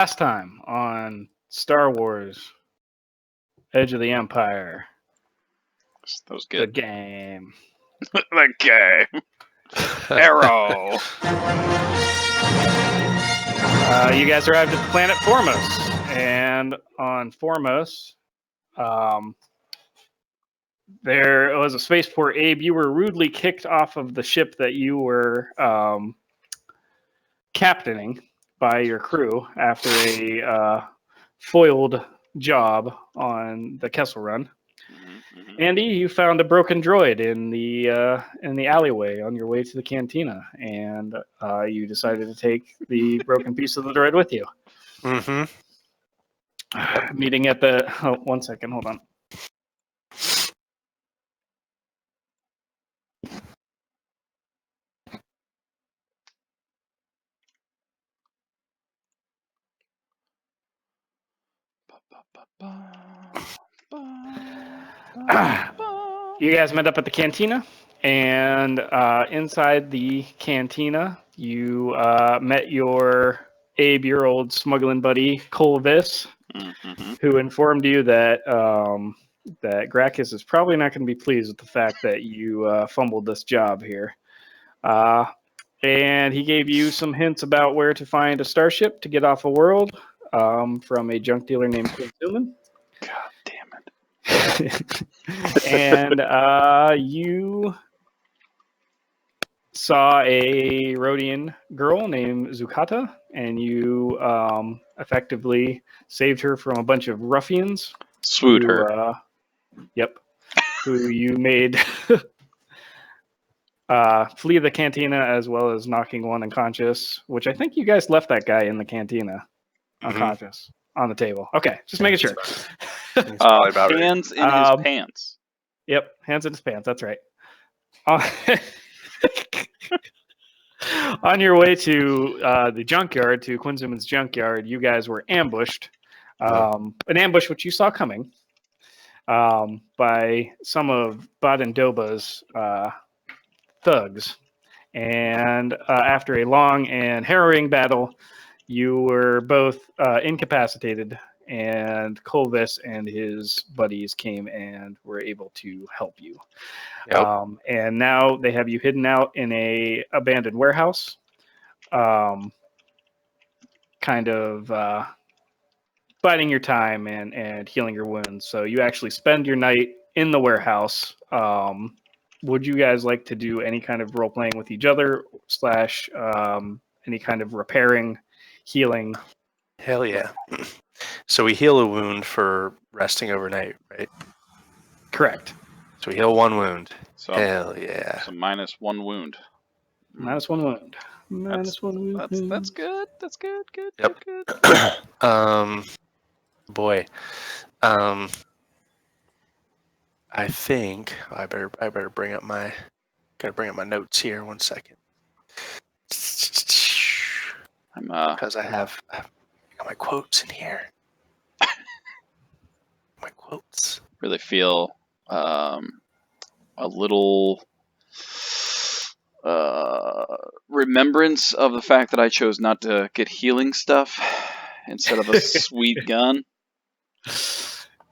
Last time on Star Wars Edge of the Empire. That was The good. game. The game. Arrow. You guys arrived at the planet Formos. And on Formos, there was a spaceport. Abe, you were rudely kicked off of the ship that you were captaining by your crew after a foiled job on the Kessel Run. Andy, you found a broken droid in the alleyway on your way to the cantina, and you decided to take the broken piece of the droid with you. Mm-hmm. Meeting at the... Oh, 1 second, hold on. You guys met up at the cantina, and inside the cantina, you met your Abe, your old smuggling buddy, Colvis, who informed you that that Gracchus is probably not going to be pleased with the fact that you fumbled this job here. And he gave you some hints about where to find a starship to get off a world from a junk dealer named Quinn Newman. God damn it. And you saw a Rhodian girl named Zucata, and you effectively saved her from a bunch of ruffians. Swoot her. Yep. Who you made flee the cantina, as well as knocking one unconscious, which I think you guys left that guy in the cantina unconscious on the table. Okay, just making sure. Hands in his pants. Yep, hands in his pants. That's right. On your way to the junkyard, to Quinzuman's junkyard, you guys were ambushed. An ambush which you saw coming by some of Badendoba's thugs. And after a long and harrowing battle, you were both incapacitated, and Colvis and his buddies came and were able to help you. Yep. And now they have you hidden out in a abandoned warehouse, kind of biding your time and healing your wounds. So you actually spend your night in the warehouse. Would you guys like to do any kind of role playing with each other / any kind of repairing, healing? Hell yeah. So we heal a wound for resting overnight, right? Correct. So we heal one wound. So, Hell yeah. So minus one wound. Minus one wound. Minus one wound. That's good. That's good. Good. Yep. Good. Boy. I think I better bring up my notes here. 1 second. Because I got my quotes in here. My quotes. Really feel a little remembrance of the fact that I chose not to get healing stuff instead of a sweet gun.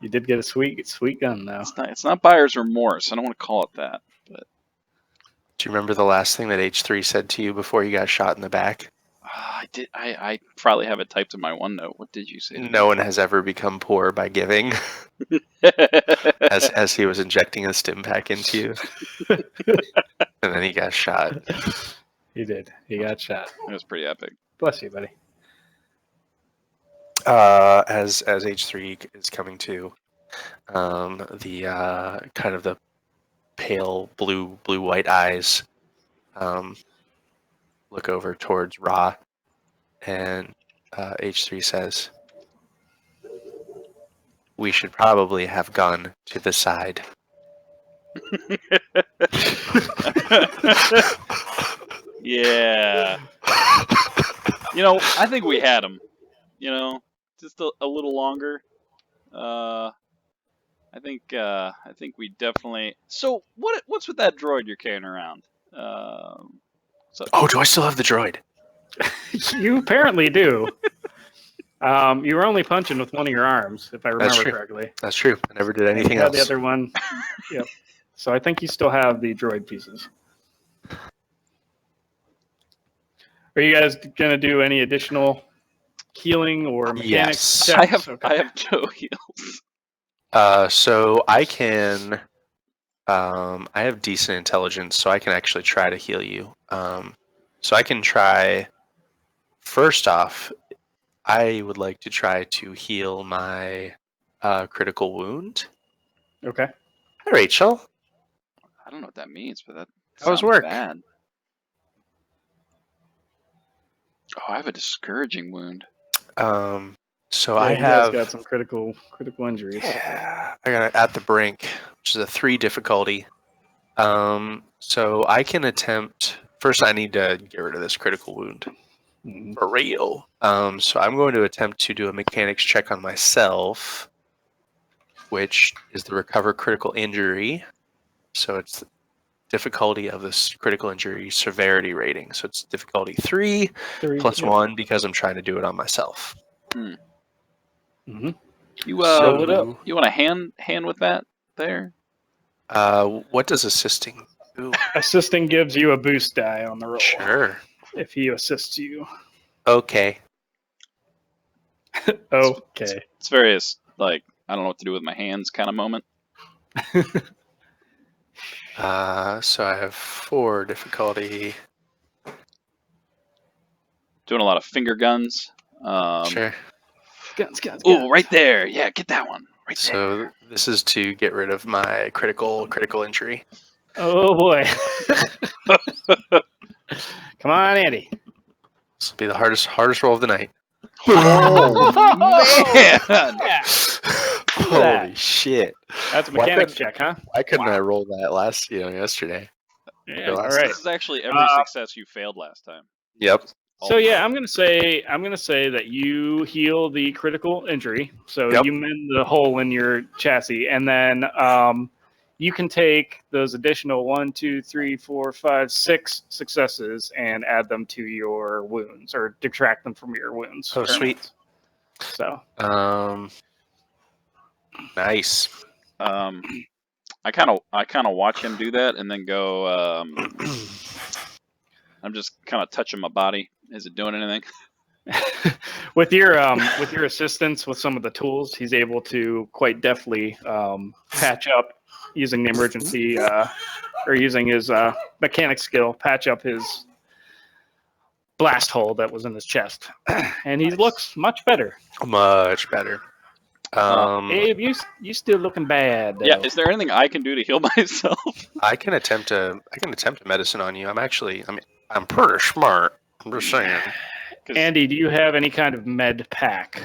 You did get a sweet gun, though. It's not buyer's remorse. I don't want to call it that. But Do you remember the last thing that H3 said to you before you got shot in the back? I did. I probably have it typed in my OneNote. What did you say? No one has ever become poor by giving. as he was injecting a stim pack into you. And then he got shot. He did. He got shot. It was pretty epic. Bless you, buddy. As H3 is coming to, the kind of the pale blue-white eyes look over towards Ra, and H3 says, "We should probably have gone to the side." Yeah. I think we had him. Just a little longer. I think we definitely. So what's with that droid you're carrying around? Do I still have the droid? You apparently do. You were only punching with one of your arms, if I remember true. correctly. That's true. I never did And anything you had else. the other one. Yep. So I think you still have the droid pieces. Are you guys gonna do any additional healing or mechanics Yes. checks? I have no heals. So I can. I have decent intelligence, so I can actually try to heal you. So I can try. First off, I would like to try to heal my critical wound. Okay. Hi, Rachel. I don't know what that means, but that How was sounds work? bad. Oh, I have a discouraging wound. So Yeah, I you guys have. got some critical injuries. Yeah, I got At the Brink, which is a 3 difficulty. So I can attempt. First, I need to get rid of this critical wound Mhm. for real. So I'm going to attempt to do a mechanics check on myself, which is the recover critical injury. So it's the difficulty of this critical injury severity rating. So it's difficulty 3 Three. plus Yep. 1 because I'm trying to do it on myself. Mm-hmm. You Roll it up. you want a hand with that there? What does assisting do? Assisting gives you a boost die on the roll Sure. if he assists you. Okay. Okay. It's various like I don't know what to do with my hands kind of moment. So I have 4 difficulty. Doing a lot of finger guns. Sure. Guns. Oh, right there. Yeah, get that one. Right there. So this is to get rid of my critical injury. Oh boy. Come on, Andy. This will be the hardest roll of the night. Oh man! Yeah. Holy shit! That's a Why mechanics couldn't- check, huh? Why couldn't I roll that yesterday? Yeah. All All right. This is actually every success you failed last time. Yep. So yeah, I'm gonna say that you heal the critical injury. So Yep. you mend the hole in your chassis, and then you can take those additional 1, 2, 3, 4, 5, 6 successes and add them to your wounds, or detract them from your wounds. Oh, current sweet. wounds. So Nice. I kind of watch him do that and then go. I'm just kind of touching my body. Is it doing anything? with your assistance with some of the tools, he's able to quite deftly patch up using the emergency or using his mechanic skill, patch up his blast hole that was in his chest, and he looks much better. Much better. Abe, you still looking bad though. Yeah. Is there anything I can do to heal myself? I can attempt a medicine on you. I'm pretty smart. I'm just saying. Andy, do you have any kind of med pack?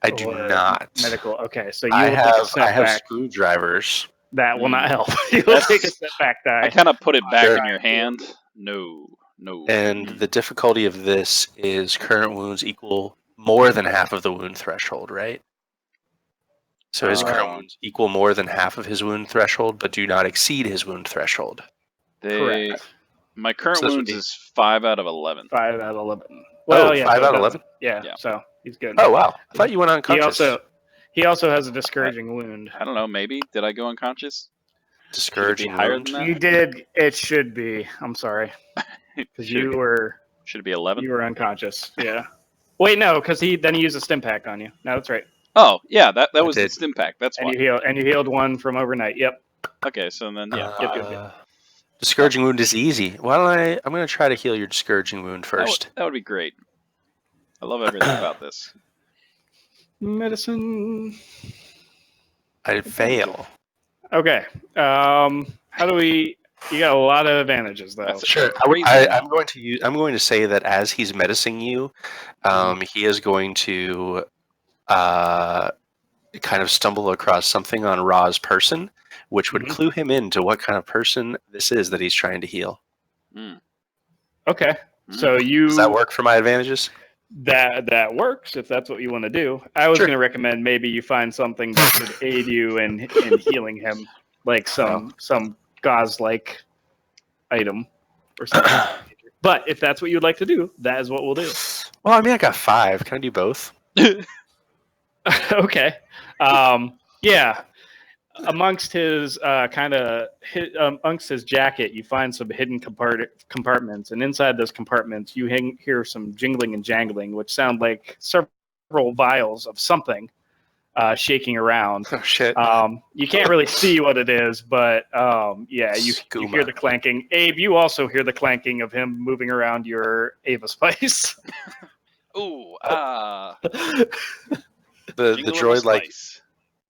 I do or not. Medical. Okay, so you I will take a have setback. screwdrivers. That will not help. You will take a setback I die. kind of put it back Sure. in your hand. No. And the difficulty of this is current wounds equal more than half of the wound threshold, right? So his current wounds equal more than half of his wound threshold, but do not exceed his wound threshold. Correct. My current So this would wounds be- is 5 out of 11. 5 out of 11. Well, yeah, 5 so out of it 11? doesn't- Yeah, Yeah. so he's good. Oh, wow. I thought you went unconscious. He also has a discouraging wound. I don't know. Maybe did I go unconscious? Discouraging higher wound. than that? You did. It should be. I'm sorry, because Should it be 11? you were unconscious. Yeah. Wait, no, because he used a stim pack on you. No, that's right. Oh yeah, that was the did. stim pack. That's And why. you healed one from overnight. Yep. Okay, so then yeah, Yep. Discouraging wound is easy. Why don't I'm going to try to heal your discouraging wound first. That would be great. I love everything about this. Medicine. I fail. Okay. How do we? You got a lot of advantages though. That's- Sure. Crazy. I'm going to say that as he's medicing you, he is going to kind of stumble across something on Ra's person, which would clue him into what kind of person this is that he's trying to heal. Mm. Okay. So Does that work for my advantages? That works if that's what you want to do. I was Sure. going to recommend maybe you find something that could aid you in healing him, like some gauze-like item or something. But if that's what you'd like to do, that is what we'll do. Well, I got 5. Can I do both? Okay. Yeah. Amongst his amongst his jacket, you find some hidden compartments, and inside those compartments, you hear some jingling and jangling, which sound like several vials of something shaking around. Oh shit. You can't really see what it is, but yeah, you Skooma. hear the clanking. Abe, you also hear the clanking of him moving around your Ava Spice. Ooh, The jingle droid spice.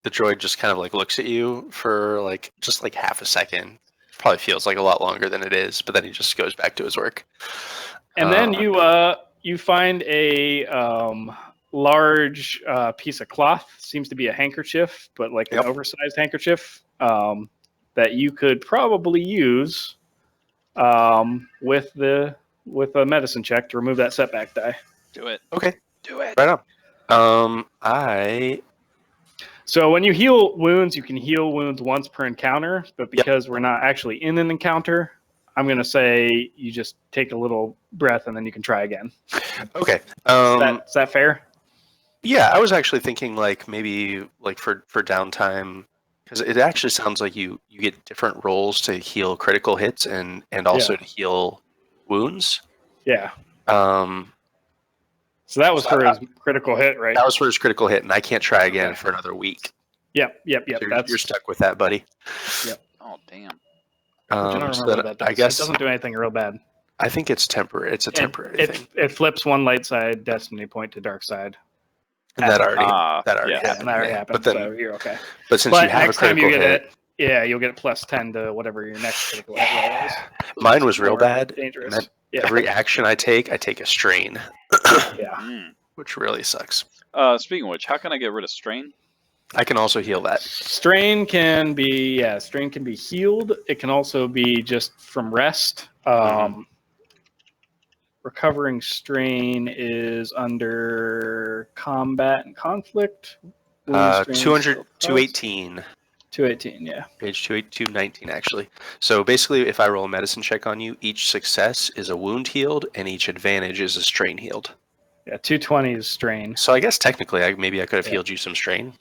the droid just kind of like looks at you for like just like half a second. Probably feels like a lot longer than it is, but then he just goes back to his work. And then you find a large piece of cloth. Seems to be a handkerchief, but like an Yep. oversized handkerchief that you could probably use with a medicine check to remove that setback die. Do it. Okay, Do it. right on. So when you heal wounds, you can heal wounds once per encounter, but because we're not actually in an encounter, I'm going to say you just take a little breath and then you can try again. Okay. Is that fair? Yeah, I was actually thinking like maybe like for downtime, because it actually sounds like you get different roles to heal critical hits and also to heal wounds. Yeah. Um, So that was for his critical hit, right? that was for his critical hit, and I can't try again for another week. Yep. So you're stuck with that, buddy. Yep. Oh damn. I don't remember what that does. I guess It doesn't do anything real bad. I think it's temporary. It's a temporary thing. It flips one light side destiny point to dark side. And that already yeah. happened. And that already happened. But then, so you're okay. But since But you have next a critical time you get hit, it, yeah, you'll get plus 10 to whatever your next critical hit roll is. Mine was real More bad. Dangerous. Every action I take a strain. Yeah. Which really sucks. Speaking of which, how can I get rid of strain? I can also heal that. Strain can be healed. It can also be just from rest. Recovering strain is under combat and conflict. 218. 218, yeah. Page 219, actually. So basically, if I roll a medicine check on you, each success is a wound healed, and each advantage is a strain healed. Yeah, 220 is strain. So I guess technically, maybe I could have healed you some strain.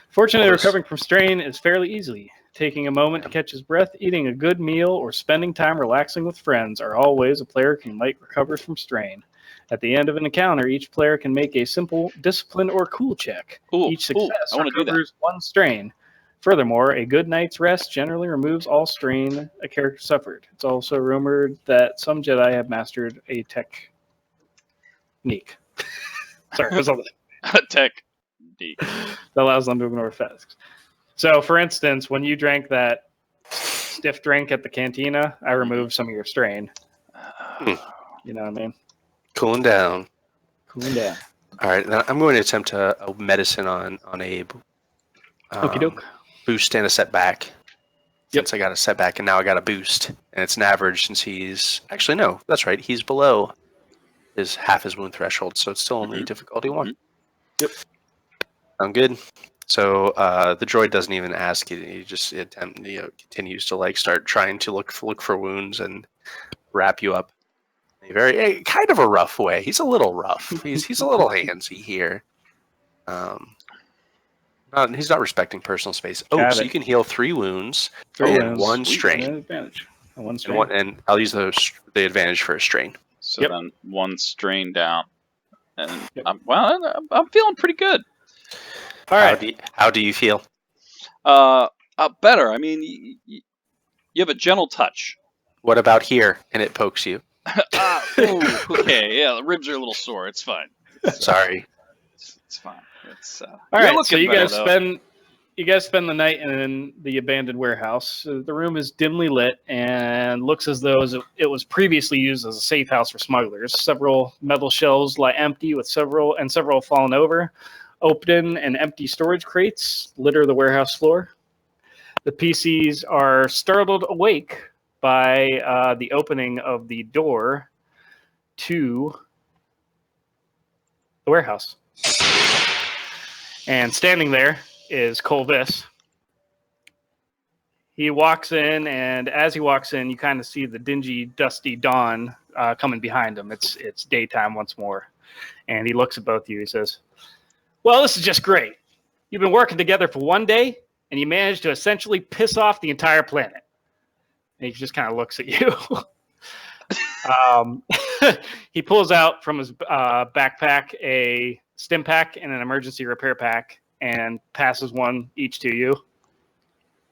Fortunately, recovering from strain is fairly easy. Taking a moment to catch his breath, eating a good meal, or spending time relaxing with friends are all ways a player can recover from strain. At the end of an encounter, each player can make a simple discipline or cool check. Each success recovers one strain. Furthermore, a good night's rest generally removes all strain a character suffered. It's also rumored that some Jedi have mastered a technique. Sorry, it was all technique that allows them to ignore effects. So, for instance, when you drank that stiff drink at the cantina, I removed some of your strain. You know what I mean? Cooling down. All right, then I'm going to attempt a medicine on Abe. Okie doke. Boost and a setback. Since I got a setback and now I got a boost. And it's an average since he's... Actually, no, that's right. He's below half his wound threshold, so it's still only difficulty 1. Yep. Sound good? So the droid doesn't even ask you. He just continues to start trying to look for wounds and wrap you up in a kind of a rough way. He's a little rough. He's a little handsy here. He's not respecting personal space. So you can heal 3 wounds and 1 strain. Advantage. One strain. And I'll use the advantage for a strain. So then 1 strain down, and I'm feeling pretty good. All right. How do you feel? Better. I mean, you have a gentle touch. What about here? And it pokes you. Okay, yeah, the ribs are a little sore. It's fine. Sorry. It's fine. It's all right. So you guys spend the night in the abandoned warehouse. The room is dimly lit and looks as though it was previously used as a safe house for smugglers. Several metal shelves lie empty, with several fallen over. Open and empty storage crates litter the warehouse floor. The PCs are startled awake by the opening of the door to the warehouse. And standing there is Colvis. He walks in, and as he walks in, you kind of see the dingy, dusty dawn coming behind him. It's daytime once more. And he looks at both of you. He says, Well, this is just great. You've been working together for one day, and you managed to essentially piss off the entire planet. And he just kind of looks at you. um, he pulls out from his backpack a stim pack and an emergency repair pack and passes one each to you.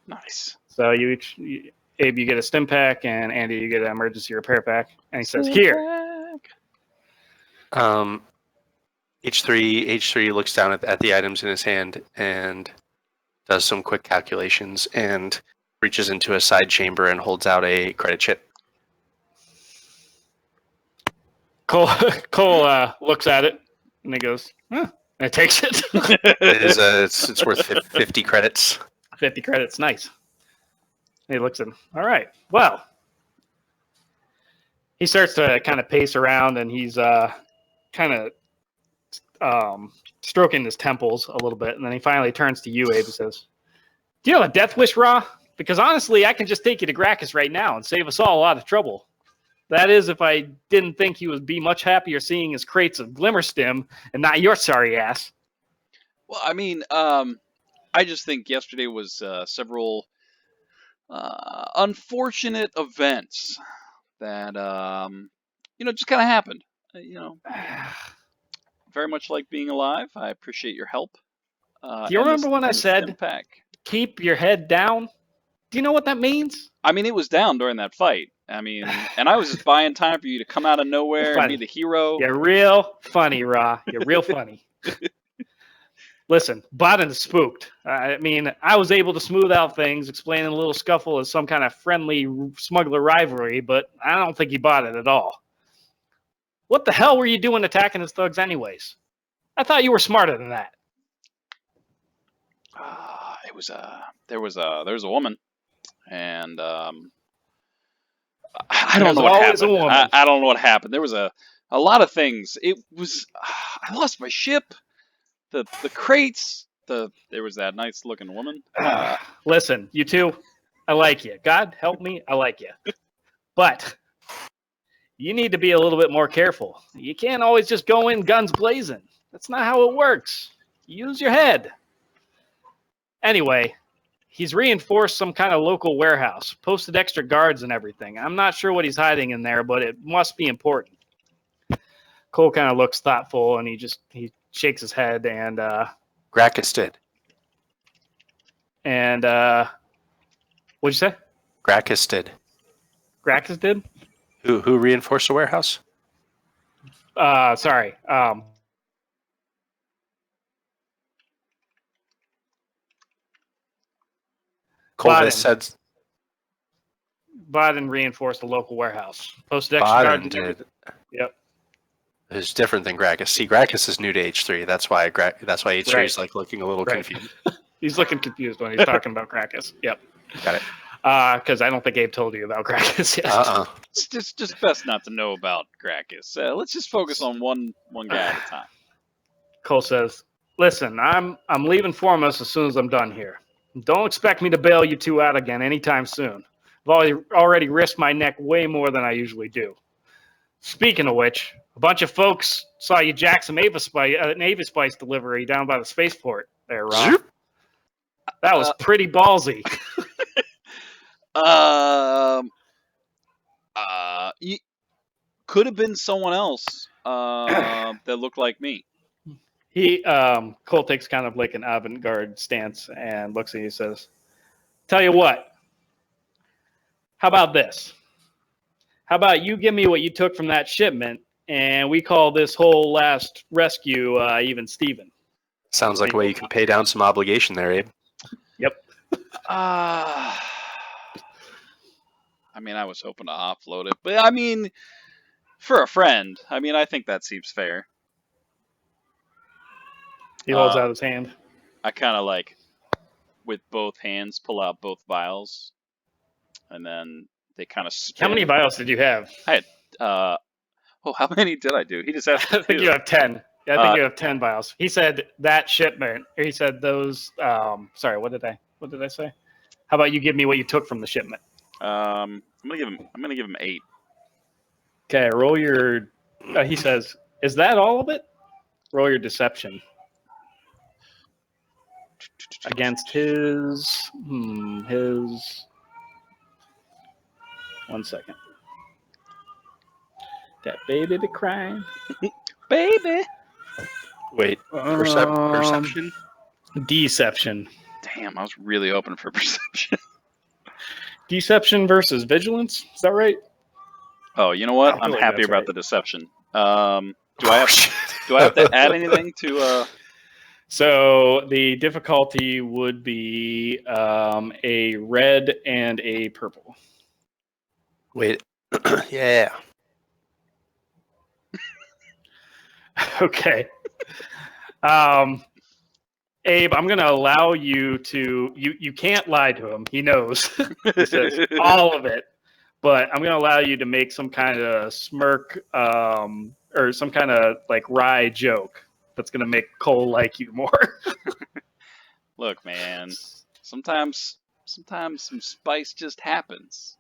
Nice. So you each, Abe, you get a stim pack, and Andy, you get an emergency repair pack. And he says, "Here." H3 looks down at the items in his hand and does some quick calculations and reaches into a side chamber and holds out a credit chip. Cole looks at it and he goes, "Huh," and takes it. It's worth 50 credits. 50 credits, nice. And he looks at him. All right, well. He starts to kind of pace around, and he's kind of stroking his temples a little bit, and then he finally turns to you, Abe, and says, "Do you have a death wish, Ra? Because honestly, I can just take you to Gracchus right now and save us all a lot of trouble. That is, if I didn't think he would be much happier seeing his crates of glimmer stim and not your sorry ass." Well, I mean, I just think yesterday was several unfortunate events that just kind of happened. Very much like being alive. I appreciate your help. Do you remember when I said, "Keep your head down"? Do you know what that means? I mean, it was down during that fight. I mean, and I was just buying time for you to come out of nowhere and be the hero. You're real funny, Ra. You're real funny. Listen, Bodden is spooked. I mean, I was able to smooth out things, explaining a little scuffle as some kind of friendly smuggler rivalry, but I don't think he bought it at all. What the hell were you doing attacking his thugs anyways? I thought you were smarter than that. There was a woman, and I don't know what happened. I don't know what happened. There was a lot of things. It was I lost my ship, the crates, there was that nice looking woman. Listen, you two, I like you. God help me, I like you. But you need to be a little bit more careful. You can't always just go in guns blazing. That's not how it works. Use your head. Anyway, he's reinforced some kind of local warehouse, posted extra guards and everything. I'm not sure what he's hiding in there, but it must be important. Cole kind of looks thoughtful, and he shakes his head, and Gracchus did. And what'd you say? Gracchus did. Gracchus did? Who reinforced the warehouse? Sorry. Colvis said. Bodden reinforced the local warehouse. Posted extra Bodden guards. did. Yep. It's different than Gracchus. See, Gracchus is new to H3. That's why H3 is like looking a little confused. He's looking confused when he's talking about Gracchus. Yep. Got it. Because I don't think Abe told you about Gracchus yet. It's just best not to know about Gracchus. Let's just focus on one guy at a time. Cole says, "Listen, I'm leaving Foremost as soon as I'm done here. Don't expect me to bail you two out again anytime soon. I've already risked my neck way more than I usually do. Speaking of which, a bunch of folks saw you jack some Ava Spice delivery down by the spaceport there, Rob. That was pretty ballsy." Could have been someone else that looked like me. Cole takes kind of like an avant-garde stance and looks at you and says, "Tell you what, how about this? How about you give me what you took from that shipment, and we call this whole last rescue even Steven." Sounds like a way you can pay down some obligation there, Abe. Yep. I mean, I was hoping to offload it, but I mean, for a friend, I mean, I think that seems fair. He holds out his hand. I kind of with both hands, pull out both vials, and then they kind of spin. How many vials did you have? I had, how many did I do? He just asked. I think you have 10. Yeah, I think you have 10 vials. He said that shipment, or he said those, sorry, what did I say? How about you give me what you took from the shipment? I'm gonna give him 8. Okay, roll your, he says, is that all of it? Roll your deception. against his 1 second. That baby be crying. Baby. Wait, perception? Deception. Damn, I was really hoping for perception. Deception versus vigilance. Is that right? Oh, you know what? I feel I'm like happy that's about right. the deception. Do I have to add anything to? So the difficulty would be a red and a purple. Wait, yeah. Okay. Abe, I'm going to allow you to. You can't lie to him. He knows. He says all of it. But I'm going to allow you to make some kind of smirk or some kind of like wry joke that's going to make Cole like you more. Look, man. Sometimes some spice just happens,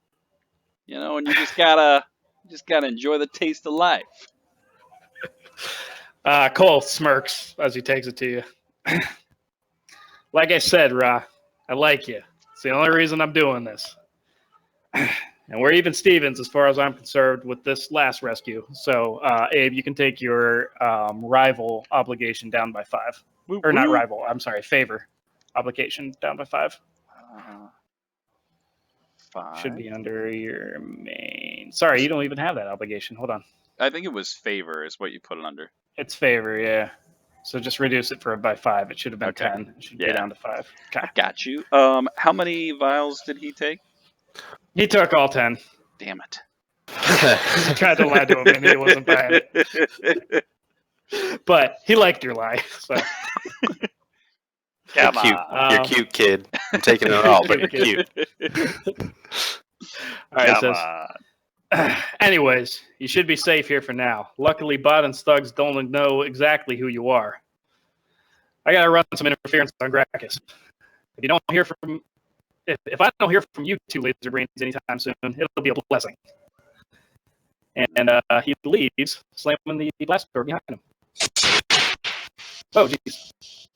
and you just gotta enjoy the taste of life. Cole smirks as he takes it to you. Like I said, Ra, I like you. It's the only reason I'm doing this. And we're even Stevens as far as I'm concerned with this last rescue. So, Abe, you can take your rival obligation down by 5. Or not rival, I'm sorry, favor obligation down by 5. 5. Should be under your main. Sorry, you don't even have that obligation. Hold on. I think it was favor is what you put it under. It's favor, yeah. So just reduce it by 5. It should have been Okay. 10. It should be down to 5. Okay. I got you. How many vials did he take? He took all 10. Damn it. He tried to lie to him and he wasn't buying it. But he liked your lie. So. You're cute. You're cute, kid. I'm taking it all, but you're cute. All right, says, anyways, you should be safe here for now. Luckily, Bot and Stugs don't know exactly who you are. I gotta run some interference on Gracchus. If you don't hear from, if I don't hear from you two laser brains anytime soon, it'll be a blessing. And he leaves, slamming the blast door behind him. Oh, jeez.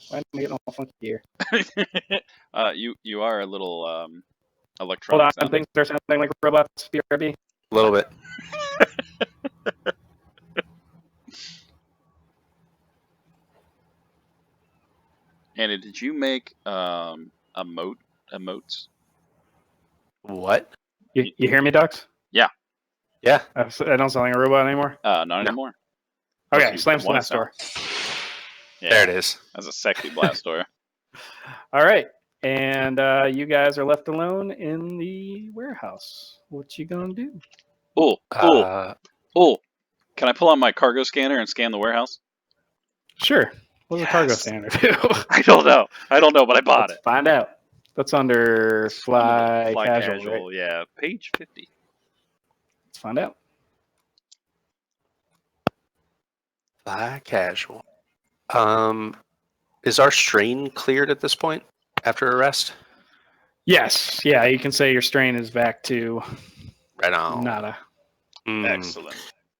Why am I getting all funky here? You are a little Hold electronic. on, things are sounding like robots. BRB. A little bit. Andy, did you make emotes? You What? hear me, Dux? Yeah. Yeah. I don't sound like a robot anymore? Not anymore. Okay, slam blast door. Yeah, there it is. That's a sexy blast door. All right. And you guys are left alone in the warehouse. What you gonna do? Oh. Can I pull out my cargo scanner and scan the warehouse? Sure. What's a cargo scanner do? I don't know, but I bought it. Find out. That's under fly casual, right? Yeah, page 50. Let's find out. Fly casual. Is our strain cleared at this point after arrest? Yes. Yeah, you can say your strain is back to Right on. nada. Excellent.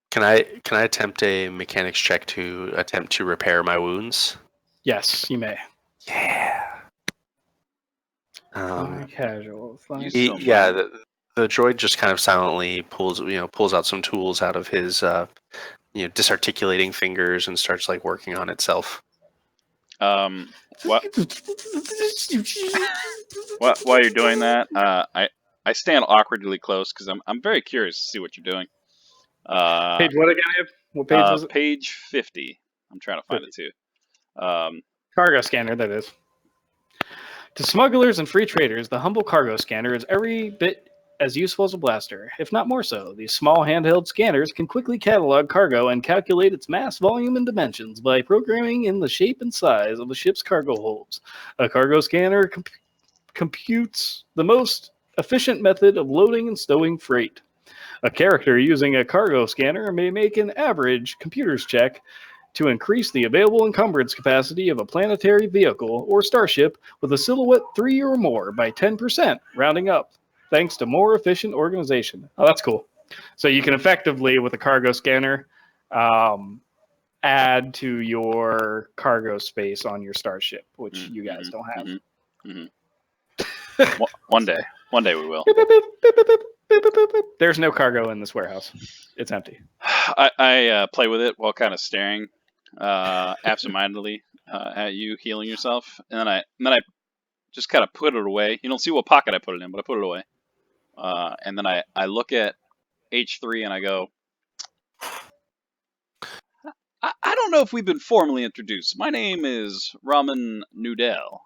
Can I attempt a mechanics check to attempt to repair my wounds? Yes, you may. Yeah. Fly casual. Fly Yeah, the droid just kind of silently pulls out some tools out of his disarticulating fingers and starts like working on itself. While you're doing that, I stand awkwardly close because I'm very curious to see what you're doing. Page what again? What page is it? Page 50. I'm trying to find it too. Cargo scanner, that is. To smugglers and free traders, the humble cargo scanner is every bit as useful as a blaster, if not more so. These small handheld scanners can quickly catalog cargo and calculate its mass, volume, and dimensions by programming in the shape and size of the ship's cargo holds. A cargo scanner computes the most efficient method of loading and stowing freight. A character using a cargo scanner may make an average computer's check to increase the available encumbrance capacity of a planetary vehicle or starship with a silhouette 3 or more by 10%, rounding up, thanks to more efficient organization. Oh, that's cool. So you can effectively, with a cargo scanner, add to your cargo space on your starship, which you guys don't have. Mm-hmm. One day we will. There's no cargo in this warehouse. It's empty. I play with it while kind of staring absentmindedly at you healing yourself, and then I just kind of put it away. You don't see what pocket I put it in, but I put it away. And then I look at H3 and I go, I don't know if we've been formally introduced. My name is Ramen Noodle.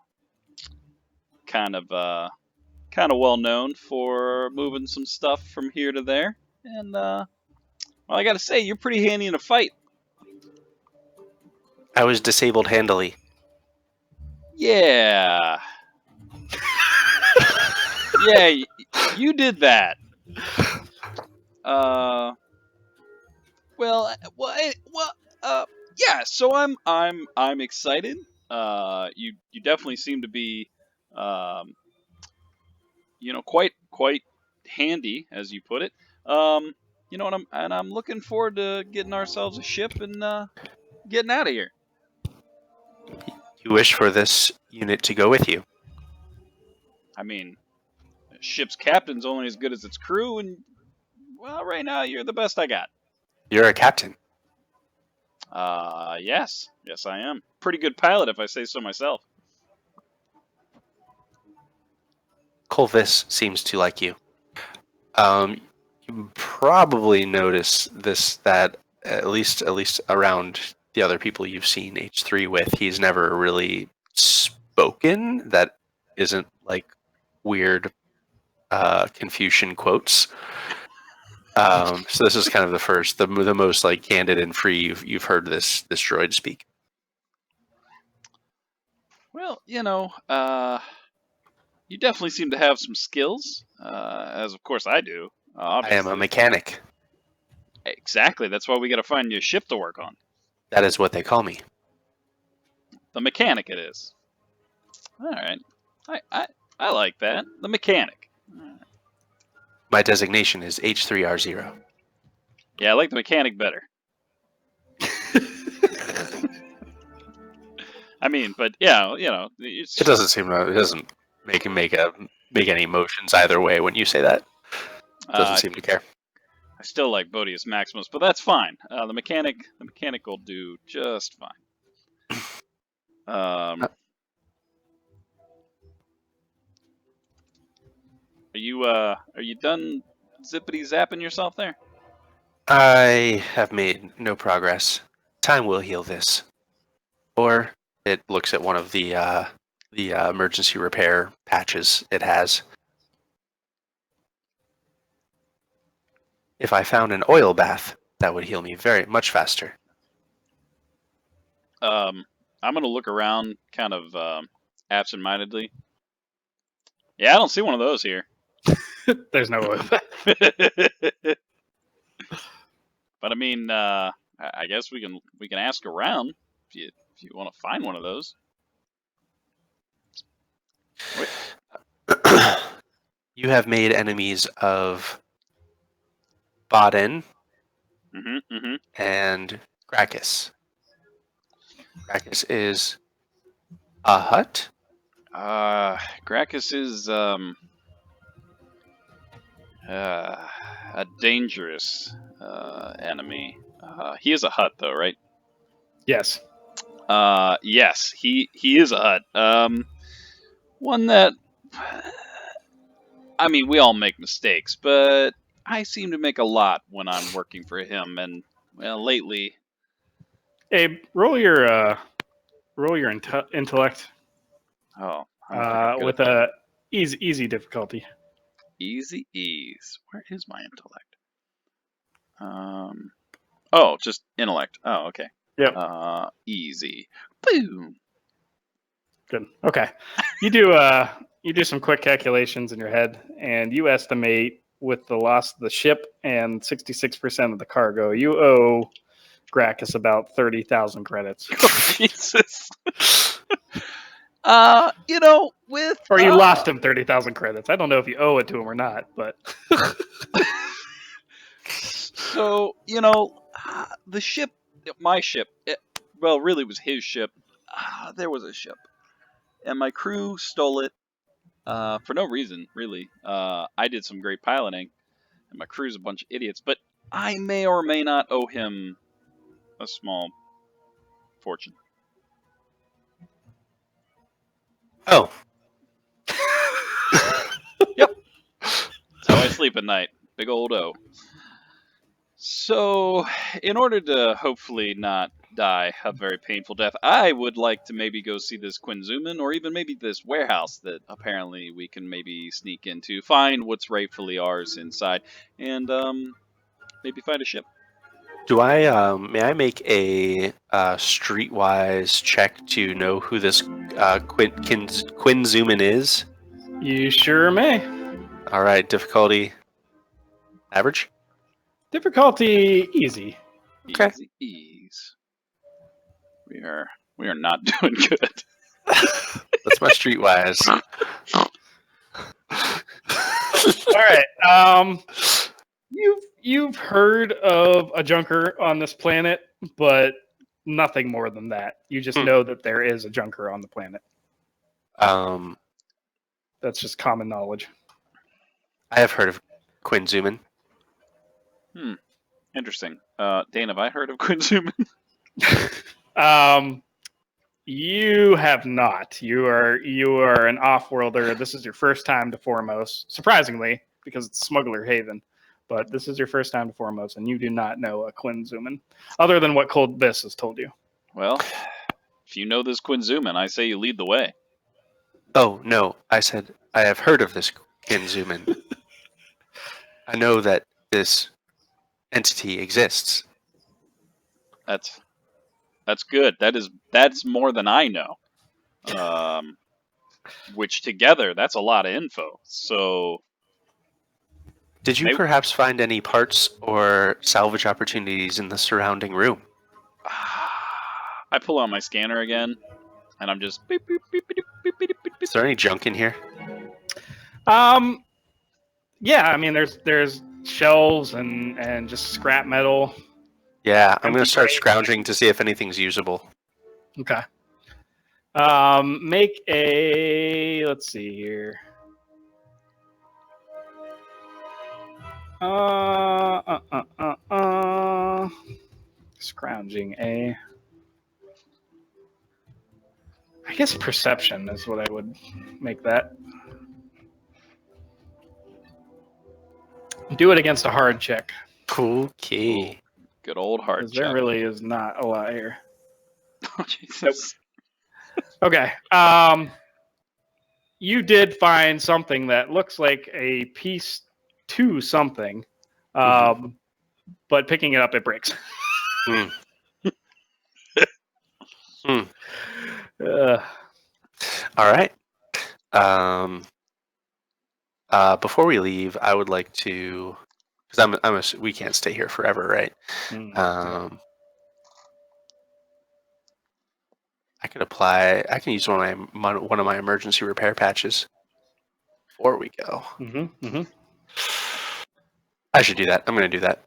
Kind of well known for moving some stuff from here to there. And well, I gotta say, you're pretty handy in a fight. I was disabled handily. Yeah. Yeah, you did that. Yeah. So I'm excited. You definitely seem to be, um, quite handy, as you put it. I'm looking forward to getting ourselves a ship and getting out of here. You wish for this unit to go with you. I mean, a ship's captain's only as good as its crew, and well, right now you're the best I got. You're a captain. Yes, I am. Pretty good pilot, if I say so myself. Colvis seems to like you. You probably notice this, that at least around the other people you've seen H3 with, he's never really spoken. That isn't like weird Confucian quotes. So this is kind of the most like candid and free you've heard this droid speak. Well, you definitely seem to have some skills, as of course I do. I am a Obviously. mechanic. Exactly. That's why we got to find you a ship to work on. That is what they call me. The mechanic, it is. All right. I like that. The mechanic. My designation is H3R0. Yeah, I like the mechanic better. I mean, but yeah, it's It doesn't seem to. It doesn't make any motions either way when you say that. Doesn't seem to care. I still like Bodius Maximus, but that's fine. The mechanic will do just fine. Are you done zippity zapping yourself there? I have made no progress. Time will heal this. Or it looks at one of the emergency repair patches it has. If I found an oil bath, that would heal me very much faster. I'm gonna look around, kind of absent-mindedly. Yeah, I don't see one of those here. There's no oil. But I mean, I guess we can ask around if you want to find one of those. You have made enemies of Baden and Gracchus. Gracchus is a hut? Gracchus is a dangerous enemy. He is a hut, though, right? Yes. Yes, he is a hut. One that, I mean, we all make mistakes, but I seem to make a lot when I'm working for him, and well, lately. Abe, roll your intellect. Oh, I don't think I'm good with at that. a easy difficulty. Easy ease. Where is my intellect? Oh, just intellect. Oh, okay. Yep. Easy. Boom. Good. Okay. You do some quick calculations in your head, and you estimate with the loss of the ship and 66% of the cargo, you owe Gracchus about 30,000 credits. Oh, Jesus. With or you lost him 30,000 credits. I don't know if you owe it to him or not, but so the ship, my ship. Well, really, it was his ship. There was a ship. and my crew stole it for no reason, really. I did some great piloting, and my crew's a bunch of idiots. But I may or may not owe him a small fortune. Oh. That's how I sleep at night. Big old O. So, in order to hopefully not die a very painful death, I would like to maybe go see this Quinzuman, or even maybe this warehouse that apparently we can maybe sneak into, find what's rightfully ours inside, and maybe find a ship. Do I may I make a streetwise check to know who this Quinzuman is? You sure may. All right, difficulty average. Difficulty easy. Okay. Easy ease. We are not doing good. That's my streetwise. All right. You've heard of a junker on this planet, but nothing more than that. You just know that there is a junker on the planet. That's just common knowledge. I have heard of Quinzuman. Interesting. Dane, have I heard of Quinzuman? You have not. You are an off-worlder. This is your first time to Foremost, surprisingly, because it's Smuggler Haven. But this is your first time to Foremost, and you do not know a Quinzuman, other than what Cold Abyss has told you. Well, if you know this Quinzuman, I say you lead the way. Oh no, I said I have heard of this Quinzuman. I know that this entity exists. That's good. That's more than I know. Which together, that's a lot of info. So, Did you perhaps find any parts or salvage opportunities in the surrounding room? I pull out my scanner again, and I'm just beep, beep, beep, beep, beep, beep, beep, beep. Is there any junk in here? Yeah, I mean, there's shelves and just scrap metal. Yeah, I'm going to start scrounging to see if anything's usable. Okay. Make a, let's see here. Scrounging a. I guess perception is what I would make that. Do it against a hard check. Okay. Good old hard Because check. there really is not a lot here. Oh, Jesus. Okay. You did find something that looks like a piece to something, but picking it up, it breaks. All right. Before we leave, I would like to, because we can't stay here forever, right? I can use one of my emergency repair patches before we go. I should do that. I'm going to do that.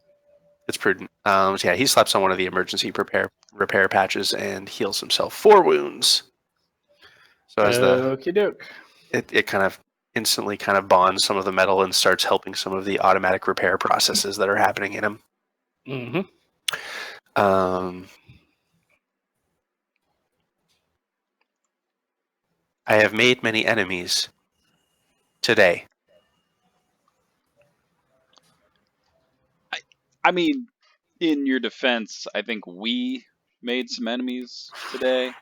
It's prudent. So yeah, he slaps on one of the emergency repair patches and heals himself 4 wounds. So as it kind of instantly kind of bonds some of the metal and starts helping some of the automatic repair processes that are happening in him. I have made many enemies today. I mean, in your defense, I think we made some enemies today.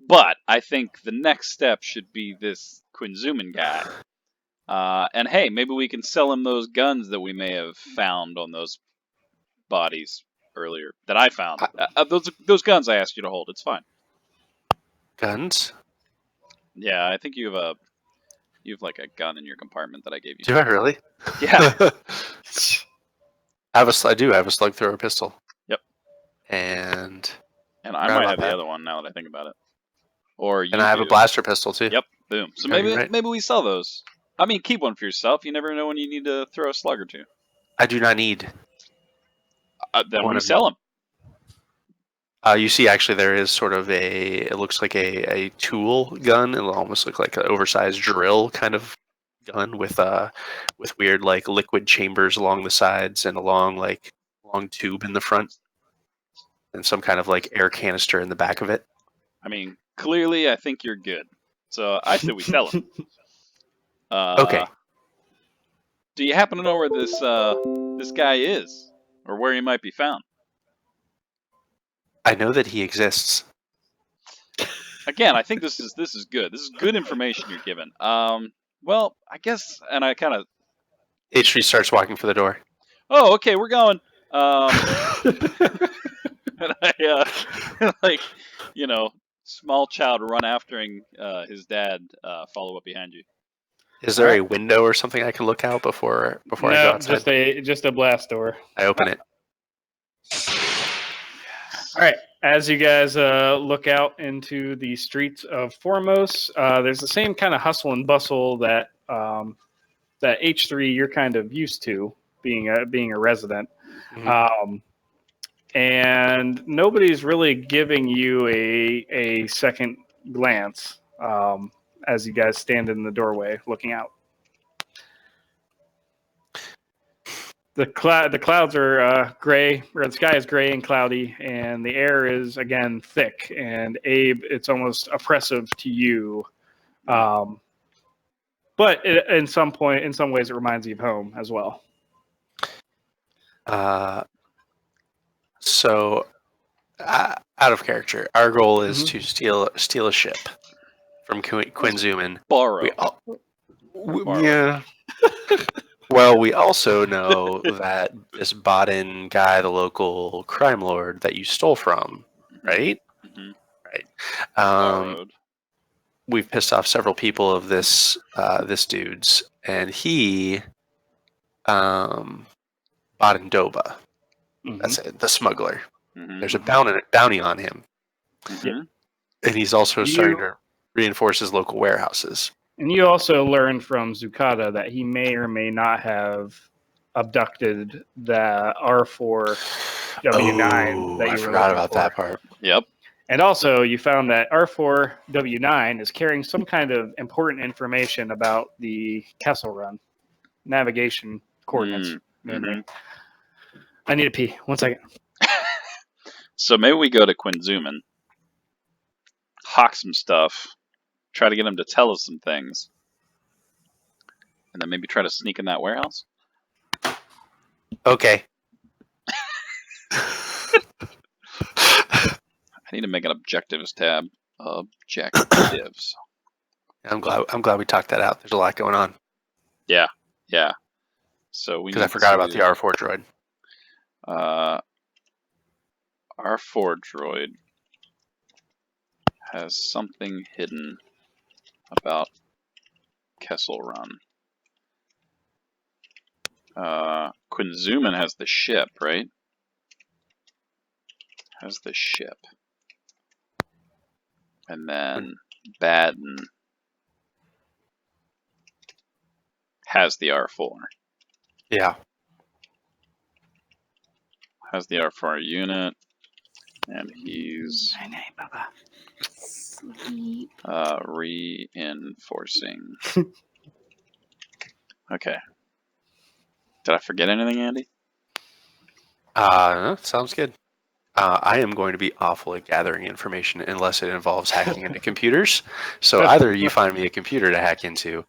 But I think the next step should be this Quinzuman guy. And hey, maybe we can sell him those guns that we may have found on those bodies earlier that I found. Those guns I asked you to hold. It's fine. Guns? Yeah, I think you have like a gun in your compartment that I gave you. Do I really? Yeah. I do have a slug thrower pistol. Yep. And I might have the other one now that I think about it. And I have a blaster pistol too. Yep. Boom. So maybe we sell those. I mean, keep one for yourself. You never know when you need to throw a slug or two. I do not need. Then we sell them. You see, actually, there is sort of it looks like a tool gun. It'll almost look like an oversized drill kind of gun with weird like liquid chambers along the sides and a long tube in the front and some kind of like air canister in the back of it. I mean, clearly, I think you're good. So I say we tell him. Okay. Do you happen to know where this guy is, or where he might be found? I know that he exists. Again, I think this is good. This is good information you're given. Well, I guess, and I kind of. H3 starts walking for the door. Oh, okay, we're going. And I, like, small child run after his dad, follow up behind you. Is there a window or something I can look out before I go No, outside? just a blast door. I open it. All right. As you guys look out into the streets of Formos, there's the same kind of hustle and bustle that that H3 you're kind of used to being a resident. Mhm. And nobody's really giving you a second glance as you guys stand in the doorway looking out. The clouds are gray, or the sky is gray and cloudy, and the air is again thick. And Abe, it's almost oppressive to you, but in some ways, it reminds you of home as well. So, out of character, our goal is to steal a ship from Quinzuman. Borrow. Yeah. Well, we also know that this Baden guy, the local crime lord that you stole from, right? Mm-hmm. Right. Borrowed. We've pissed off several people of this dude's, and he, Baden Doba. That's it, the smuggler. Mm-hmm. There's a bounty on him, Mm-hmm. and he's also starting to reinforce his local warehouses. And you also learned from Zucata that he may or may not have abducted the R4W9 that you I were forgot looking about for. that part. Yep. And also, you found that R4W9 is carrying some kind of important information about the Kessel Run navigation coordinates. Mm-hmm. I need to pee. 1 second. So maybe we go to Quinzuman, hawk some stuff, try to get him to tell us some things, and then maybe try to sneak in that warehouse. Okay. I need to make an objectives tab. Objectives. I'm glad we talked that out. There's a lot going on. Yeah. So we because I forgot about the R4 droid. R4 droid has something hidden about Kessel Run. Quinzuman has the ship, right? Has the ship. And then Baden has the R4. Yeah. Has the R4 unit. And he's reinforcing. Okay. Did I forget anything, Andy? No, sounds good. I am going to be awful at gathering information unless it involves hacking into computers. So either you find me a computer to hack into,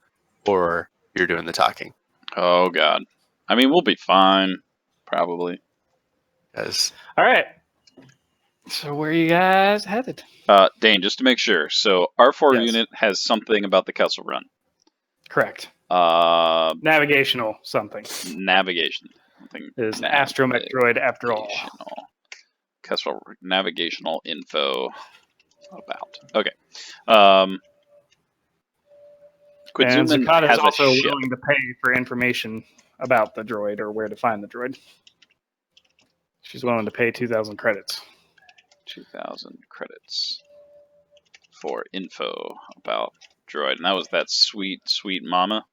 or you're doing the talking. Oh, God. I mean, we'll be fine, probably. All right. So where are you guys headed? Dane, just to make sure. So R4 Yes. unit has something about the Kessel Run. Correct. Uh, Navigational something. Navigation. It is an astromech droid after all. Kessel navigational info about. Okay. And Quinzuman Zakata has is also a ship. willing to pay for information about the droid or where to find the droid. She's willing to pay 2,000 credits. 2,000 credits for info about droid. And that was that sweet, sweet mama?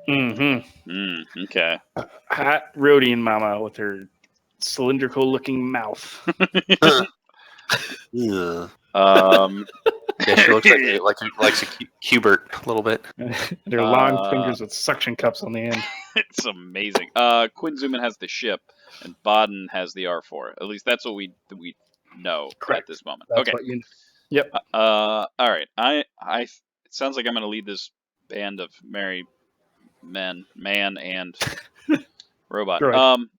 Mm-hmm. Okay. Hot Rhodian mama with her cylindrical-looking mouth. Ugh. Yeah, she looks like a Hubert a little bit. Their long fingers with suction cups on the end. It's amazing. Quinn Zuman has the ship, and Baden has the R4. At least that's what we know Correct. at this moment. That's Okay. what you. Yep. All right. It sounds like I'm going to lead this band of merry man and robot. Droid.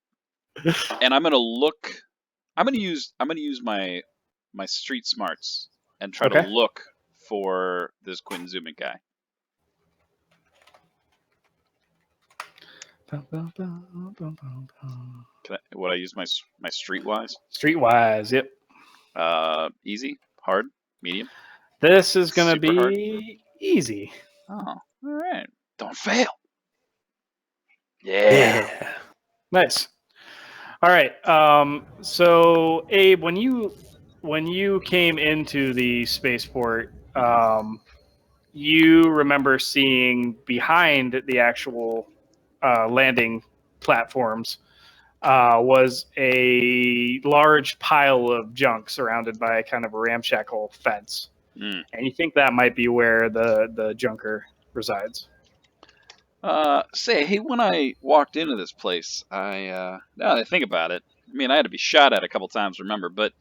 And I'm going to look. I'm going to use my street smarts and try to Okay. look for this Quinn Zuman guy. Would I use my streetwise? Streetwise, yep. Easy, hard, medium. This is gonna Super hard? be easy. Oh, all right. Don't fail. Yeah. Nice. All right. So Abe, when you came into the spaceport, you remember seeing behind the actual landing platforms was a large pile of junk surrounded by kind of a ramshackle fence. Mm. And you think that might be where the junker resides. Hey, when I walked into this place, now that I think about it, I mean, I had to be shot at a couple times, remember, but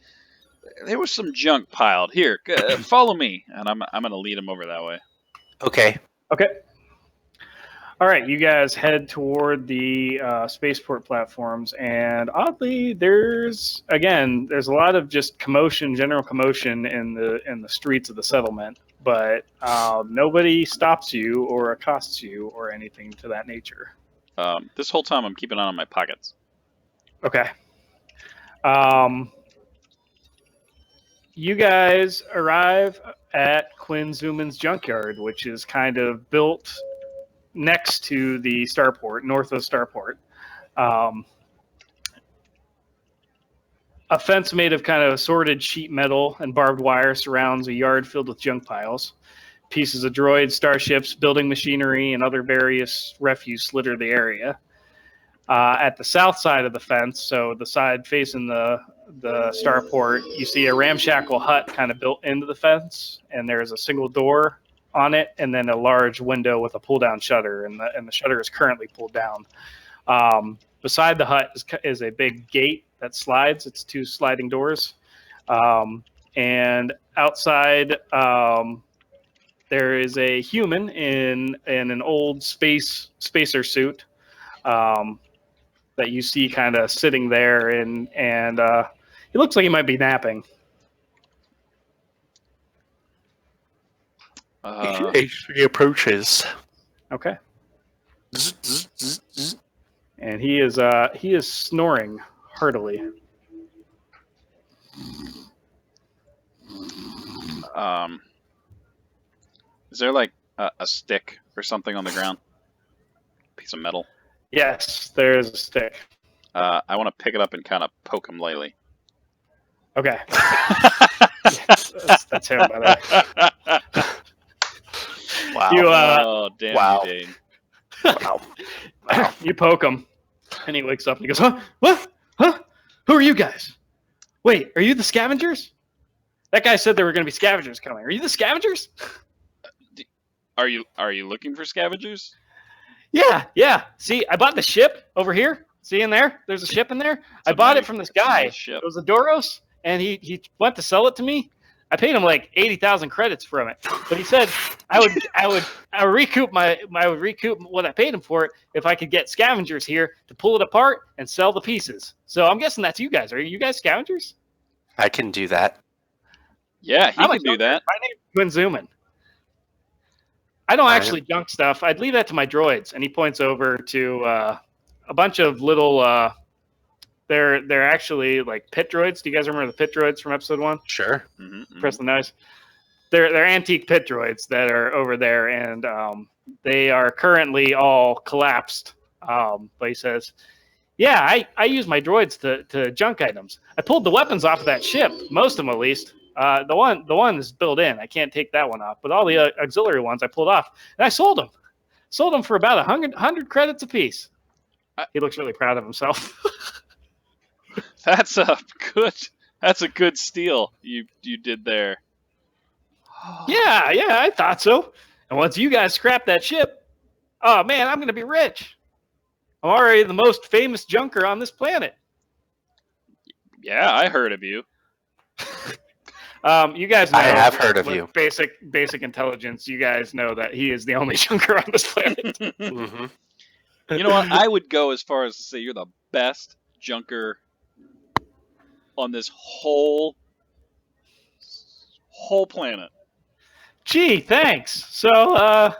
there was some junk piled. Here, follow me, and I'm gonna lead him over that way. Okay. Okay. All right, you guys head toward the spaceport platforms, and oddly, there's a lot of just commotion, general commotion in the streets of the settlement, but nobody stops you or accosts you or anything to that nature. This whole time, I'm keeping an eye on my pockets. Okay. You guys arrive at Quinn Zuman's junkyard, which is kind of built next to the starport, north of starport. A fence made of kind of assorted sheet metal and barbed wire surrounds a yard filled with junk piles. Pieces of droids, starships, building machinery, and other various refuse litter the area. At the south side of the fence, so the side facing the starport, you see a ramshackle hut kind of built into the fence, and there's a single door on it, and then a large window with a pull-down shutter, and the shutter is currently pulled down. Beside the hut is a big gate that slides. It's two sliding doors, and outside there is a human in an old spacer suit that you see kind of sitting there, and he looks like he might be napping. He approaches. Okay. And he is snoring heartily. Is there like a stick or something on the ground? Piece of metal? Yes, there's a stick. I want to pick it up and kind of poke him lightly. Okay. That's him, by the way. Wow. Oh, damn Wow. you, Dane. Wow. You poke him, and he wakes up and he goes, "Huh? What? Huh? Who are you guys? Wait, are you the scavengers? That guy said there were going to be scavengers coming. Are you the scavengers?" Are you looking for scavengers? Yeah. See, I bought the ship over here. See in there? There's a ship in there. I bought it from this guy. It was a Doros, and he went to sell it to me. I paid him like 80,000 credits from it, but he said I would recoup what I paid him for it if I could get scavengers here to pull it apart and sell the pieces. So I'm guessing that's you guys. Are you guys scavengers? I can do that. Yeah, he can do that. My name's Quinn Zuman. I don't actually junk stuff. I'd leave that to my droids. And he points over to a bunch of little. They're actually like pit droids. Do you guys remember the pit droids from episode 1? Sure. Mm-hmm. Press the nose. They're antique pit droids that are over there, and they are currently all collapsed. But he says, "Yeah, I use my droids to junk items. I pulled the weapons off of that ship, most of them at least. The one is built in. I can't take that one off. But all the auxiliary ones I pulled off, and I sold them. Sold them for about 100 credits a piece." He looks really proud of himself. That's a good That's a good steal you did there. Yeah, I thought so. And once you guys scrap that ship, oh man, I'm gonna be rich. I'm already the most famous junker on this planet. Yeah, I heard of you. You guys know. I have heard of with you. Basic intelligence. You guys know that he is the only junker on this planet. Mm-hmm. You know what? I would go as far as to say you're the best junker on this whole planet. Gee, thanks. So,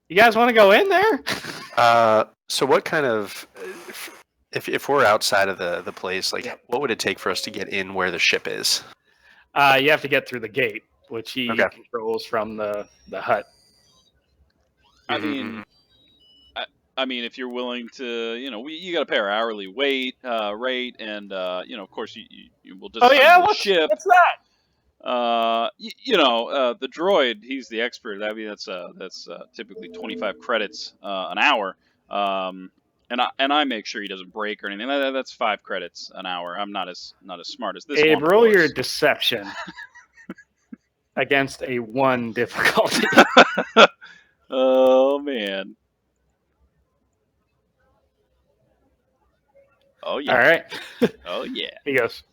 you guys want to go in there? So what kind of, if we're outside of the place, like what would it take for us to get in where the ship is? You have to get through the gate, which he Okay. controls from the hut. I mean, I mean, if you're willing to, you got to pay our hourly rate, and of course, you will just Oh yeah, the ship. what's that? The droid, he's the expert. I mean, that's typically 25 credits an hour. And I make sure he doesn't break or anything. That's 5 credits an hour. I'm not as smart as this Abe, one. Of roll your course. deception against a 1 difficulty. Oh man. Oh yeah. All right. Oh yeah. He goes,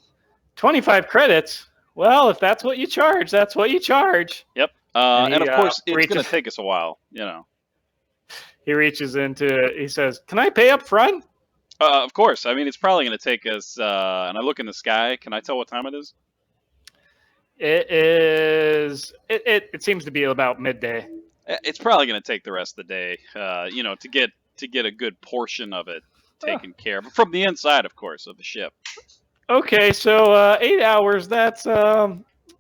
25 credits? Well, if that's what you charge, that's what you charge. Yep. And And he, of course, it's reaches- going to take us a while. He reaches into, he says, can I pay up front? Of course. I mean, it's probably going to take us. And I look in the sky. Can I tell what time it is? It is, it seems to be about midday. It's probably going to take the rest of the day. To get a good portion of it taken care of from the inside, of course, of the ship. Okay, so 8 hours, that's,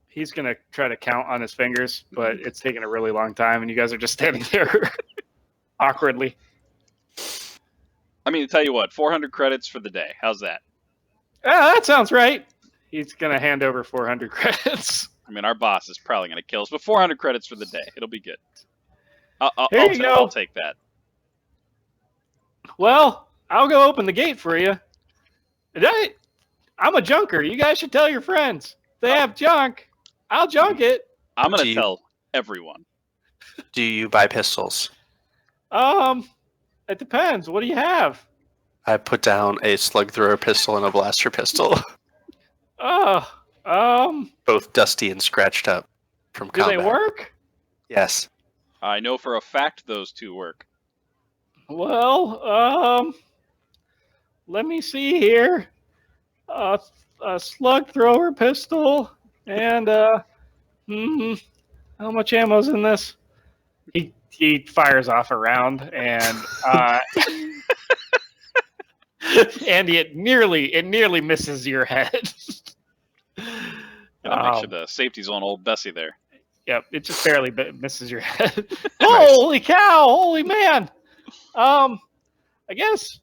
he's going to try to count on his fingers, but it's taking a really long time, and you guys are just standing there awkwardly. I mean, to tell you what, 400 credits for the day. How's that? That sounds right. He's going to hand over 400 credits. I mean, our boss is probably going to kill us, but 400 credits for the day. It'll be good. Here you go. I'll take that. Well, I'll go open the gate for you. I'm a junker. You guys should tell your friends. If they have junk, I'll junk it. I'm going to tell everyone. Do you buy pistols? It depends. What do you have? I put down a slug thrower pistol and a blaster pistol. Both dusty and scratched up from do combat. they work? Yes. I know for a fact those two work. Well, let me see here. A slug thrower pistol and how much ammo's in this? He fires off a round and and it nearly misses your head. Gotta make sure the safety's on old Bessie there. Yep, it just barely misses your head. Holy cow! Holy man! I guess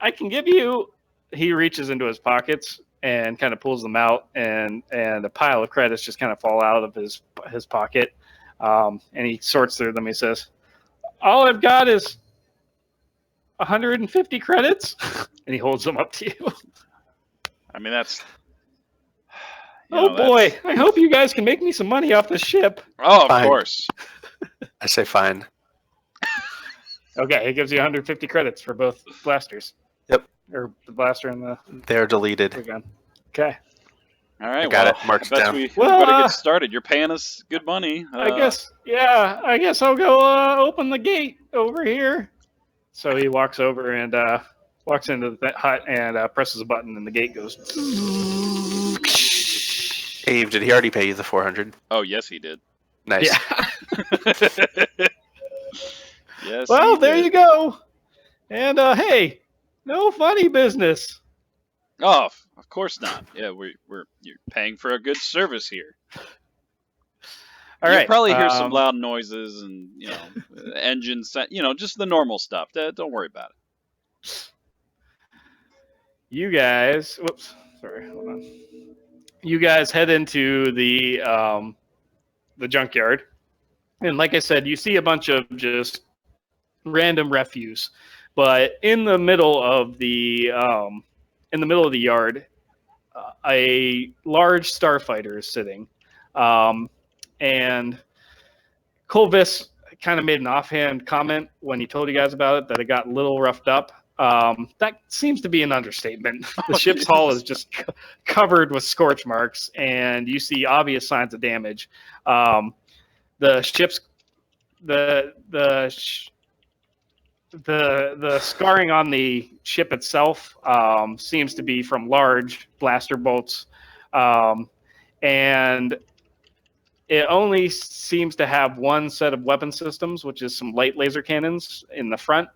I can give you. He reaches into his pockets and kind of pulls them out, and a pile of credits just kind of fall out of his pocket. And he sorts through them. He says, "All I've got is 150 credits," and he holds them up to you. I mean, that's. Boy, I hope you guys can make me some money off this ship. Oh, of Fine. course. I say fine. Okay, he gives you 150 credits for both blasters. Yep. Or the blaster and the They're deleted. gun. Okay. All right, got it. Marked I bet down. we Well, better get started. You're paying us good money. I guess I'll go open the gate over here. So he walks over and walks into the hut and presses a button, and the gate goes. Eve, did he already pay you the 400? Oh, yes, he did. Nice. Yeah. Yes. Well, he there did. you go. And hey, no funny business. Oh, of course not. Yeah, you're paying for a good service here. All you right. probably hear some loud noises and engines. Just the normal stuff. Don't worry about it. You guys. Whoops. Sorry. Hold on. You guys head into the junkyard, and like I said, you see a bunch of just random refuse, but in the middle of the yard, a large starfighter is sitting, and Colvis kind of made an offhand comment when he told you guys about it that it got a little roughed up. That seems to be an understatement. The ship's hull is just covered with scorch marks, and you see obvious signs of damage. The ship's the scarring on the ship itself seems to be from large blaster bolts, and it only seems to have one set of weapon systems, which is some light laser cannons in the front.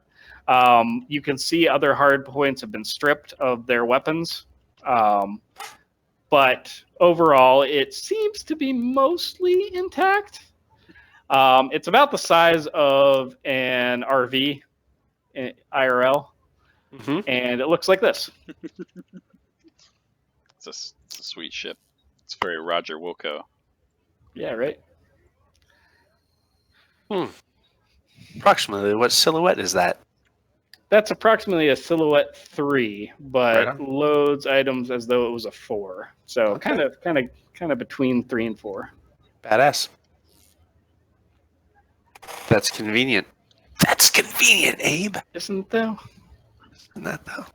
You can see other hard points have been stripped of their weapons, but overall, it seems to be mostly intact. It's about the size of an RV in IRL, and it looks like this. It's a sweet ship. It's very Roger Wilco. Yeah, right. Approximately what silhouette is that? That's approximately a silhouette 3, but Right on. loads items as though it was a 4. So Okay. kind of between 3 and 4. Badass. That's convenient. That's convenient, Abe. Isn't though? Isn't that though?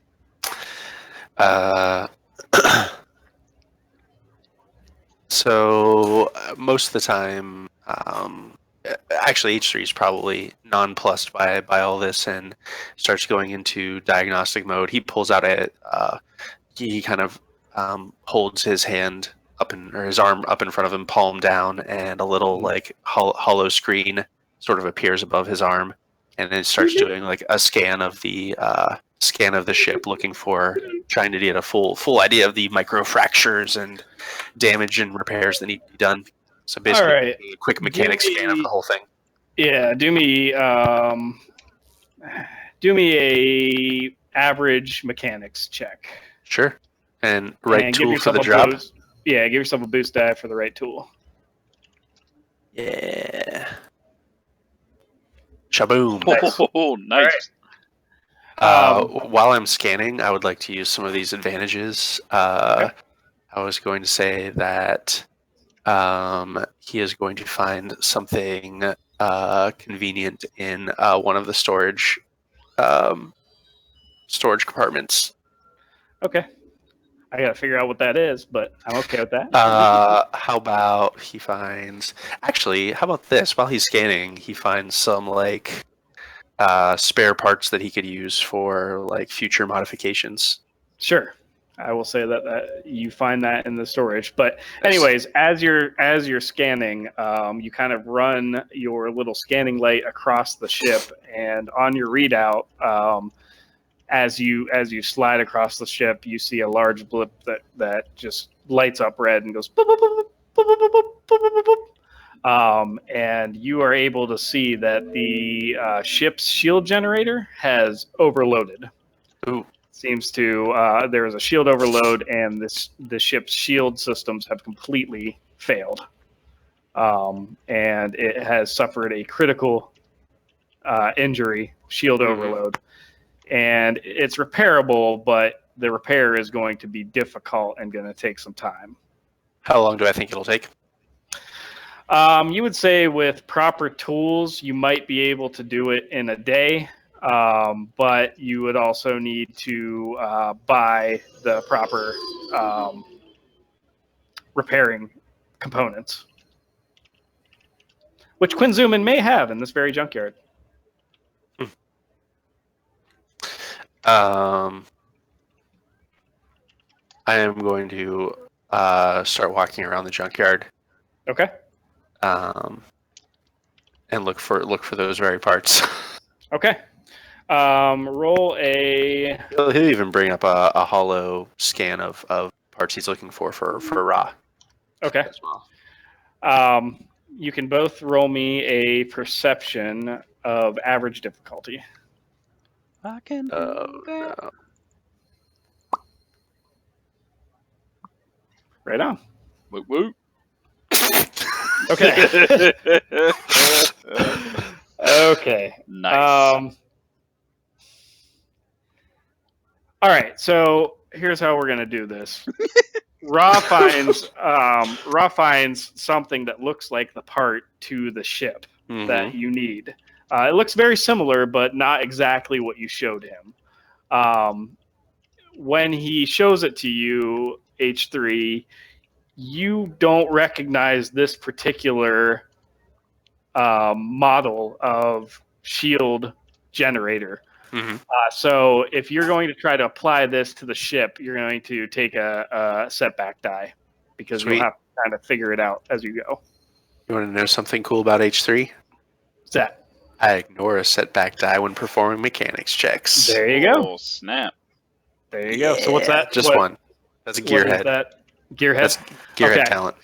So most of the time, actually H3 is probably nonplussed by all this and starts going into diagnostic mode. He pulls out he kind of holds his hand or his arm up in front of him, palm down, and a little like hollow screen sort of appears above his arm, and then starts doing like a scan of the ship, trying to get a full idea of the micro fractures and damage and repairs that need to be done. So basically, All right. a quick mechanic scan of the whole thing. Yeah, do me a average mechanics check. Sure. And right and tool for the job. Boost. Yeah, give yourself a boost die for the right tool. Yeah. Shaboom. Nice. Oh, nice. While I'm scanning, I would like to use some of these advantages. Okay. I was going to say that he is going to find something convenient in one of the storage compartments. Okay. I gotta figure out what that is, but I'm okay with that. How about he finds? Actually, how about this? While he's scanning, he finds some like spare parts that he could use for like future modifications. Sure. I will say that you find that in the storage. But anyways, as you're scanning, you kind of run your little scanning light across the ship, and on your readout, as you slide across the ship, you see a large blip that just lights up red and goes boop, boop, boop, boop, boop, boop, boop, boop, boop, boop. And you are able to see that the ship's shield generator has overloaded. Ooh. Seems to there is a shield overload, and the ship's shield systems have completely failed, and it has suffered a critical injury, shield overload, and it's repairable, but the repair is going to be difficult and going to take some time. How long do I think it'll take? You would say with proper tools, you might be able to do it in a day. But you would also need to buy the proper repairing components, which Quinzuman may have in this very junkyard. I am going to start walking around the junkyard. Okay. And look for those very parts. Okay. Roll a. He'll even bring up a hollow scan of parts he's looking for raw. Okay. As well. You can both roll me a perception of average difficulty. I can do that. No. Right on. Woo woo. Okay. Okay. Nice. All right. So here's how we're gonna do this. Raw finds something that looks like the part to the ship that you need. It looks very similar, but not exactly what you showed him. When he shows it to you, H3, you don't recognize this particular model of shield generator. So if you're going to try to apply this to the ship, you're going to take a setback die because Sweet. you'll have to kind of figure it out as you go. You want to know something cool about H3? What's that? I ignore a setback die when performing mechanics checks. There you go. Oh, snap. There you go. So what's that? Just one. That's a What is gearhead. that? Gearhead? That's gearhead Okay. talent.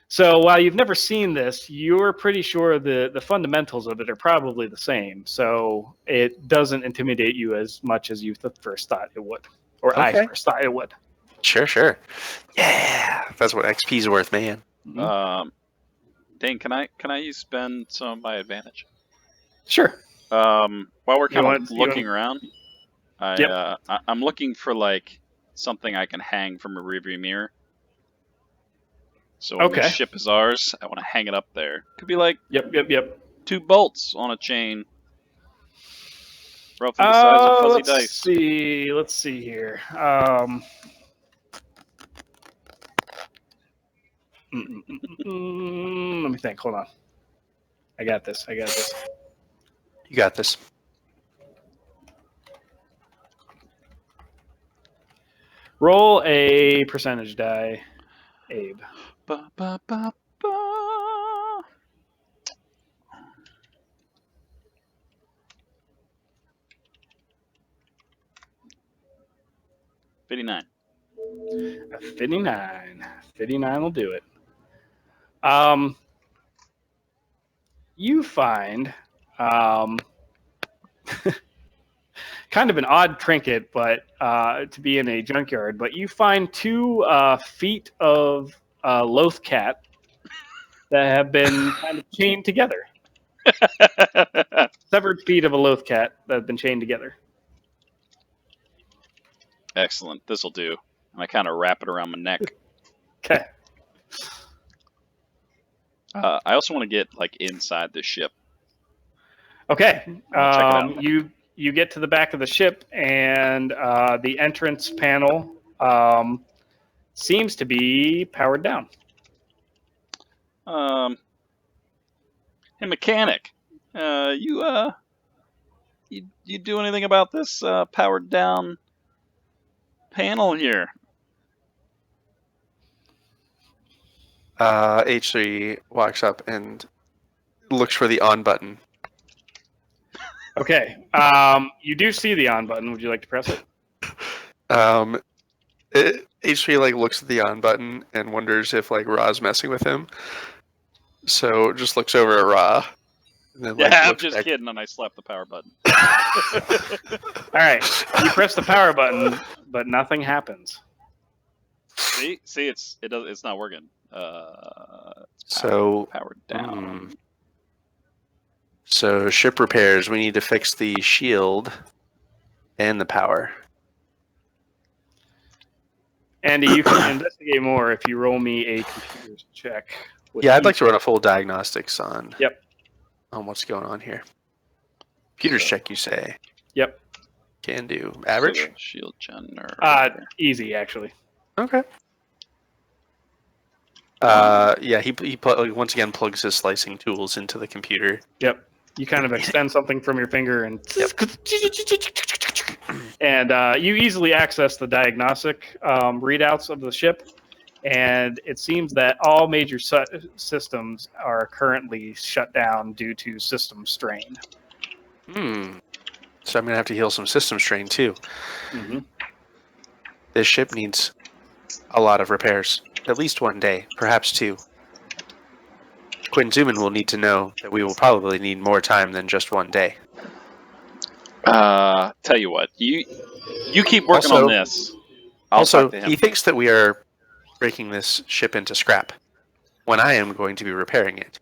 So while you've never seen this, you're pretty sure the fundamentals of it are probably the same. So it doesn't intimidate you as much as you first thought it would. Or I Okay. first thought it would. Sure. Yeah, that's what XP's worth, man. Dane, can I spend some of my advantage? Sure. While we're kind of You looking want- around, I'm looking for like something I can hang from a rearview mirror. So when the Okay. ship is ours, I want to hang it up there. Could be like Yep. 2 bolts on a chain, roughly the size of fuzzy dice. Let's see here. Let me think. Hold on. I got this. You got this. Roll a percentage die, Abe. Ba, ba, ba, ba. $59. 59. 59 will do it. You find kind of an odd trinket, but to be in a junkyard. But you find 2 feet of loth cat that have been kind of chained together. Severed feet of a loth cat that have been chained together. Excellent. This'll do. And I kind of wrap it around my neck. Okay. I also want to get like inside the ship. Okay. Check it out. You get to the back of the ship, and the entrance panel seems to be powered down. Hey, mechanic. You do anything about this powered down panel here? H3 walks up and looks for the on button. Okay. You do see the on button. Would you like to press it? H3 like looks at the on button and wonders if like Ra's messing with him. So just looks over at Ra. And then, like, Yeah, I'm looks just back. kidding, and I slap the power button. All right. You press the power button, but nothing happens. See, it's not working. It's So powered down. So ship repairs. We need to fix the shield and the power. Andy, you can investigate more if you roll me a computer check. Yeah, I'd like to run a full diagnostics on. Yep. On what's going on here. Computers check, you say? Yep. Can do. Average? So shield generator. Easy actually. Okay. Yeah, he once again plugs his slicing tools into the computer. Yep. You kind of extend something from your finger and you easily access the diagnostic readouts of the ship. And it seems that all major systems are currently shut down due to system strain. So I'm going to have to heal some system strain too. Mm-hmm. This ship needs a lot of repairs. At least one day, perhaps 2. Quinn Zuman will need to know that we will probably need more time than just one day. Tell you what, you keep working on this. I'll talk to him. He thinks that we are breaking this ship into scrap when I am going to be repairing it.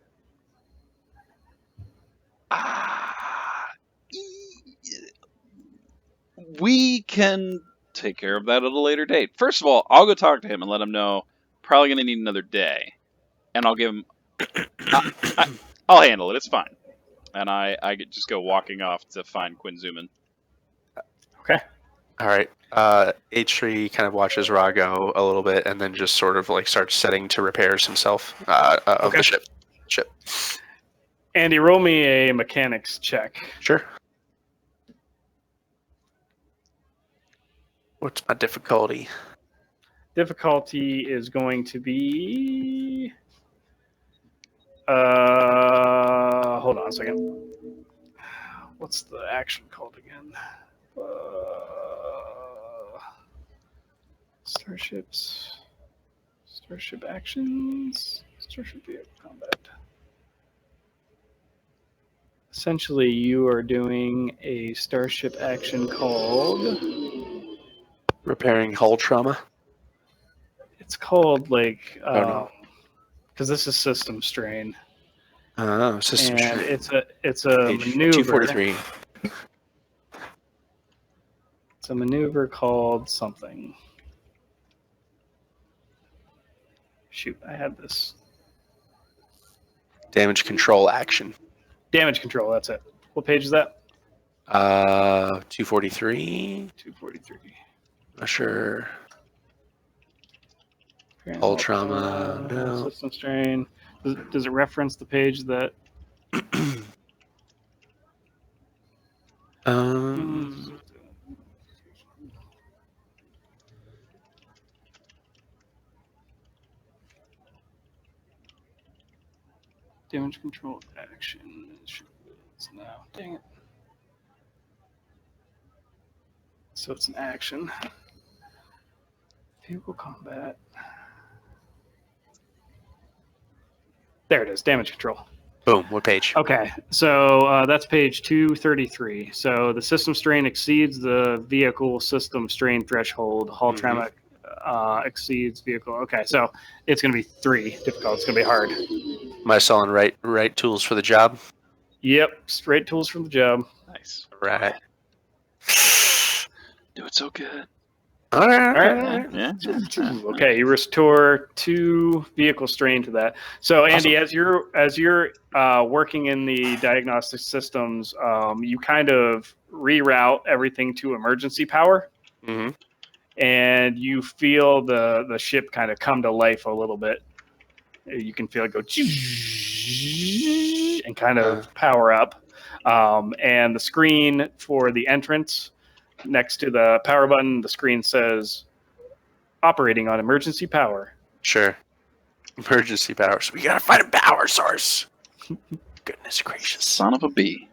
We can take care of that at a later date. First of all, I'll go talk to him and let him know. Probably gonna need another day, and I'll give him. I'll handle it. It's fine. And I just go walking off to find Quinn Zuman. Okay. All right. H3 kind of watches Ra go a little bit, and then just sort of like starts setting to repairs himself of Okay. the ship. Andy, roll me a mechanics check. Sure. What's my difficulty? Difficulty is going to be. Hold on a second. What's the action called again? Starships. Starship actions. Starship vehicle combat. Essentially, you are doing a starship action called. Repairing hull trauma. It's called like. No. Because this is system strain. System And strain. it's a Page maneuver. 243. It's a maneuver called something. Shoot, I had this. Damage control action. Damage control, that's it. What page is that? 243. 243. Not sure. Hull trauma. No. System strain. Does it reference the page that? Damage control action. Now, dang it. So it's an action. Vehicle combat. There it is. Damage control. Boom. What page? Okay, so that's page 233. So the system strain exceeds the vehicle system strain threshold. Hull trauma exceeds vehicle. Okay, so it's going to be 3 difficult. It's going to be hard. Am I selling right tools for the job? Yep, straight tools from the job. Nice. Right. Do it so good. All right. Yeah. Okay, you restore 2 vehicle strain to that. So Andy, Awesome. as you're working in the diagnostic systems, you kind of reroute everything to emergency power. Mm-hmm. And you feel the ship kind of come to life a little bit. You can feel it go and kind of power up. And the screen for the entrance next to the power button, the screen says operating on emergency power. Sure. Emergency power. So we gotta find a power source. Goodness gracious. Son of a bee.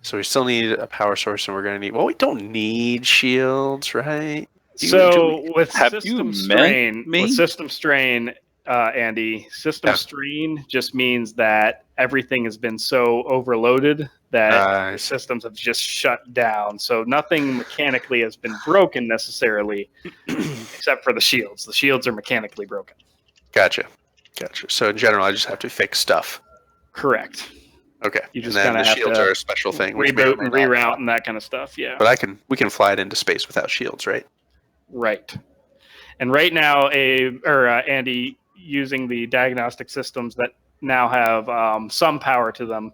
So we still need a power source, and we're gonna need. Well, we don't need shields, right? With Have you system met strain, me? with system strain, Andy, system strain just means that everything has been so overloaded that the systems have just shut down. So nothing mechanically has been broken necessarily, except for the shields. The shields are mechanically broken. Gotcha. So in general, I just have to fix stuff. Correct. Okay. You just and then kind of the have shields to are a special thing. Which reboot and reroute and that kind of stuff. Yeah. But we can fly it into space without shields, right? Right. And right now, Andy, using the diagnostic systems that now have some power to them,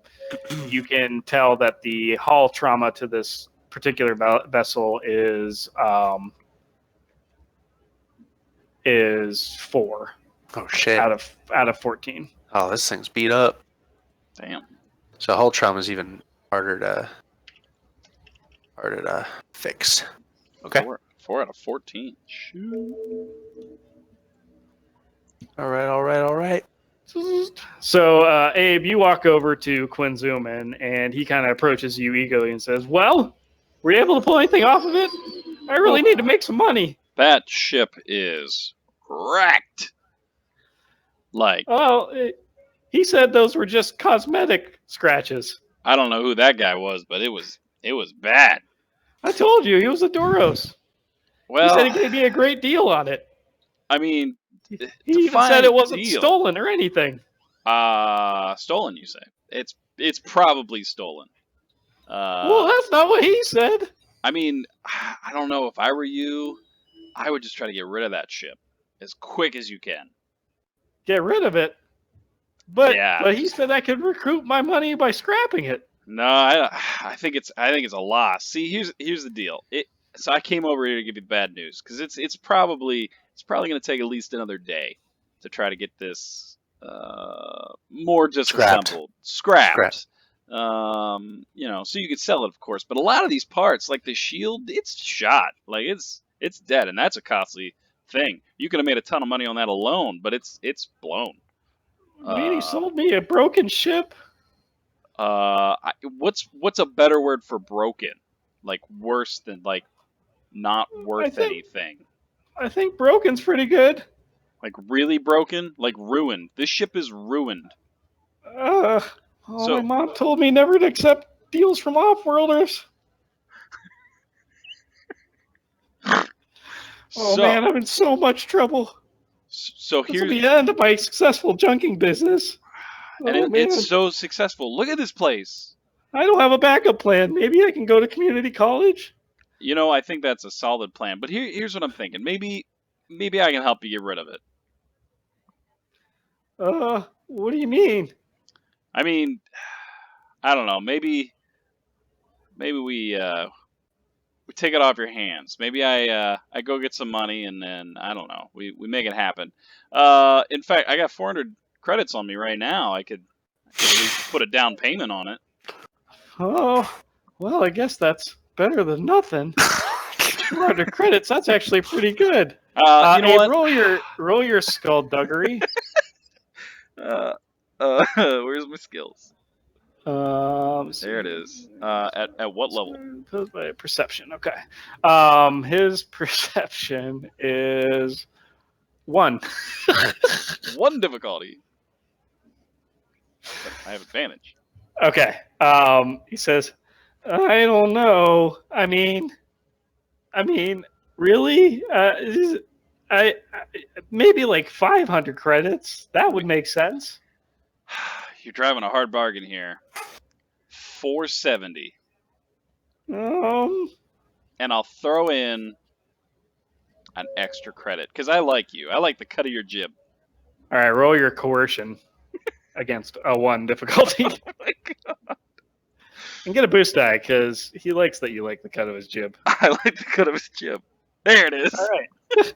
you can tell that the hull trauma to this particular vessel is 4. Oh shit! Out of 14. Oh, this thing's beat up. Damn. So hull trauma is even harder to fix. Okay. 4 out of 14. Shoot. All right. So, Abe, you walk over to Quinn Zuman, and he kind of approaches you eagerly and says, "Well, were you able to pull anything off of it? I really need to make some money." That ship is wrecked. Like, he said those were just cosmetic scratches. I don't know who that guy was, but it was bad. I told you, he was a Doros. Well, he said he gave me a great deal on it. I mean, he even said it wasn't stolen or anything. Stolen, you say? It's probably stolen. Well, that's not what he said. I mean, I don't know. If I were you, I would just try to get rid of that ship as quick as you can. Get rid of it. But Yeah, he said I could recoup my money by scrapping it. No, I think it's a loss. See, here's the deal. So I came over here to give you bad news because it's probably going to take at least another day to try to get this more disassembled, scrapped. So you could sell it, of course. But a lot of these parts, like the shield, it's shot, like it's dead, and that's a costly thing. You could have made a ton of money on that alone, but it's blown. He sold me a broken ship. What's a better word for broken? Like worse than like not worth anything. I think broken's pretty good. Like really broken? Like ruined. This ship is ruined. My mom told me never to accept deals from off-worlders. Man, I'm in so much trouble. So here's the end of my successful junking business. And it's so successful. Look at this place. I don't have a backup plan. Maybe I can go to community college. I think that's a solid plan. But here's what I'm thinking. Maybe I can help you get rid of it. What do you mean? I mean, I don't know. Maybe we take it off your hands. Maybe I go get some money and then I don't know. We make it happen. In fact, I got 400 credits on me right now. I could at least put a down payment on it. Oh, well, I guess that's better than nothing. 200 credits. That's actually pretty good. You know what? Roll your skullduggery. Where's my skills? There it is. At what level? By perception. Okay. His perception is 1. 1 difficulty. But I have advantage. Okay. He says, I don't know. I mean, really? I maybe like 500 credits. That would make sense. You're driving a hard bargain here. 470. And I'll throw in an extra credit because I like you. I like the cut of your jib. All right, roll your coercion against a 1 difficulty. Oh my god! And get a boost die because he likes that you like the cut of his jib. I like the cut of his jib. There it is. All right.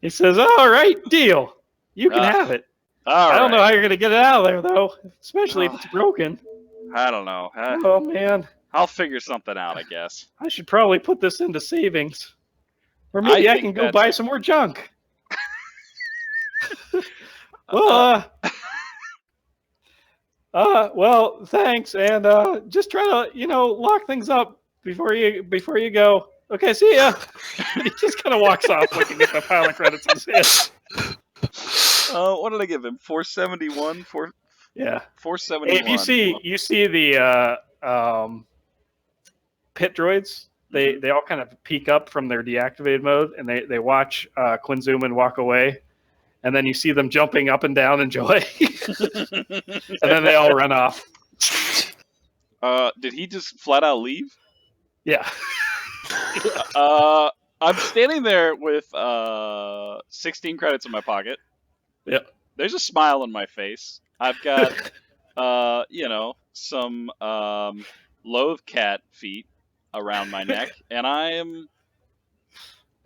He says, "All right, deal. You can have it. I don't know how you're gonna get it out of there though, especially if it's broken." I don't know. Oh man. I'll figure something out, I guess. I should probably put this into savings. Or maybe I can go buy some more junk. Well, well, thanks, and just try to, lock things up before you go. Okay, see ya. He just kind of walks off looking at the pile of credits in his hand. What did I give him? 471? Yeah. 471. Hey, if you see the pit droids, they all kind of peek up from their deactivated mode, and they watch Quinn Zuman walk away, and then you see them jumping up and down in joy, and then they all run off. Did he just flat out leave? Yeah. I'm standing there with 16 credits in my pocket. Yep. There's a smile on my face. I've got, some loathe cat feet around my neck, and I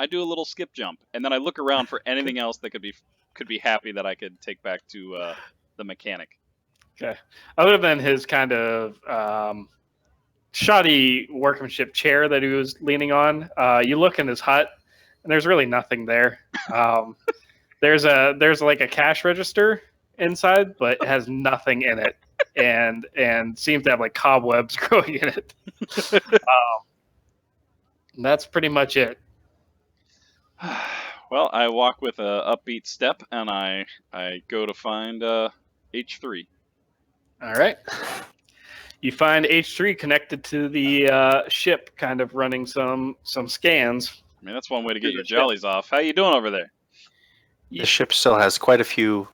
do a little skip jump, and then I look around for anything else that could be happy that I could take back to the mechanic. Okay. Other than his kind of shoddy workmanship chair that he was leaning on, you look in his hut, and there's really nothing there. There's like a cash register inside, but it has nothing in it, and seems to have like cobwebs growing in it. That's pretty much it. Well, I walk with a upbeat step, and I go to find H3. All right. You find H3 connected to the ship, kind of running some scans. I mean, that's one way to get your jollies off. How you doing over there? The ship still has quite a few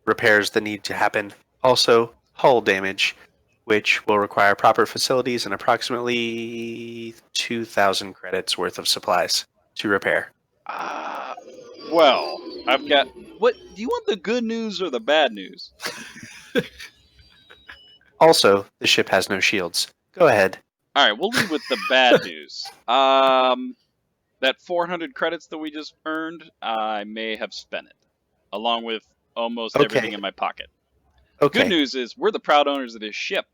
repairs that need to happen. Also, hull damage, which will require proper facilities and approximately 2,000 credits worth of supplies to repair. Well, I've got. What do you want? The good news or the bad news? Also, the ship has no shields. Go ahead. All right, we'll lead with the bad news. That 400 credits that we just earned, I may have spent it, along with almost Okay. everything in my pocket. Okay. Good news is we're the proud owners of this ship.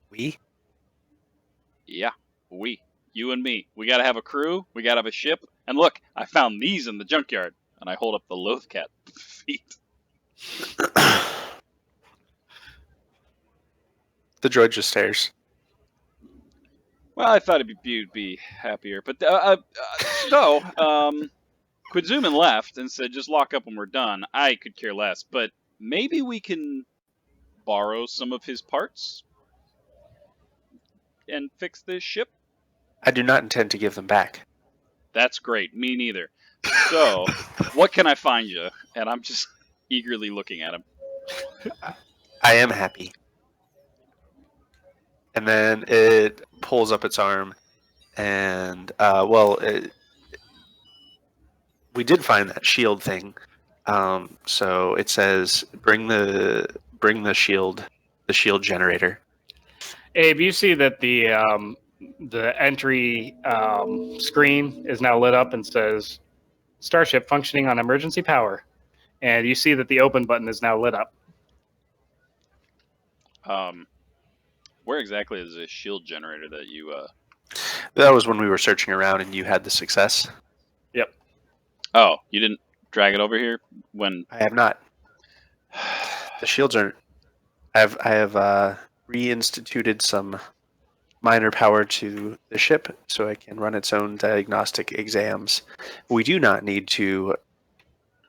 We? Yeah, you and me. We gotta have a crew. We gotta have a ship. And look, I found these in the junkyard. And I hold up the Lothcat feet. The droid just stares. Well, I thought you'd be happier, but Quidzuman left and said, "Just lock up when we're done." I could care less, but maybe we can borrow some of his parts and fix this ship. I do not intend to give them back. That's great. Me neither. So, what can I find you? And I'm just eagerly looking at him. I am happy. And then it pulls up its arm, and we did find that shield thing. So it says, "Bring the shield generator." Abe, you see that the entry screen is now lit up and says Starship functioning on emergency power. And you see that the open button is now lit up. Where exactly is this shield generator that you That was when we were searching around, and you had the success. Yep. Oh, you didn't drag it over here when I have not. The shields are. I have reinstituted some minor power to the ship so it can run its own diagnostic exams. We do not need to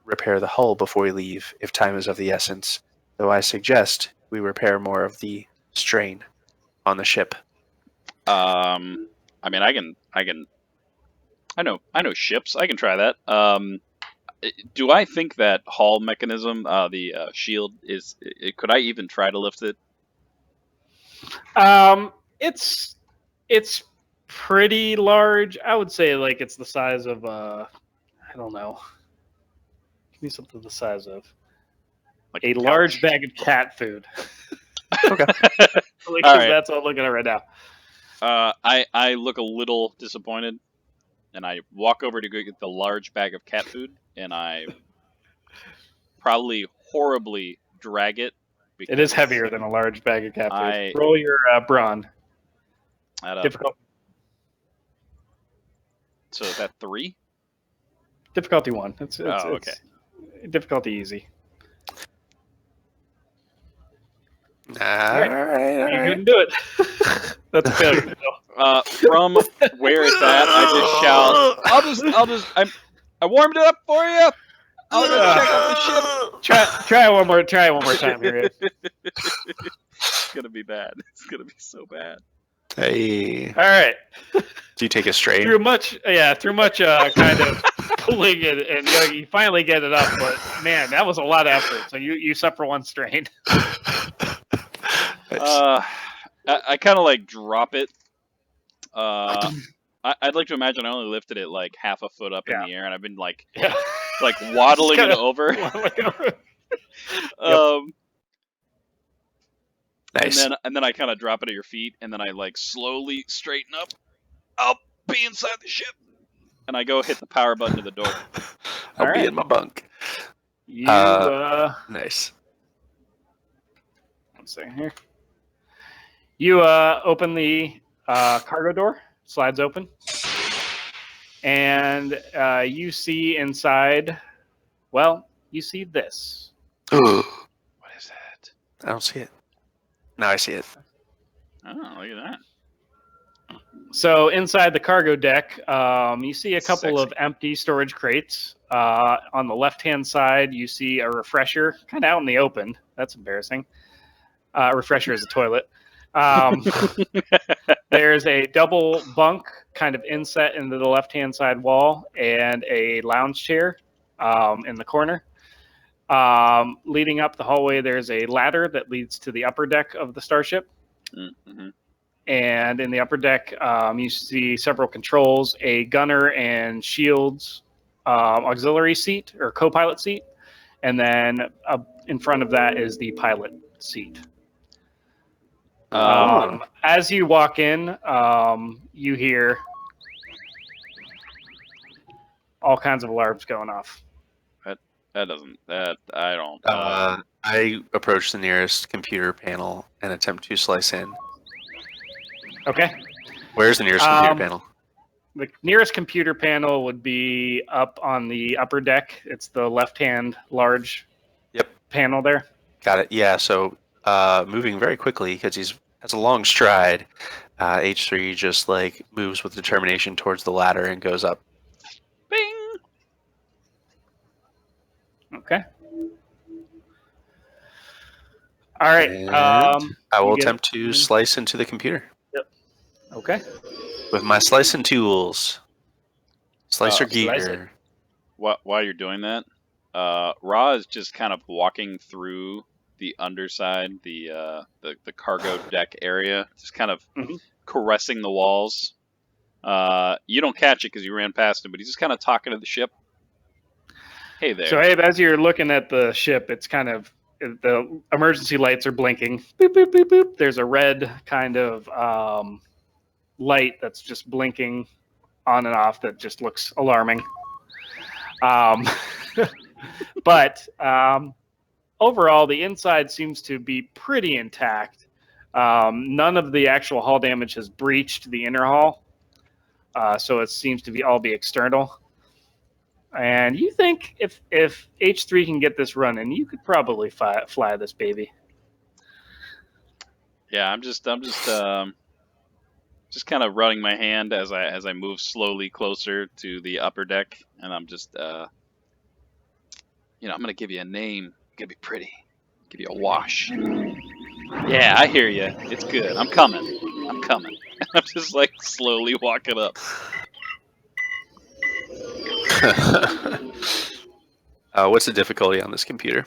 repair the hull before we leave if time is of the essence, though I suggest we repair more of the strain on the ship. I mean, I know ships. I can try that. Do I think that hull mechanism, the shield, could I even try to lift it? It's pretty large. I would say like it's the size of I don't know. Give me something the size of Like a couch? large bag of cat food. Okay. Like, All right. That's what I'm looking at right now. I look a little disappointed, and I walk over to go get the large bag of cat food, and I probably horribly drag it. It is heavier than a large bag of cat food. I- Roll your brawn. Difficult. So is that 3? Difficulty 1. It's okay. Difficulty easy. All right. You couldn't do it. That's a failure. From where it's at, I just shout, I warmed it up for you. I'll go check out the ship. Try it one more time here. It's gonna be bad. It's gonna be so bad. Hey. All right. Do you take a strain? Through much kind of pulling it, and you finally get it up. But man, that was a lot of effort. So you suffer one strain. Nice. I kind of like drop it. I'd like to imagine I only lifted it like half a foot up in the air, and I've been like waddling it over. Nice. And then I kind of drop it at your feet, and then I like slowly straighten up. I'll be inside the ship, and I go hit the power button to the door. I'll be in my bunk. Nice. One second here. You open the cargo door, slides open, and you see inside. Well, you see this. What Is that? I don't see it. Now I see it. Oh, look at that. So inside the cargo deck, you see a couple of Sexy. empty storage crates. On the left-hand side, you see a refresher, kind of out in the open. That's embarrassing. Refresher is a toilet. There's a double bunk kind of inset into the left-hand side wall and a lounge chair in the corner. Leading up the hallway, there's a ladder that leads to the upper deck of the starship. Mm-hmm. and in the upper deck, you see several controls: a gunner and shields auxiliary seat or co-pilot seat, and then in front of that is the pilot seat. As you walk in, you hear all kinds of alarms going off. I don't. I approach the nearest computer panel and attempt to slice in. Okay. Where's the nearest computer panel? The nearest computer panel would be up on the upper deck. It's the left-hand large panel there. Got it. Yeah, so moving very quickly because has a long stride, H3 just like moves with determination towards the ladder and goes up. Bing! Okay. All right. And I will attempt to slice into the computer. Yep. Okay. With my slicing tools. Slicer gear. While you're doing that, Ra is just kind of walking through the underside, the cargo deck area, just kind of caressing the walls. You don't catch it because you ran past him, but he's just kind of talking to the ship. Hey there. So, Abe, as you're looking at the ship, it's kind of the emergency lights are blinking. Boop, boop, boop, boop. There's a red kind of light that's just blinking on and off that just looks alarming. But overall, the inside seems to be pretty intact. None of the actual hull damage has breached the inner hull, so it seems to all be external. And you think if H3 can get this running, you could probably fly this baby. Yeah, I'm just kind of running my hand as I move slowly closer to the upper deck, and I'm just I'm gonna give you a name. It's gonna be pretty. Give you a wash. Yeah, I hear you. It's good. I'm coming. I'm just like slowly walking up. What's the difficulty on this computer?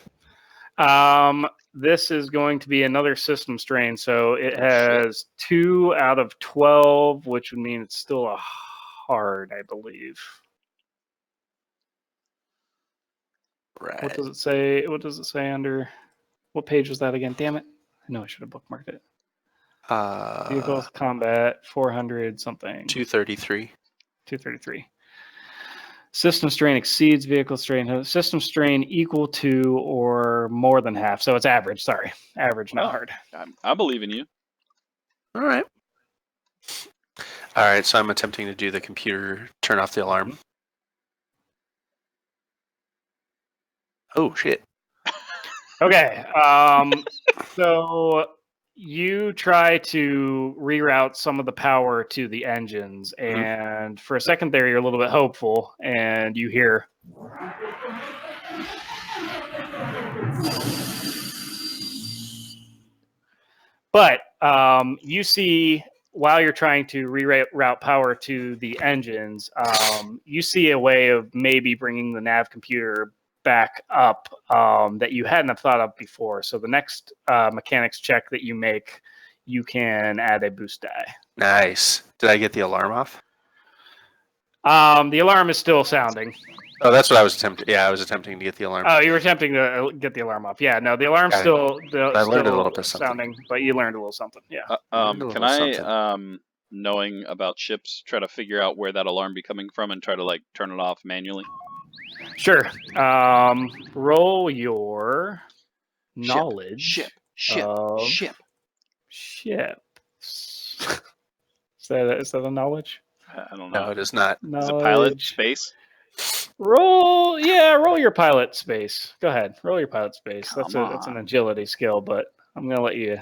This is going to be another system strain, so it has 2 out of 12, which would mean it's still a hard, I believe. Right. What does it say? What does it say under? What page was that again? Damn it! I know I should have bookmarked it. Vehicles, combat, 400 something. 233. 233. System strain exceeds vehicle strain. System strain equal to or more than half. So it's average. Sorry, average, not hard. I believe in you. All right. All right. So I'm attempting to do the computer turn off the alarm. Oh shit. Okay. So you try to reroute some of the power to the engines, and for a second there, you're a little bit hopeful, and you hear. But you see, while you're trying to reroute power to the engines, you see a way of maybe bringing the nav computer back up that you hadn't have thought of before. So the next mechanics check that you make, you can add a boost die. Nice. Did I get the alarm off? The alarm is still sounding. Oh, that's what I was attempting. Yeah, I was attempting to get the alarm. Oh, you were attempting to get the alarm off. Yeah, no, the alarm's still I learned a little bit sounding, but you learned a little something. Yeah. Can I, knowing about ships, try to figure out where that alarm be coming from and try to like turn it off manually? Sure. Roll your knowledge. Ship. Ships. Is that a knowledge? I don't know. No, it is not. Is it pilot space? Roll your pilot space. Go ahead. Roll your pilot space. That's an agility skill, but I'm gonna let you.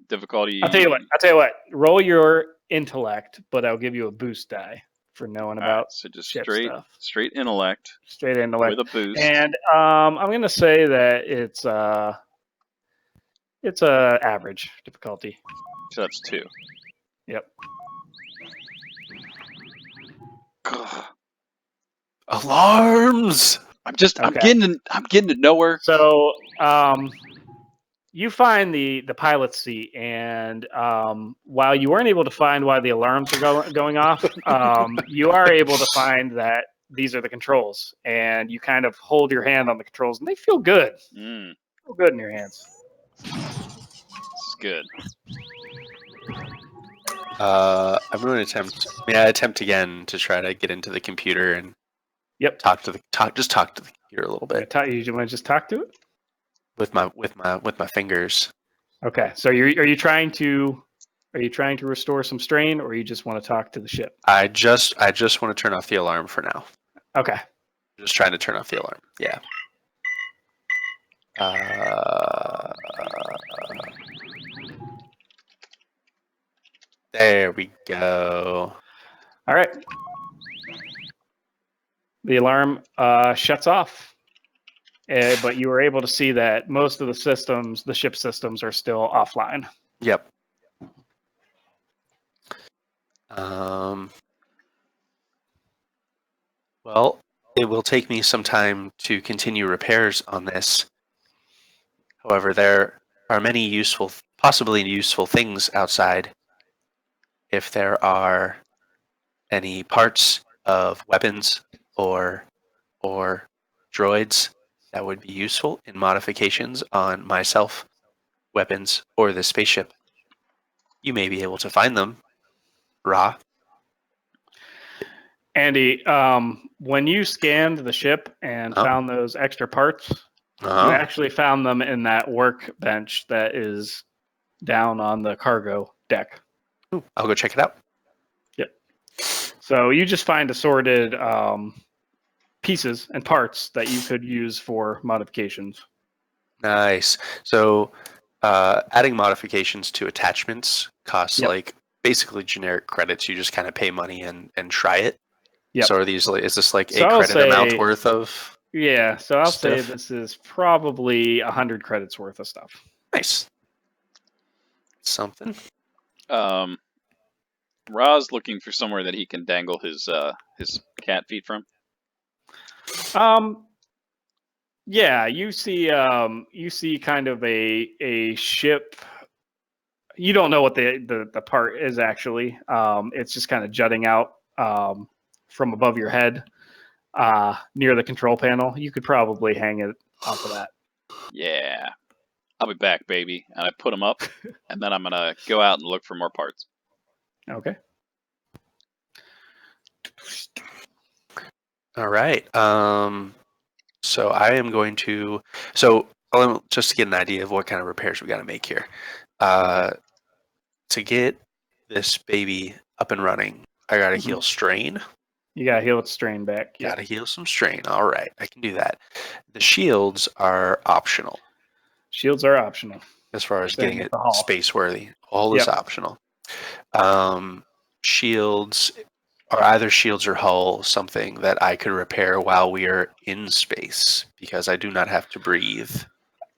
Difficulty. I'll tell you what. Roll your intellect, but I'll give you a boost die for knowing about. So just ship straight stuff. Straight intellect with a boost. And I'm gonna say that it's a average difficulty. So that's 2. Yep. Alarms. I'm getting to nowhere. So you find the pilot's seat, and while you weren't able to find why the alarms are going off, you are able to find that these are the controls, and you kind of hold your hand on the controls, and they feel good. Feel good in your hands. This is good. I'm going to attempt. May I attempt again to try to get into the computer and Yep. just talk to the computer a little bit You want to just talk to it? with my fingers. Okay. So are you trying to restore some strain, or you just want to talk to the ship? I just want to turn off the alarm for now. Okay. Just trying to turn off the alarm. Yeah. There we go. All right. The alarm shuts off, but you were able to see that most of the ship systems, are still offline. Yep. Well, it will take me some time to continue repairs on this. However, there are many possibly useful things outside. If there are any parts of weapons or droids that would be useful in modifications on myself, weapons, or the spaceship, you may be able to find them, Ra. Andy, when you scanned the ship and found those extra parts, you actually found them in that workbench that is down on the cargo deck. Ooh, I'll go check it out. Yep. So you just find assorted pieces and parts that you could use for modifications. Nice. So adding modifications to attachments costs like basically generic credits. You just kind of pay money and try it. Yep. So is this like a credit amount worth of? Yeah. So I'll say stuff? this is probably 100 credits worth of stuff. Nice. Something. Ra's looking for somewhere that he can dangle his cat feet from. Yeah, you see kind of a ship. You don't know what the part is actually. It's just kind of jutting out from above your head near the control panel. You could probably hang it off of that. Yeah. I'll be back, baby. And I put them up, and then I'm going to go out and look for more parts. Okay. All right. So I am going to. So just to get an idea of what kind of repairs we got to make here. To get this baby up and running, I got to heal strain. You got to heal its strain back. Got to heal some strain. All right, I can do that. The shields are optional. Shields are optional. As far as getting it hull. space worthy. All is optional. Shields are either shields or hull something that I could repair while we are in space because I do not have to breathe.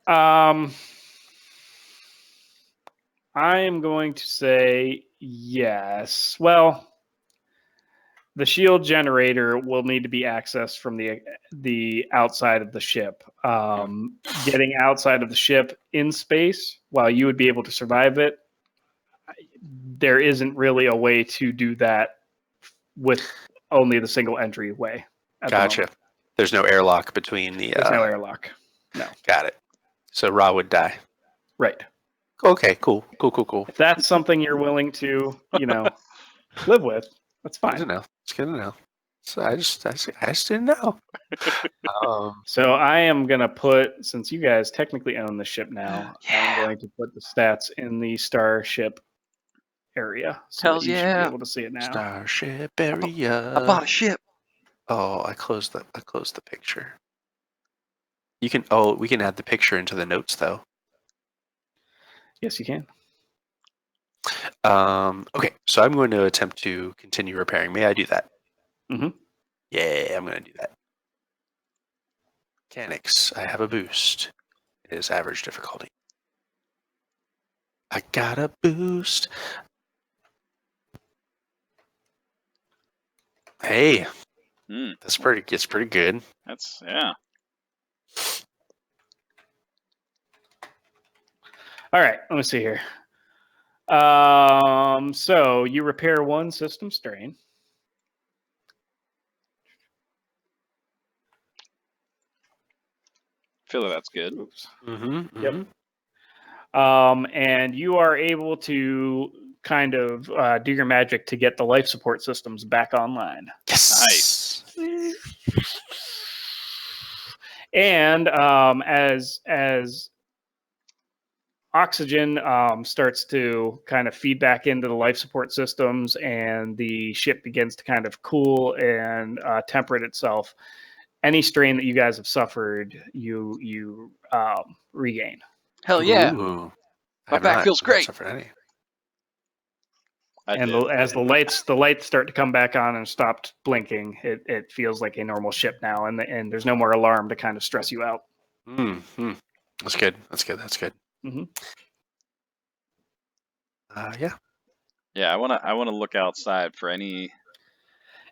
I am going to say yes. Well, the shield generator will need to be accessed from the outside of the ship. Getting outside of the ship in space, while you would be able to survive it, there isn't really a way to do that with only the single entryway. Gotcha. There's no airlock between the. There's no airlock. No. Got it. So Ra would die. Right. Okay. Cool. If that's something you're willing to, live with, that's fine. It's good to know. So I just didn't know. So I am gonna put, since you guys technically own the ship now, I'm going to put the stats in the starship area, so that you should be able to see it now. Starship area. I bought a ship. Oh, I closed the picture. We can add the picture into the notes though. Yes, you can. Okay, so I'm going to attempt to continue repairing. May I do that? Mm-hmm. Yeah, I'm going to do that. Mechanics. I have a boost. It is average difficulty. I got a boost. Hey, it's pretty good. That's. All right, let me see here. So you repair one system strain. I feel like that's good. Oops. Mm-hmm. Yep. And you are able to kind of do your magic to get the life support systems back online. Yes. Nice. And as oxygen starts to kind of feed back into the life support systems, and the ship begins to kind of cool and temperate itself, any strain that you guys have suffered, you regain. Hell yeah. Ooh. I My have back not- feels I've not great. suffered any. And as the lights start to come back on and stopped blinking, it feels like a normal ship now, and there's no more alarm to kind of stress you out. Mm-hmm. That's good. That's good. That's good. Mm-hmm. Yeah. Yeah, I wanna look outside for any.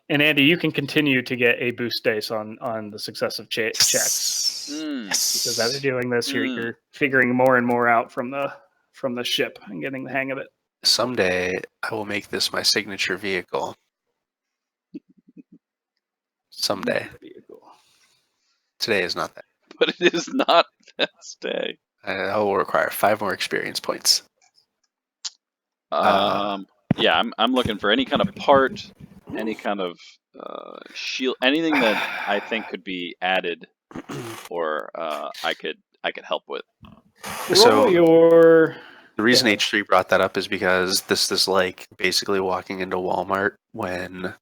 And Andy, you can continue to get a boost dice on the successive checks, because as you're doing this, you're figuring more and more out from the ship and getting the hang of it. Someday I will make this my signature vehicle. Someday. Today is not that. But it is not that day. I will require 5 more experience points. Yeah, I'm looking for any kind of part, any kind of shield, anything that I think could be added, or I could help with. So Roll your. the reason Go ahead. H3 brought that up is because this is like basically walking into Walmart when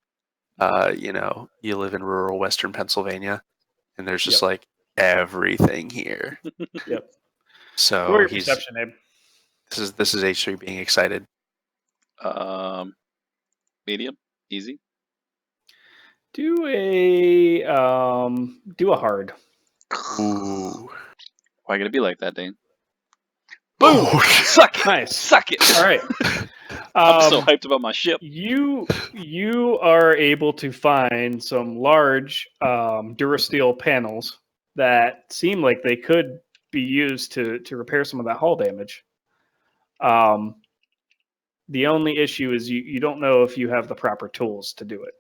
you live in rural Western Pennsylvania and there's just Yep. like everything here. Yep. So Roll your perception, Abe. this is H3 being excited. Medium, easy. Do a hard. Ooh. Why gotta be like that, Dane? Boom! Suck it! Nice. Suck it! All right. I'm so hyped about my ship. You are able to find some large Durasteel panels that seem like they could be used to repair some of that hull damage. The only issue is you don't know if you have the proper tools to do it,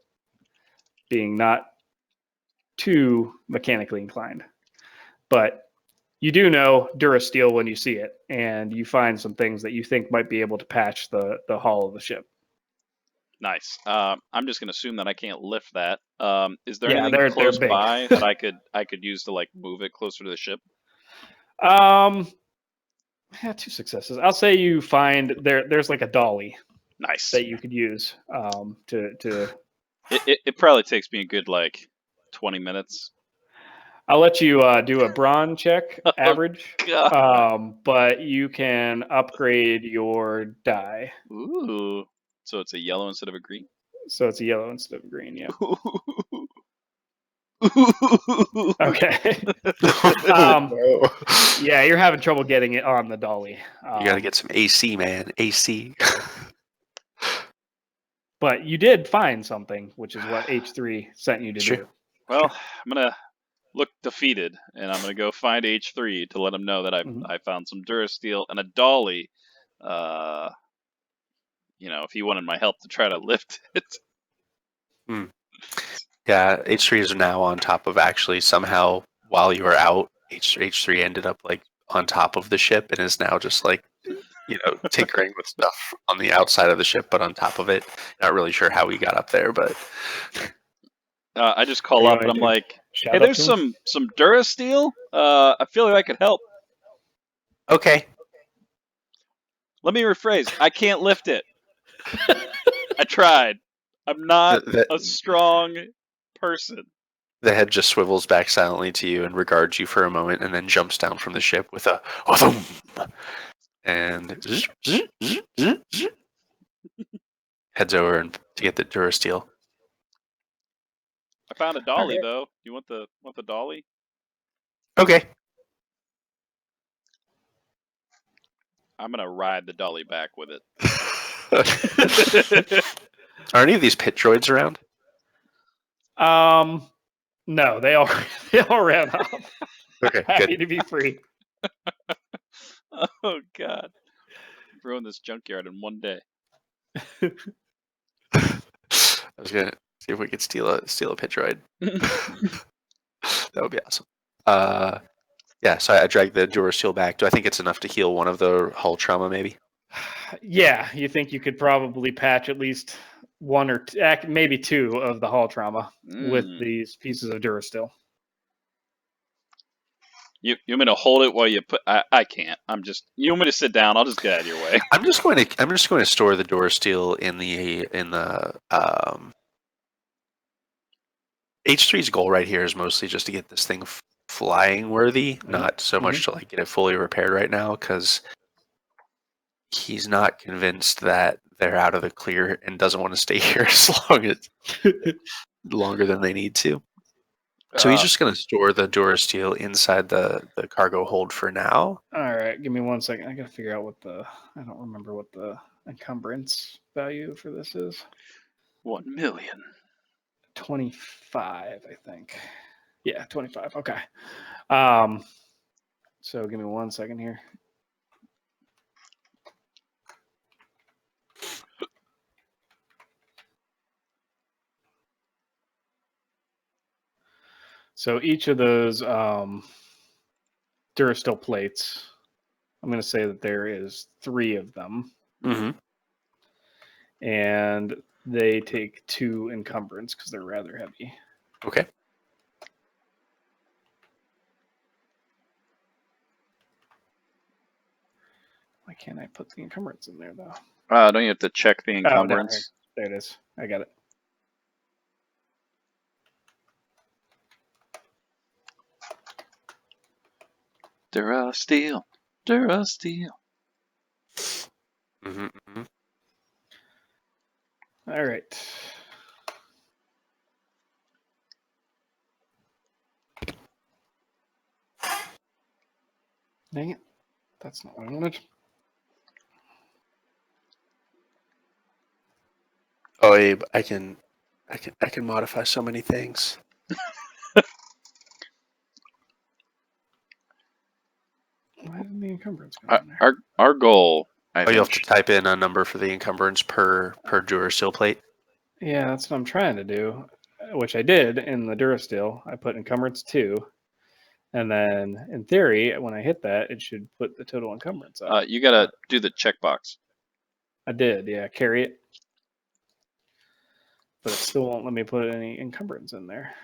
being not too mechanically inclined. But you do know Durasteel when you see it, and you find some things that you think might be able to patch the hull of the ship. Nice. I'm just gonna assume that I can't lift that. Is there Yeah, anything they're close big. by that I could use to like move it closer to the ship? Yeah, 2 successes. I'll say you find there's like a dolly Nice. that you could use to. It probably takes me a good like 20 minutes. I'll let you do a brawn check average, God. but you can upgrade your die. Ooh. So it's a yellow instead of a green. So it's a yellow instead of a green. Yeah. Okay. Yeah, you're having trouble getting it on the dolly. You got to get some AC, man. AC. But you did find something, which is what H3 sent you to Sure. do. Well, I'm gonna look defeated, and I'm gonna go find H3 to let him know that I found some Durasteel and a dolly. If he wanted my help to try to lift it. Yeah, H3 is now on top of actually somehow while you were out, H3 ended up like on top of the ship and is now just like tinkering with stuff on the outside of the ship, but on top of it. Not really sure how he got up there, but I just call up and I'm like, "Hey, there's some Durasteel. I feel like I could help." okay. Let me rephrase. I can't lift it. I tried. I'm not a strong person. The head just swivels back silently to you and regards you for a moment, and then jumps down from the ship with a and heads over and to get the Durasteel. I found a dolly though. You want the dolly? Okay. I'm gonna ride the dolly back with it. Are any of these pit droids around? No, they all ran off. Okay, Happy good. to be free. Oh God! Ruined this junkyard in one day. I was gonna see if we could steal a pit droid. That would be awesome. Yeah. So I dragged the Durasteel back. Do I think it's enough to heal one of the hull trauma? Maybe. Yeah, you think you could probably patch at least one or maybe two of the hull trauma with these pieces of Durasteel. You want me to hold it while you put? I can't. You want me to sit down? I'll just get out of your way. I'm just going to store the Durasteel in the H3's goal right here is mostly just to get this thing flying worthy, not so much to like get it fully repaired right now, because he's not convinced that they're out of the clear and doesn't want to stay here longer than they need to. So he's just going to store the Durasteel inside the cargo hold for now. All right, give me 1 second. I got to figure out I don't remember what the encumbrance value for this is. 1 million. 25, I think. Yeah, 25. Okay. So give me 1 second here. So each of those Durasteel plates, I'm going to say that there is 3 of them. Mm-hmm. And they take 2 encumbrance because they're rather heavy. Okay. Why can't I put the encumbrance in there, though? Don't you have to check the encumbrance? There it is. I got it. Durasteel. Mm-hmm. All right. Dang it. That's not what I wanted. Oh, Abe, I can modify so many things. Why didn't the encumbrance go in there? Our goal. You have to type in a number for the encumbrance per Durasteel plate. Yeah, that's what I'm trying to do, which I did in the Durasteel. I put encumbrance 2, and then in theory, when I hit that, it should put the total encumbrance up. You gotta do the checkbox. I did, yeah, carry it, but it still won't let me put any encumbrance in there.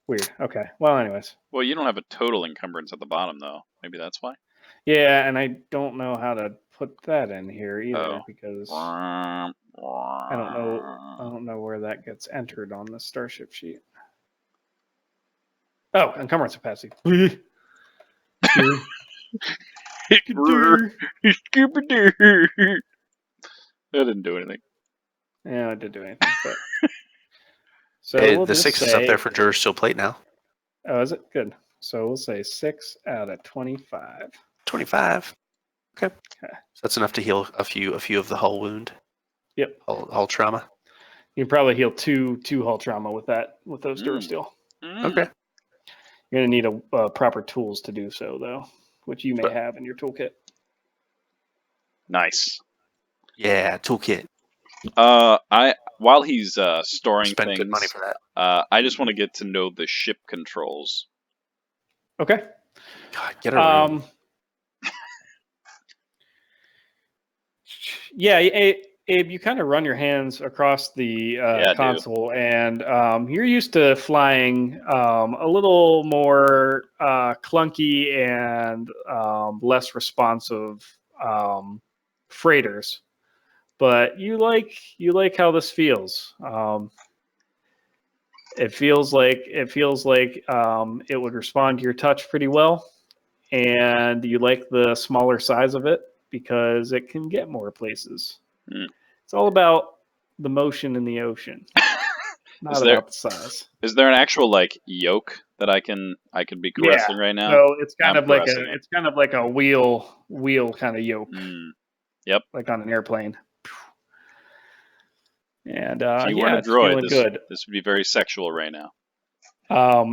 Weird. Okay. Well, anyways. Well, you don't have a total encumbrance at the bottom, though. Maybe that's why. Yeah, and I don't know how to put that in here either because I don't know where that gets entered on the Starship sheet. Oh, encumbrance capacity. That didn't do anything. Yeah, it didn't do anything. But so Hey, we'll the just 6 is up there for Durasteel plate now. Oh, is it? Good. So we'll say 6 out of 25. 25. Okay. So that's enough to heal a few of the hull wound. Yep. Hull trauma. You can probably heal two hull trauma with those Durasteel. Okay. You're gonna need a proper tools to do so, though, which you may have in your toolkit. Nice. Yeah, toolkit. While he's storing Spent things, good money for that. I just want to get to know the ship controls. Okay. God, get a room. Yeah, Abe, you kind of run your hands across the console, and you're used to flying a little more clunky and less responsive freighters, but you like how this feels. It feels like it would respond to your touch pretty well, and you like the smaller size of it because it can get more places. It's all about the motion in the ocean, not about the size. Is there an actual yoke that I can be caressing right now? So it's kind of like a wheel kind of yoke. Yep. Like on an airplane. And if you weren't a droid, this would be very sexual right now.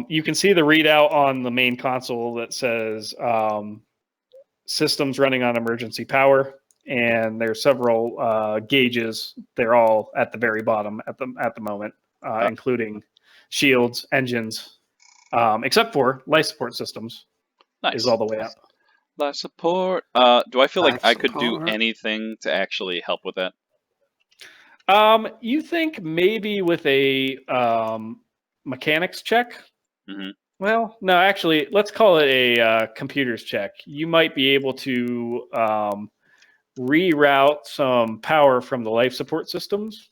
You can see the readout on the main console that says systems running on emergency power, and there's several gauges. They're all at the very bottom at the moment, including shields, engines, except for life support systems Nice. is all the way up. Life support. Do I feel like Life I could do support. anything to actually help with that? You think maybe with a mechanics check? Mhm. Well, no, actually, let's call it a computers check. You might be able to reroute some power from the life support systems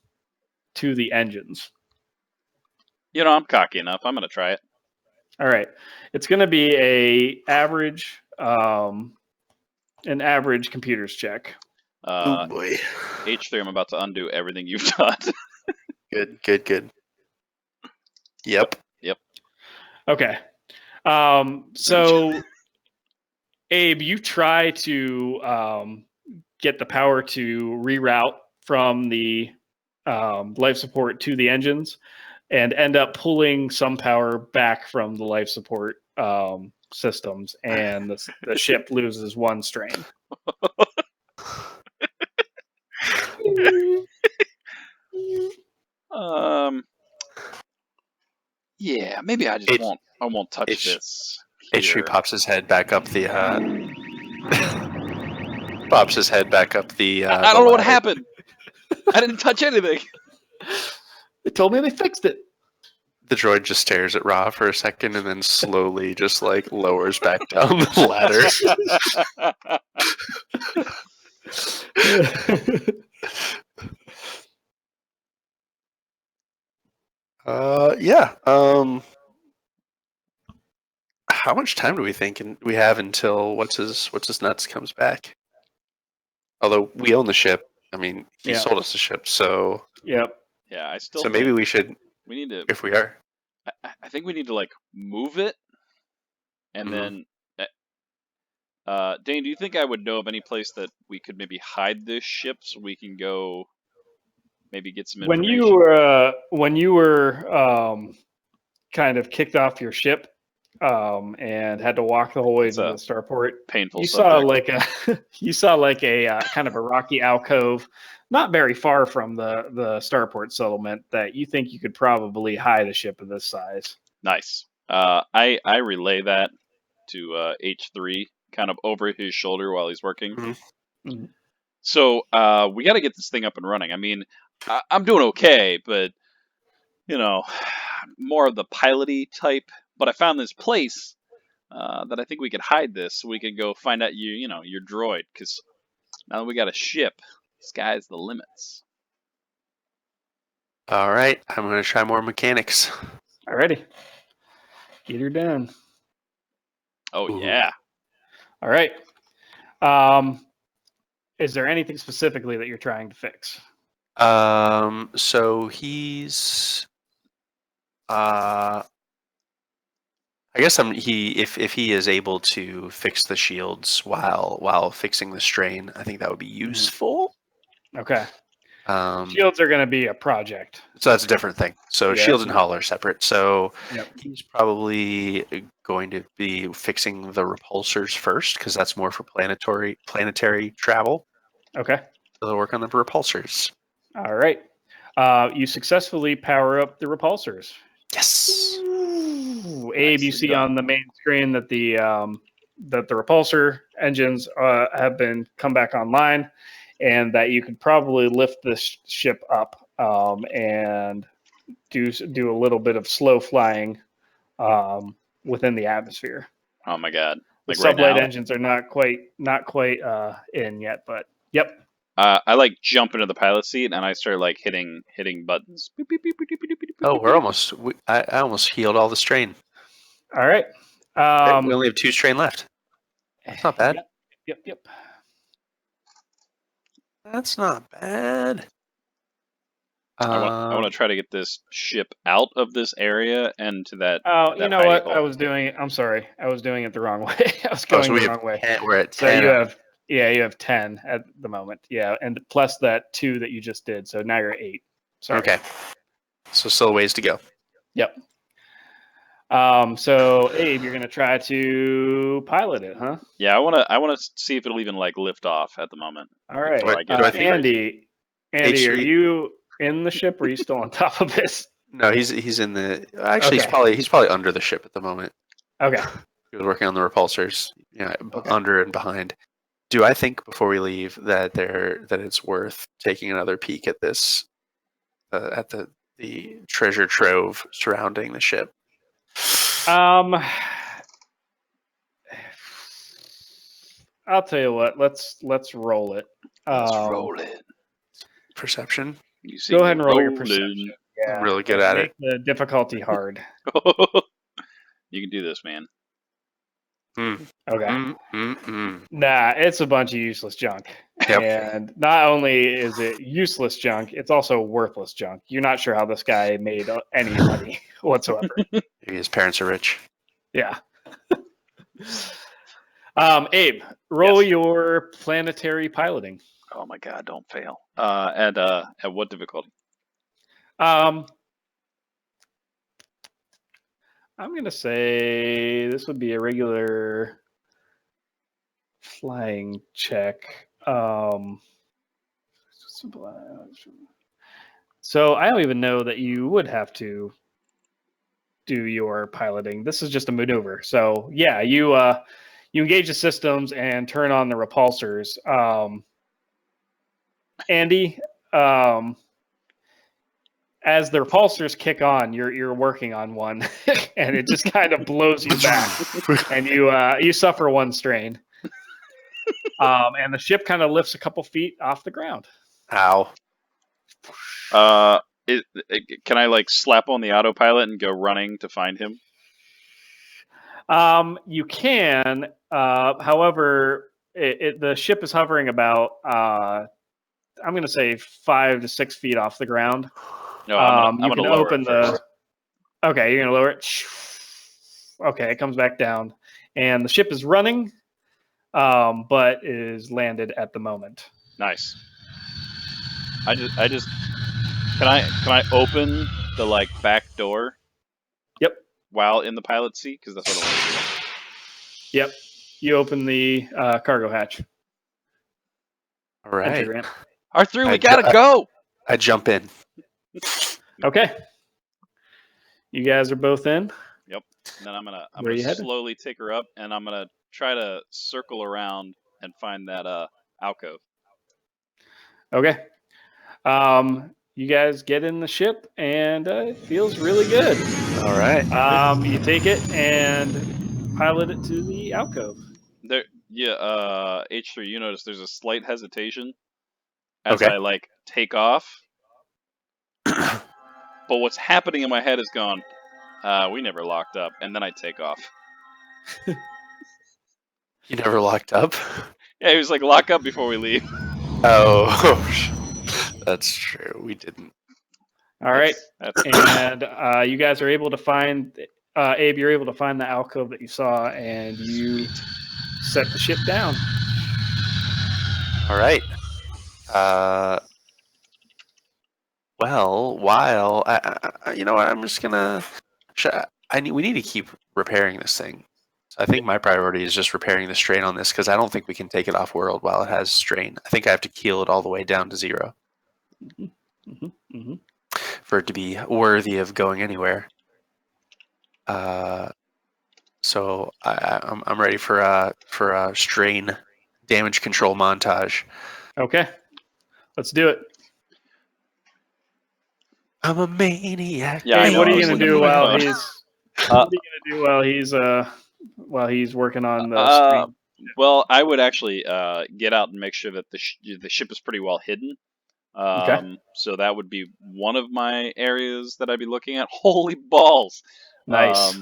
to the engines. You know, I'm cocky enough. I'm gonna try it. All right, it's going to be an average computers check. Oh boy. H3, I'm about to undo everything you've done. Good. Yep. Okay, so Abe, you try to get the power to reroute from the life support to the engines, and end up pulling some power back from the life support systems, and the ship loses one strain. Yeah, maybe I just H- won't. I won't touch H- this. H3 Here. pops his head back up the pops his head back up the I don't know what ladder. happened. I didn't touch anything. They told me they fixed it. The droid just stares at Ra for a second and then slowly just like lowers back down the ladder. Yeah. How much time do we think we have until what's his nuts comes back? Although we own the ship. I mean, he Yeah. sold us the ship, so Yep. Yeah, I still. so think maybe we should, we need to. if we are. I think we need to like move it, and Mhm. then. Dane, do you think I would know of any place that we could maybe hide this ship so we can go maybe get some When information? you were kind of kicked off your ship and had to walk the whole way It's to the a starport, painful you saw subject. like a kind of a rocky alcove, not very far from the starport settlement, that you think you could probably hide a ship of this size. Nice. I relay that to H3, kind of over his shoulder while he's working. Mhm. Mhm. So we got to get this thing up and running. I mean, I'm doing okay, but you know, more of the piloty type. But I found this place that I think we could hide this, so we could go find out your droid. Because now that we got a ship, sky's the limits. All right, I'm gonna try more mechanics. Alrighty, get her done. Oh Ooh. yeah. All right. Is there anything specifically that you're trying to fix? So he's I guess if he is able to fix the shields while fixing the strain, I think that would be useful. Okay. Um, Shields are going to be a project. so that's a different thing. So Yeah, shields that's and not- hull are separate. So Yep. he's probably going to be fixing the repulsors first because that's more for planetary travel. Okay. So they'll work on the repulsors. All right. You successfully power up the repulsors. Yes. Ooh, Abe, you Nicely see done. on the main screen that the repulsor engines have been come back online, and that you could probably lift this ship up and do a little bit of slow flying within the atmosphere. Oh my god. The Like right sublight now. engines are not quite in yet, but yep. I like jump into the pilot seat and I start like hitting buttons. Beep, beep, beep, beep, beep, beep, beep, Oh, beep, we're beep. almost. I almost healed all the strain. All right. We only have 2 strain left. That's not bad. Yep. That's not bad. I want to try to get this ship out of this area and to that Oh, you know hidey what? hole. I'm sorry. I was doing it the wrong way. I was Oh, going so the we have wrong way. 10, we're at So 10. you have 10 at the moment. Yeah, and plus that 2 that you just did. So now you're at 8. Sorry. Okay. So still a ways to go. Yep. So Abe, you're gonna try to pilot it, huh? Yeah, I wanna see if it'll even like lift off at the moment. All right. Before I get Do I too think- crazy. Andy, are H3 you in the ship or are you still on top of this? No, he's in the. Actually, Okay. he's probably under the ship at the moment. Okay. He was working on the repulsors. Yeah, Okay. under and behind. Do I think before we leave that it's worth taking another peek at this at the treasure trove surrounding the ship? Um, I'll tell you what. Let's roll it. Let's roll it. Perception. You see Go me ahead and roll your rolling. perception. I'm Yeah. really good and at make it. the difficulty hard. You can do this, man. Mm, Okay. mm. Nah, it's a bunch of useless junk. Yep. And not only is it useless junk, it's also worthless junk. You're not sure how this guy made any money whatsoever. Maybe his parents are rich. Yeah. Abe, roll Yes. your planetary piloting. Oh my god, don't fail. At what difficulty? I'm gonna say this would be a regular flying check. So I don't even know that you would have to do your piloting. This is just a maneuver. So yeah, you engage the systems and turn on the repulsors. Andy, as the repulsors kick on, you're working on one, and it just kind of blows you back, and you suffer one strain. And the ship kind of lifts a couple feet off the ground. Ow. Can I like slap on the autopilot and go running to find him? You can, however, the ship is hovering about I'm going to say 5 to 6 feet off the ground. No, I'm you gonna can lower open it the. first. Okay, you're going to lower it. Okay, it comes back down, and the ship is running, but is landed at the moment. Nice. I just can I open the like back door? Yep. While in the pilot seat, because that's what I want to do. Yep. You open the cargo hatch. All right. Entry ramp. R3, we gotta go. I jump in. Okay. You guys are both in. Yep. And then I'm Where gonna you headed? slowly take her up, and I'm gonna try to circle around and find that alcove. Okay. You guys get in the ship, and it feels really good. All right. You take it and pilot it to the alcove. There, yeah. H3, you notice there's a slight hesitation as Okay. I like take off. But what's happening in my head is gone. We never locked up, and then I take off. You never locked up? Yeah, he was like, lock up before we leave. Oh, that's true. We didn't. All right. That's And you guys are able to find, Abe, you're able to find the alcove that you saw, and you set the ship down. All right. Well, while you know what, I'm just gonna. We need to keep repairing this thing. So I think my priority is just repairing the strain on this because I don't think we can take it off world while it has strain. I think I have to keel it all the way down to 0 for it to be worthy of going anywhere. So I'm ready for a strain damage control montage. Okay. Let's do it. I'm a maniac. Yeah, I Hey, know, what are I you was gonna looking do for my while phone. he's? What are you gonna do while he's working on the stream? Well, I would actually get out and make sure that the ship is pretty well hidden. Okay. So that would be one of my areas that I'd be looking at. Holy balls! Nice.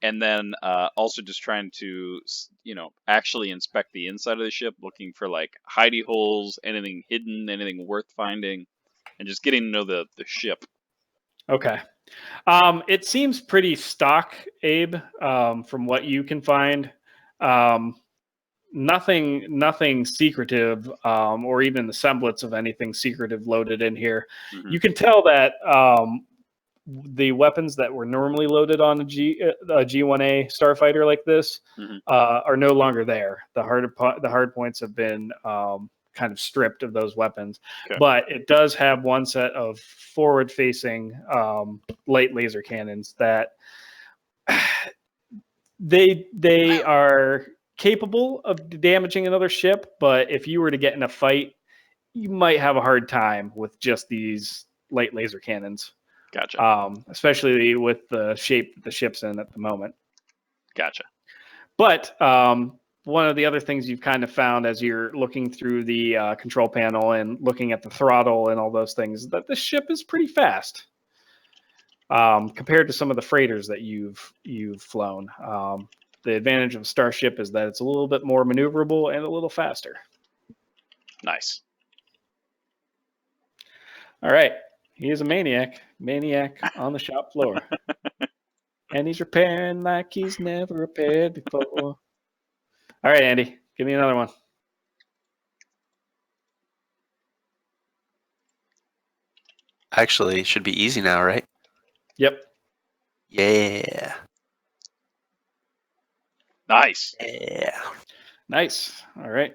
And then also just trying to, actually inspect the inside of the ship, looking for like hidey holes, anything hidden, anything worth finding, and just getting to know the ship. Okay. It seems pretty stock, Abe, from what you can find. Nothing secretive, or even the semblance of anything secretive loaded in here. Mm-hmm. You can tell that the weapons that were normally loaded on a G1A starfighter like this Mhm. are no longer there. The hard points have been kind of stripped of those weapons, Okay. but it does have one set of forward-facing light laser cannons that they are capable of damaging another ship, but if you were to get in a fight, you might have a hard time with just these light laser cannons. Gotcha. Especially with the shape that the ship's in at the moment. Gotcha. But one of the other things you've kind of found as you're looking through the control panel and looking at the throttle and all those things is that the ship is pretty fast compared to some of the freighters that you've flown. The advantage of a starship is that it's a little bit more maneuverable and a little faster. Nice. All right. He is a maniac on the shop floor. And he's repairing like he's never repaired before. All right, Andy, give me another one. Actually, it should be easy now, right? Yep. Yeah. Nice. Yeah. Nice. All right.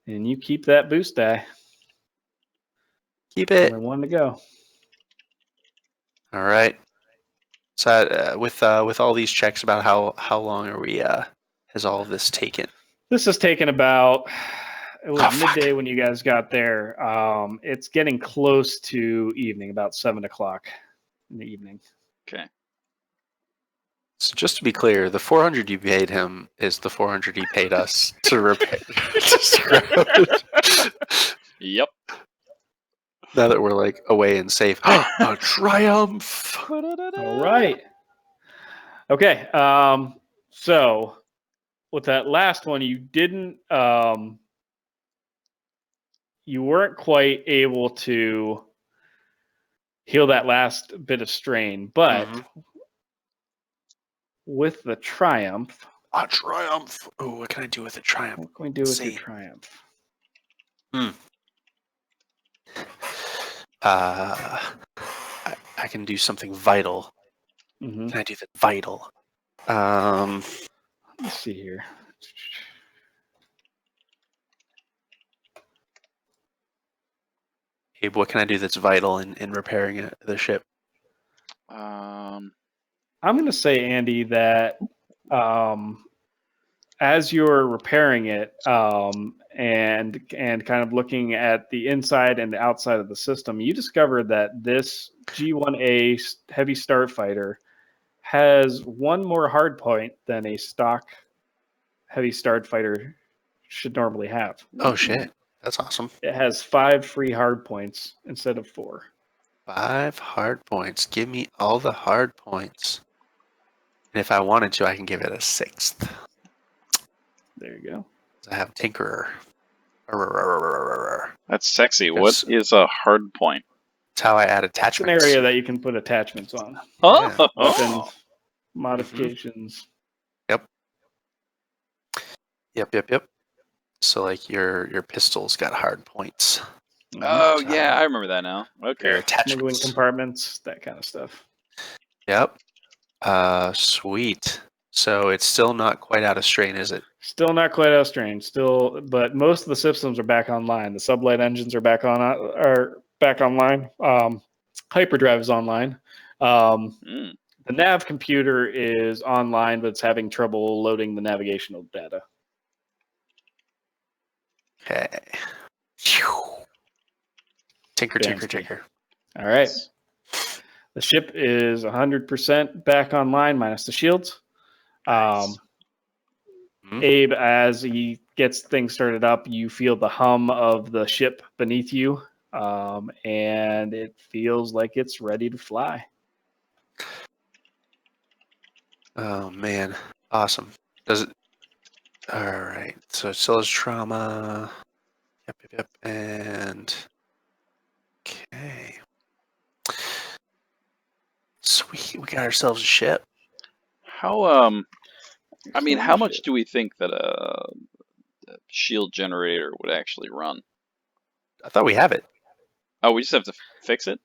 And you keep that boost die. Keep it. Only one to go. All right. So with all these checks about how long are we has all of this taken? This has taken about, it was fuck. midday when you guys got there. It's getting close to evening, about 7 o'clock in the evening. Okay. So just to be clear, the 400 you paid him is the 400 he paid us to repair. Yep. Now that we're like away and safe. A triumph. All right. Okay. So with that last one, you didn't, you weren't quite able to heal that last bit of strain, but with the triumph, A triumph. Oh, what can I do with a triumph? what can we do with your See. triumph? I can do something vital. Mm-hmm. Can I do the vital? Let's see here. Abe, what can I do that's vital in repairing the ship? I'm going to say, Andy, that as you're repairing it and kind of looking at the inside and the outside of the system, you discover that this G1A heavy starfighter has one more hard point than a stock heavy starfighter should normally have. Oh shit, that's awesome. It has 5 free hard points instead of 4. 5 hard points. Give me all the hard points. And if I wanted to, I can give it a 6th. There you go. I have Tinkerer. That's sexy. Yes. What is a hard point? That's how I add It's an attachments. area that you can put attachments on. Oh, Yeah. Weapons, modifications. Yep. So like your pistol's got hard points. Oh yeah, I remember that now. Your Okay. Smuggling attachments. compartments, that kind of stuff. Yep. Sweet. So it's still not quite out of strain, is it? Still not quite out of strain. Still, but most of the systems are back online. The sublight engines are back online. Hyperdrive is online. The nav computer is online, but it's having trouble loading the navigational data. Okay. Tinker. All right. The ship is 100% back online, minus the shields. Abe, as he gets things started up, you feel the hum of the ship beneath you, and it feels like it's ready to fly. Oh man, awesome. Does it? All right. So it still has trauma. Yep. And okay. Sweet, we got ourselves a ship. How I mean, how much do we think that a shield generator would actually run? I thought we have it. Oh, we just have to fix it?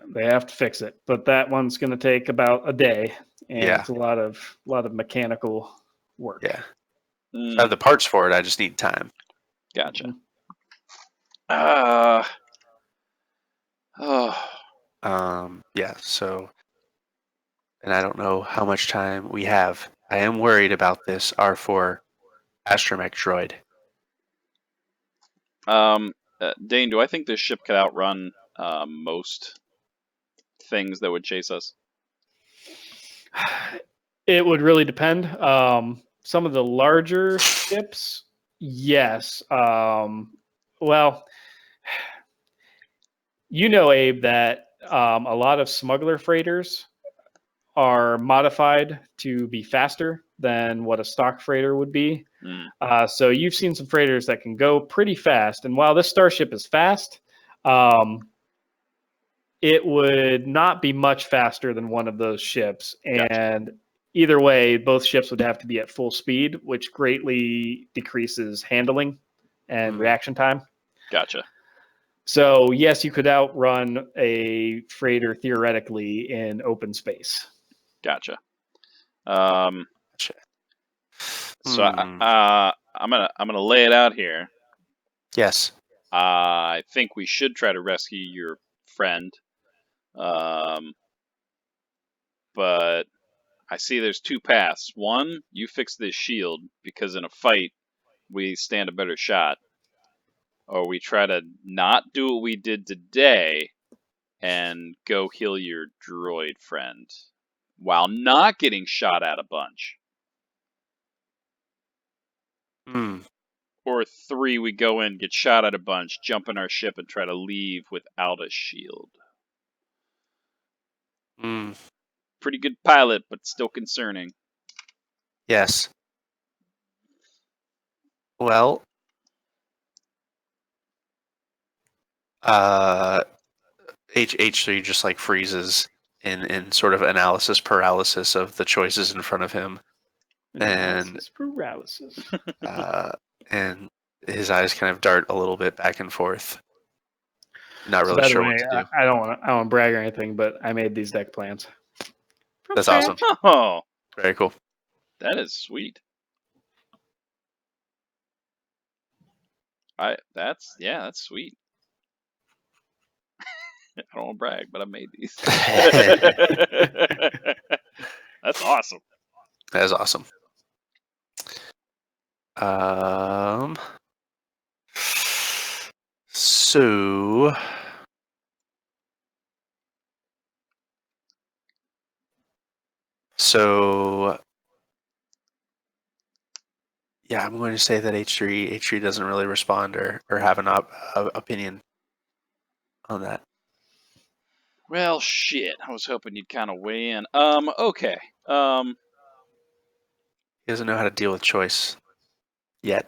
They have to fix it, but that one's going to take about a day, and Yeah. it's a lot of mechanical work. Yeah. Mm, I have the parts for it. I just need time. gotcha. Mhm. Oh, Yeah. So, and I don't know how much time we have. I am worried about this R4 astromech droid. Dane, do I think this ship could outrun most things that would chase us? It would really depend. Some of the larger ships, yes. Well, Abe, that a lot of smuggler freighters are modified to be faster than what a stock freighter would be. So you've seen some freighters that can go pretty fast. And while this starship is fast, it would not be much faster than one of those ships. And either way, both ships would have to be at full speed, which greatly decreases handling and reaction time. Gotcha. So yes, you could outrun a freighter theoretically in open space. Gotcha. Gotcha. So I'm gonna lay it out here. Yes. I think we should try to rescue your friend. But I see there's two paths. One, you fix this shield because in a fight we stand a better shot. Or we try to not do what we did today and go heal your droid friend while not getting shot at a bunch. Hmm. Or three, we go in, get shot at a bunch, jump in our ship, and try to leave without a shield. Hmm. Pretty good pilot, but still concerning. Yes. Well, H3 just like freezes in sort of analysis paralysis of the choices in front of him, Analysis paralysis. and his eyes kind of dart a little bit back and forth. Not So really by the sure way, what to do. I don't want to brag or anything, but I made these deck plans. That's awesome. Oh, Very cool. that is sweet. That's sweet. I don't want to brag, but I made these. That's awesome. That is awesome. So yeah, I'm going to say that H3 doesn't really respond or have an opinion on that. Well, shit. I was hoping you'd kind of weigh in. Okay. He doesn't know how to deal with choice yet.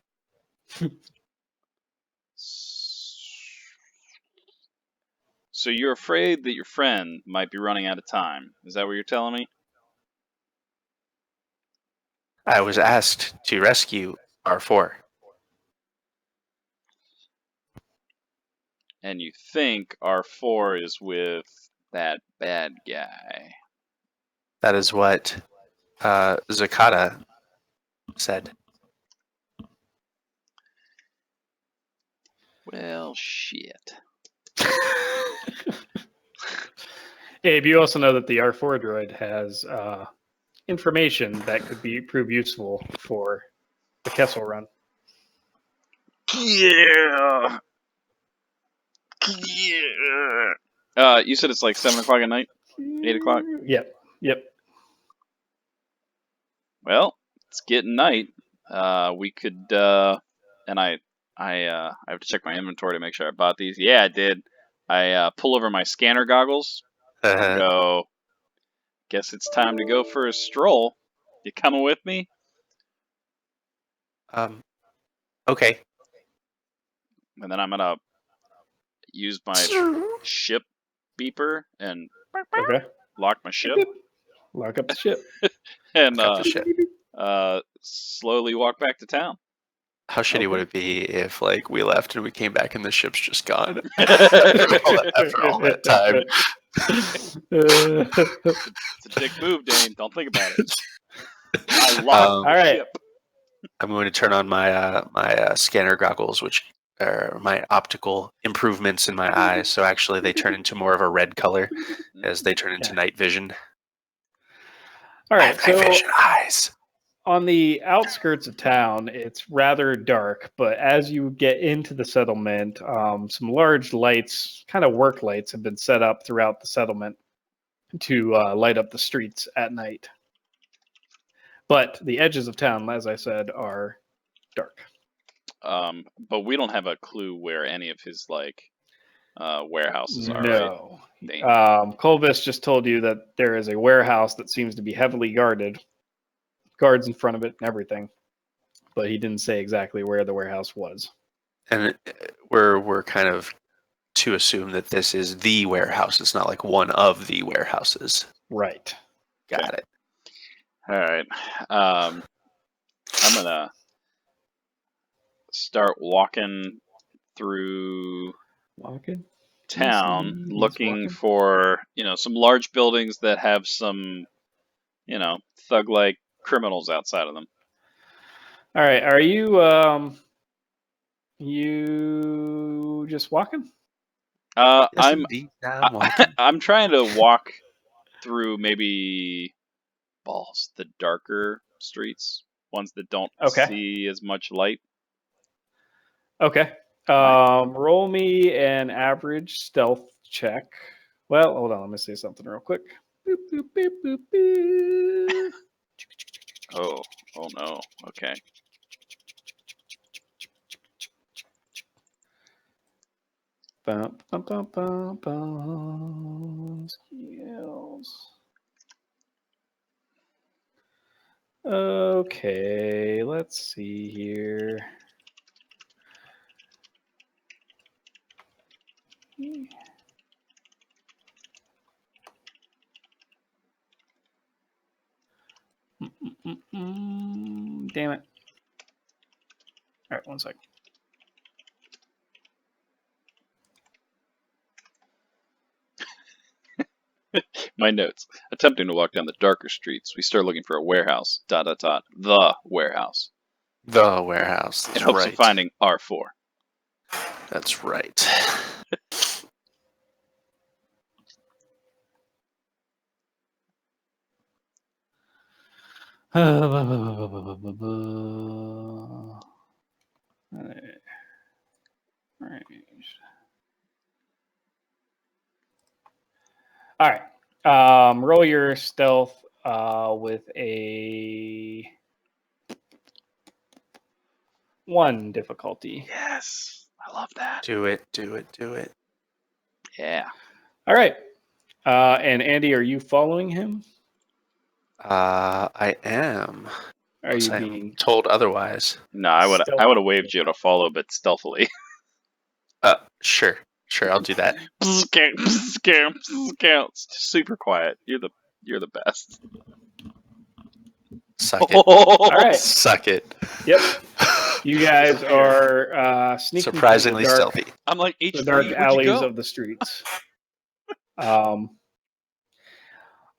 So you're afraid that your friend might be running out of time. Is that what you're telling me? I was asked to rescue R4. And you think R4 is with that bad guy. That is what Zakata said. Well, shit. Abe, you also know that the R4 droid has information that could prove useful for the Kessel run. Yeah. You said it's like 7 o'clock at night? 8 o'clock? Yep. Well, it's getting night. We could, and I have to check my inventory to make sure I bought these. Yeah, I did. I pull over my scanner goggles. Go. Guess it's time to go for a stroll. You coming with me? Okay. And then I'm gonna use my ship beeper and Okay. lock my ship Lock up the ship. and Lock up the ship. slowly walk back to town. How shitty Okay. would it be if like we left and we came back and the ship's just gone Well, after all that time? It's a dick move, Dane. Don't think about it. I locked the All right. ship. I'm going to turn on my scanner goggles, which are my optical improvements in my eyes. So actually, they turn into more of a red color as they turn into Yeah. night vision. All I right. have night So vision eyes. on the outskirts of town, it's rather dark, but as you get into the settlement, some large lights, kind of work lights, have been set up throughout the settlement to light up the streets at night. But the edges of town, as I said, are dark. But we don't have a clue where any of his warehouses are, right? No. Dane? Colvis just told you that there is a warehouse that seems to be heavily guarded, guards in front of it and everything. But he didn't say exactly where the warehouse was. And we're kind of to assume that this is the warehouse. It's not like one of the warehouses. Right. Got it. All right. I'm gonna start walking through Walking. town, He's looking walking. for some large buildings that have some thug-like criminals outside of them. All right. Are you just walking? Yes, I'm indeed. I'm walking. I'm trying to walk through maybe the darker streets, ones that don't Okay. see as much light. Okay. Roll me an average stealth check. Well, hold on. Let me say something real quick. Boop, boop, boop, boop, boop. Oh no. Okay. Bum, bum, bum, bum, bum. Skills. Okay, let's see here. Damn it. All right, 1 second. My notes. Attempting to walk down the darker streets, we start looking for a warehouse. ... The warehouse. The warehouse. In That's hopes right. of finding R4. That's right. All right. Roll your stealth with a 1 difficulty. Yes. I love that. Do it. Do it. Do it. Yeah. All right. And Andy, are you following him? I am. Are Unless you I'm being told otherwise. No, I would stealth? have waved you to follow, but stealthily. Sure. Sure, I'll do that. It's super quiet. You're the best. Suck it. All right. Suck it. Yep. You guys are sneaking Surprisingly through the dark, stealthy. I'm like the H3. dark Where'd you alleys go? of the streets.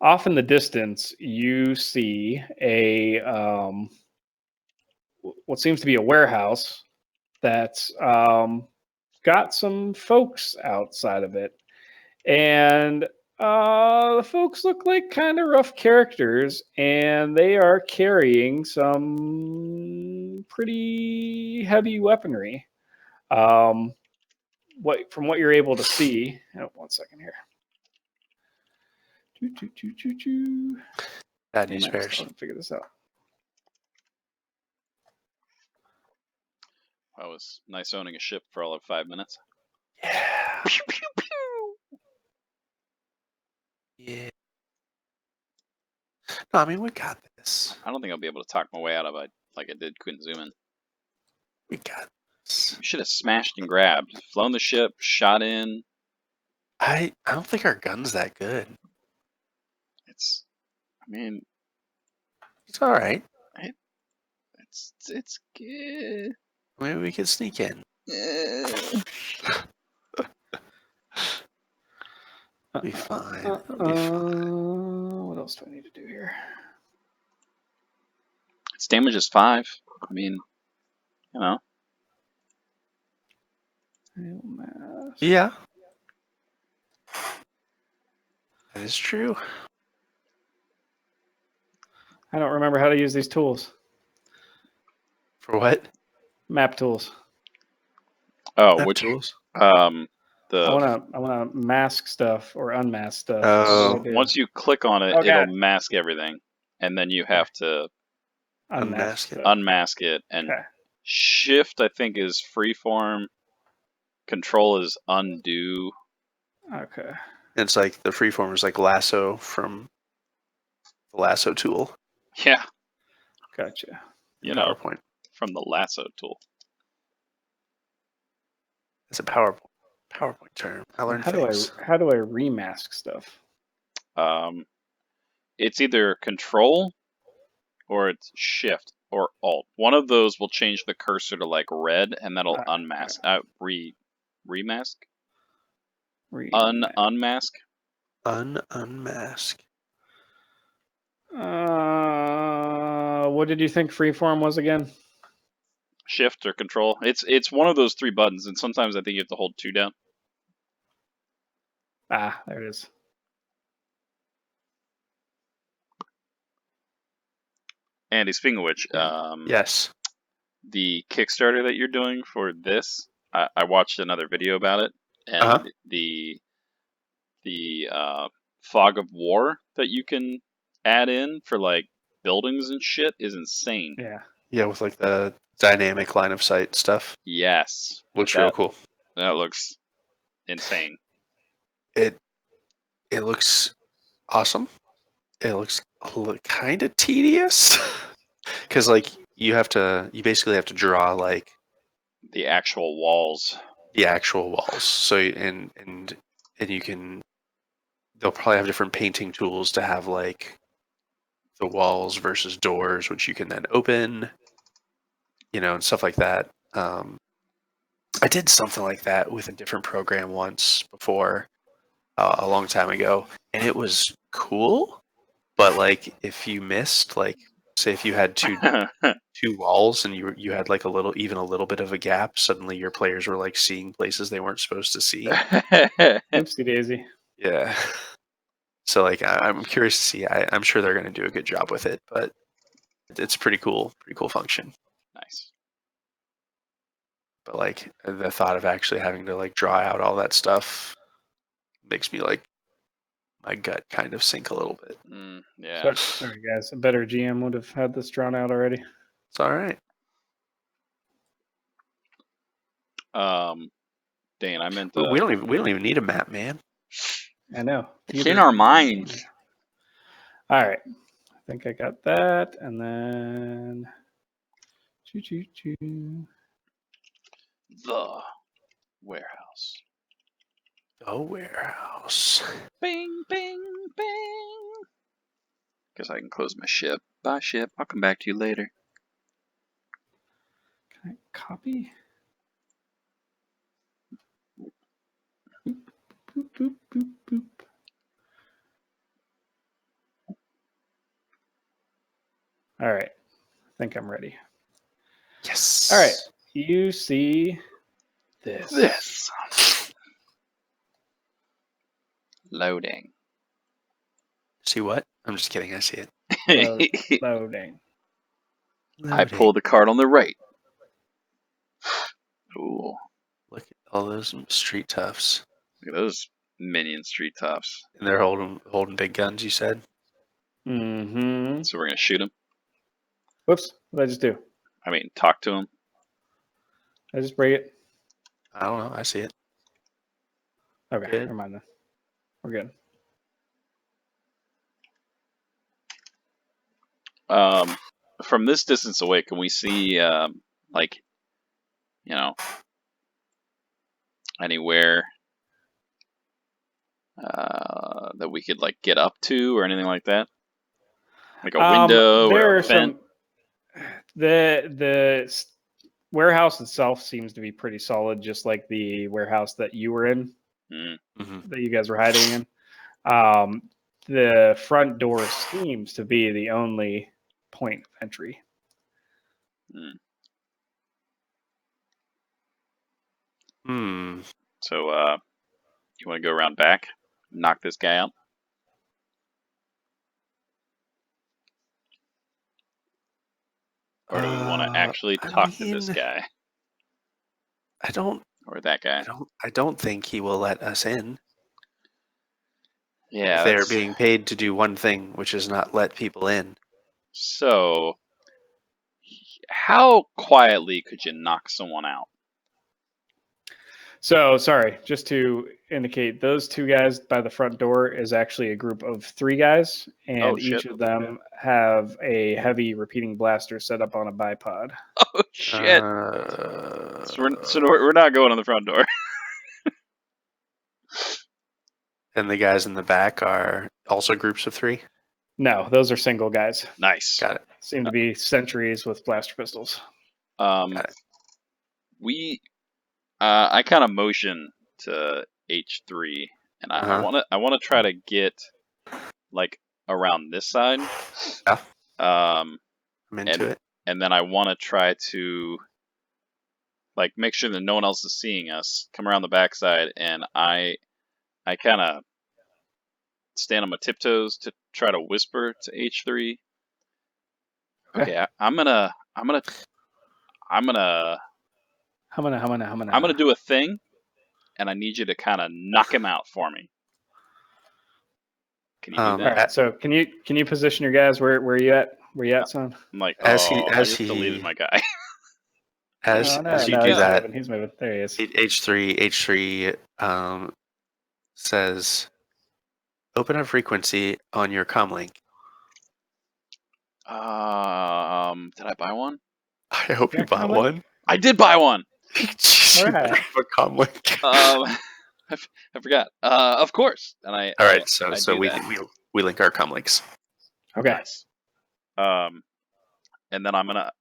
Off in the distance, you see a what seems to be a warehouse that's got some folks outside of it, and the folks look like kind of rough characters, and they are carrying some pretty heavy weaponry. From what you're able to see. Oh, 1 second here. Bad Damn news it, I bears. still haven't figured this out. That was nice owning a ship for all of 5 minutes. Yeah. Pew, pew, pew. Yeah. No, I mean, we got this. I don't think I'll be able to talk my way out of it like I did Quentin Zuman. We got this. We should have smashed and grabbed, flown the ship, shot in. I don't think our gun's that good. I mean, It's all right. it's good. Maybe we could sneak in. Be fine. It'll be fine. What else do I need to do here? Its damage is 5. I mean, you know. Hail mask. Yeah. That is true. I don't remember how to use these tools. For what? Map tools. Oh, Map which tools? I the wanna mask stuff or unmask stuff. Oh. What do I do? once you click on it, Oh, it'll God. mask everything, and then you have to Unmask it. stuff. unmask it. And Okay. Shift, I think, is freeform. Control is undo. Okay. It's like the freeform is like lasso from the lasso tool. Yeah, Gotcha. you know, PowerPoint. from the lasso tool. It's a PowerPoint term. I learned How do things. I remask stuff? It's either Control or it's Shift or Alt. One of those will change the cursor to like red, and that'll unmask. Remask. Unmask. Unmask. What did you think freeform was again? Shift or Control. It's one of those 3 buttons, and sometimes I think you have to hold 2 down. Ah, there it is. Andy, speaking of which, Yes. the Kickstarter that you're doing for this, I watched another video about it, and Uh-huh. the fog of war that you can add in for like buildings and shit is insane. Yeah. Yeah, with like the dynamic line of sight stuff. Yes, Looks real cool. that looks insane. It looks awesome. It looks kind of tedious because like you basically have to draw like The actual walls. the actual walls. So and you can they'll probably have different painting tools to have like the walls versus doors, which you can then open, and stuff like that. I did something like that with a different program once before, a long time ago, and it was cool. But like, if you missed, like, say, if you had two walls and you had like a little bit of a gap, suddenly your players were like seeing places they weren't supposed to see. Oopsie daisy. Yeah. So like, I'm curious to see. I'm sure they're going to do a good job with it, but it's pretty cool function. Nice. But like, the thought of actually having to like draw out all that stuff makes me like my gut kind of sink a little bit. Yeah. Sorry, guys. A better GM would have had this drawn out already. It's all right. Dane, I meant We don't even need a map, man. I know. It's in our minds. All right. I think I got that, and then The warehouse. The warehouse. Bing, bing, bing. Guess I can close my ship. Bye, ship. I'll come back to you later. Can I copy? Boop, boop, boop, boop, boop. All right. I think I'm ready. Yes. All right. You see this. Loading. See what? I'm just kidding. I see it. Loading. I pull the card on the right. Ooh. Look at all those street toughs. Look at those minion street tops. And they're holding big guns, you said? Mm-hmm. So we're going to shoot them. Whoops. What did I just do? I mean, talk to them. I just break it. I don't know. I see it. Okay. Good. Never mind then. We're good. From this distance away, can we see, anywhere that we could like get up to or anything like that? Like a window or a vent? The warehouse itself seems to be pretty solid, just like the warehouse that you were in, Mm. Mm-hmm. that you guys were hiding in. The front door seems to be the only point of entry. So, you want to go around back, knock this guy out? Or do we want to actually talk to this guy? I don't. Or that guy? I don't think he will let us in. Yeah. If they're being paid to do one thing, which is not let people in. So, how quietly could you knock someone out? So, sorry, just to indicate, those two guys by the front door is actually a group of 3 guys, and each of them have a heavy repeating blaster set up on a bipod. Oh shit! So we're not going on the front door. And the guys in the back are also groups of 3? No, those are single guys. Nice. Got it. Seem to be sentries with blaster pistols. Got it. I kind of motion to H3, and I want to try to get like around this side. Yeah. I'm into it. And then I want to try to like make sure that no one else is seeing us. Come around the backside, and I kind of stand on my tiptoes to try to whisper to H3. Okay, I'm gonna do a thing, and I need you to kind of knock him out for me. Can you do that? All right, so can you position your guys? Where are you at? Where you at, son? I'm like, I just deleted my guy. As you do that, he's moving. There he is. H3 says, "Open a frequency on your comlink." Did I buy one? I hope you bought one. I did buy one. All right. A comlink. I forgot. Of course. And I. All right. So we link our comlinks. Okay. Nice. And then I'm gonna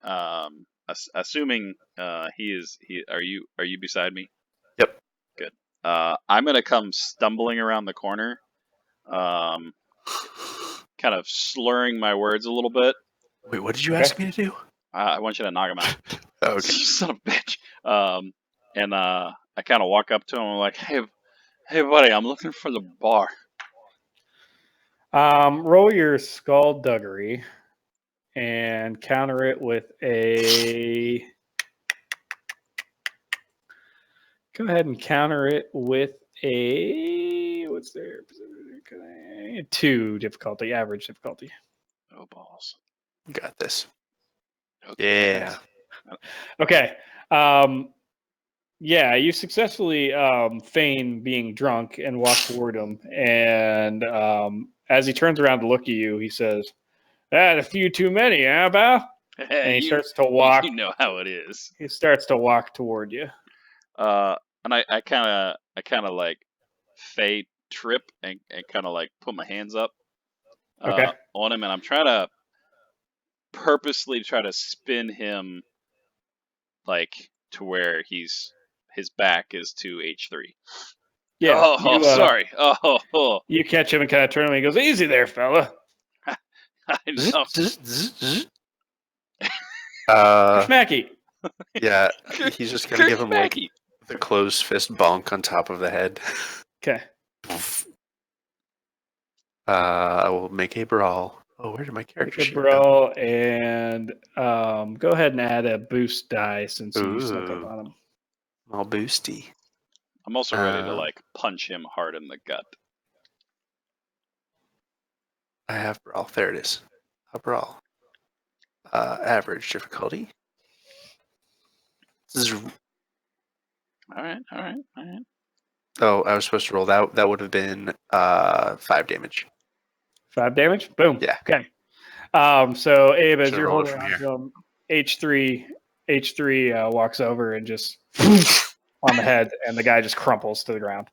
assuming are you beside me? Yep. Good. I'm gonna come stumbling around the corner, kind of slurring my words a little bit. Wait, what did you ask me to do? I want you to knock him out. Oh, okay. Son of a bitch. And I kind of walk up to him and I'm like, hey, buddy, I'm looking for the bar. Roll your skullduggery and counter it with a. Go ahead and counter it with a. What's there? 2 difficulty, average difficulty. Oh, balls. Got this. Okay. Yeah. Okay. Yeah, you successfully feign being drunk and walk toward him. And as he turns around to look at you, he says, "That a few too many, huh, pal?" And he starts to walk. You know how it is. He starts to walk toward you. And I kind of like fade trip and kind of like put my hands up on him, and I'm trying to purposely try to spin him like to where his back is to H3. Yeah. Sorry. You catch him and kind of turn him, and he goes, "Easy there, fella." I know. Smacky. Yeah, he's just gonna give him like the closed fist bonk on top of the head. Okay. I will make a brawl. Oh, where did my character sheet brawl go? And go ahead and add a boost die since you snuck up on him. All boosty. I'm also ready to like punch him hard in the gut. I have brawl. There it is. A brawl. Average difficulty. All right. Oh, I was supposed to roll that. That would have been 5 damage. 5 damage? Boom. Yeah. Okay. So Abe, as you're holding on to him, H3 walks over and just on the head, and the guy just crumples to the ground.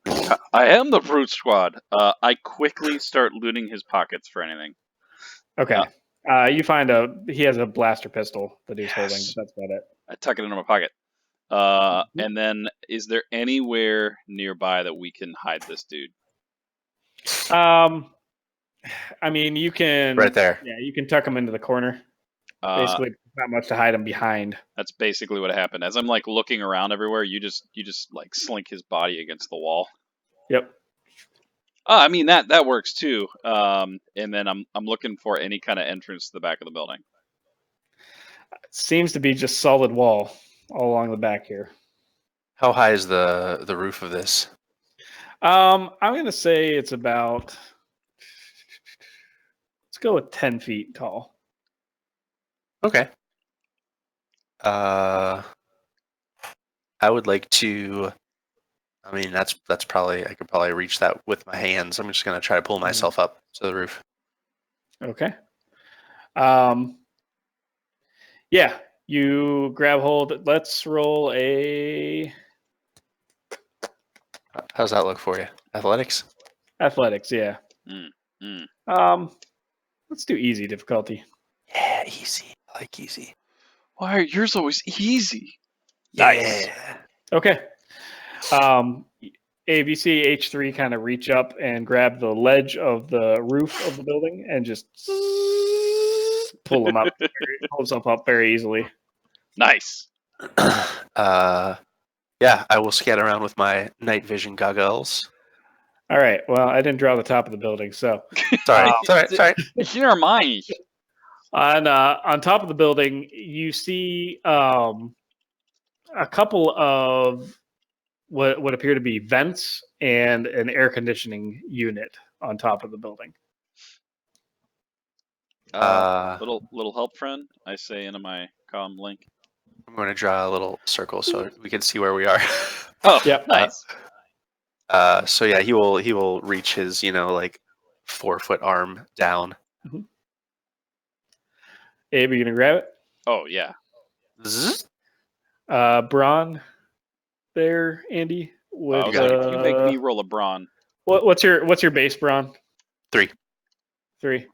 I am the brute squad. I quickly start looting his pockets for anything. Okay. You find he has a blaster pistol that he's holding, but that's about it. I tuck it into my pocket. And then, is there anywhere nearby that we can hide this dude? I mean, you can Right there. Yeah, you can tuck them into the corner. Basically, not much to hide them behind. That's basically what happened. As I'm like looking around everywhere, you just like slink his body against the wall. Yep. I mean that works too. And then I'm looking for any kind of entrance to the back of the building. Seems to be just solid wall all along the back here. How high is the roof of this? I'm gonna say it's about. Let's go with 10 feet tall. Okay. I would like to. I mean, that's probably I could probably reach that with my hands. I'm just gonna try to pull myself up to the roof. Okay. Yeah, you grab hold. Let's roll a How's that look for you? Athletics? athletics. Yeah. Mm, mm. Let's do easy difficulty. Yeah, easy. I like easy. Why are yours always easy? Nice. Yeah. Okay. Abe, you see H3 kind of reach up and grab the ledge of the roof of the building and just pull himself up very easily. Nice. Yeah, I will scan around with my night vision goggles. All right. Well, I didn't draw the top of the building, so Sorry, sorry. Near mine. on top of the building, you see a couple of what appear to be vents and an air conditioning unit on top of the building. Little help, friend. I say into my comm link. I'm going to draw a little circle so we can see where we are. Oh, Yep. nice. So yeah, he will reach his like 4-foot arm down. Mm-hmm. Abe, are you gonna grab it? Oh yeah. Zzz. Braun, there, Andy. With You make me roll a brawn. what's your base, Braun? 3. 3.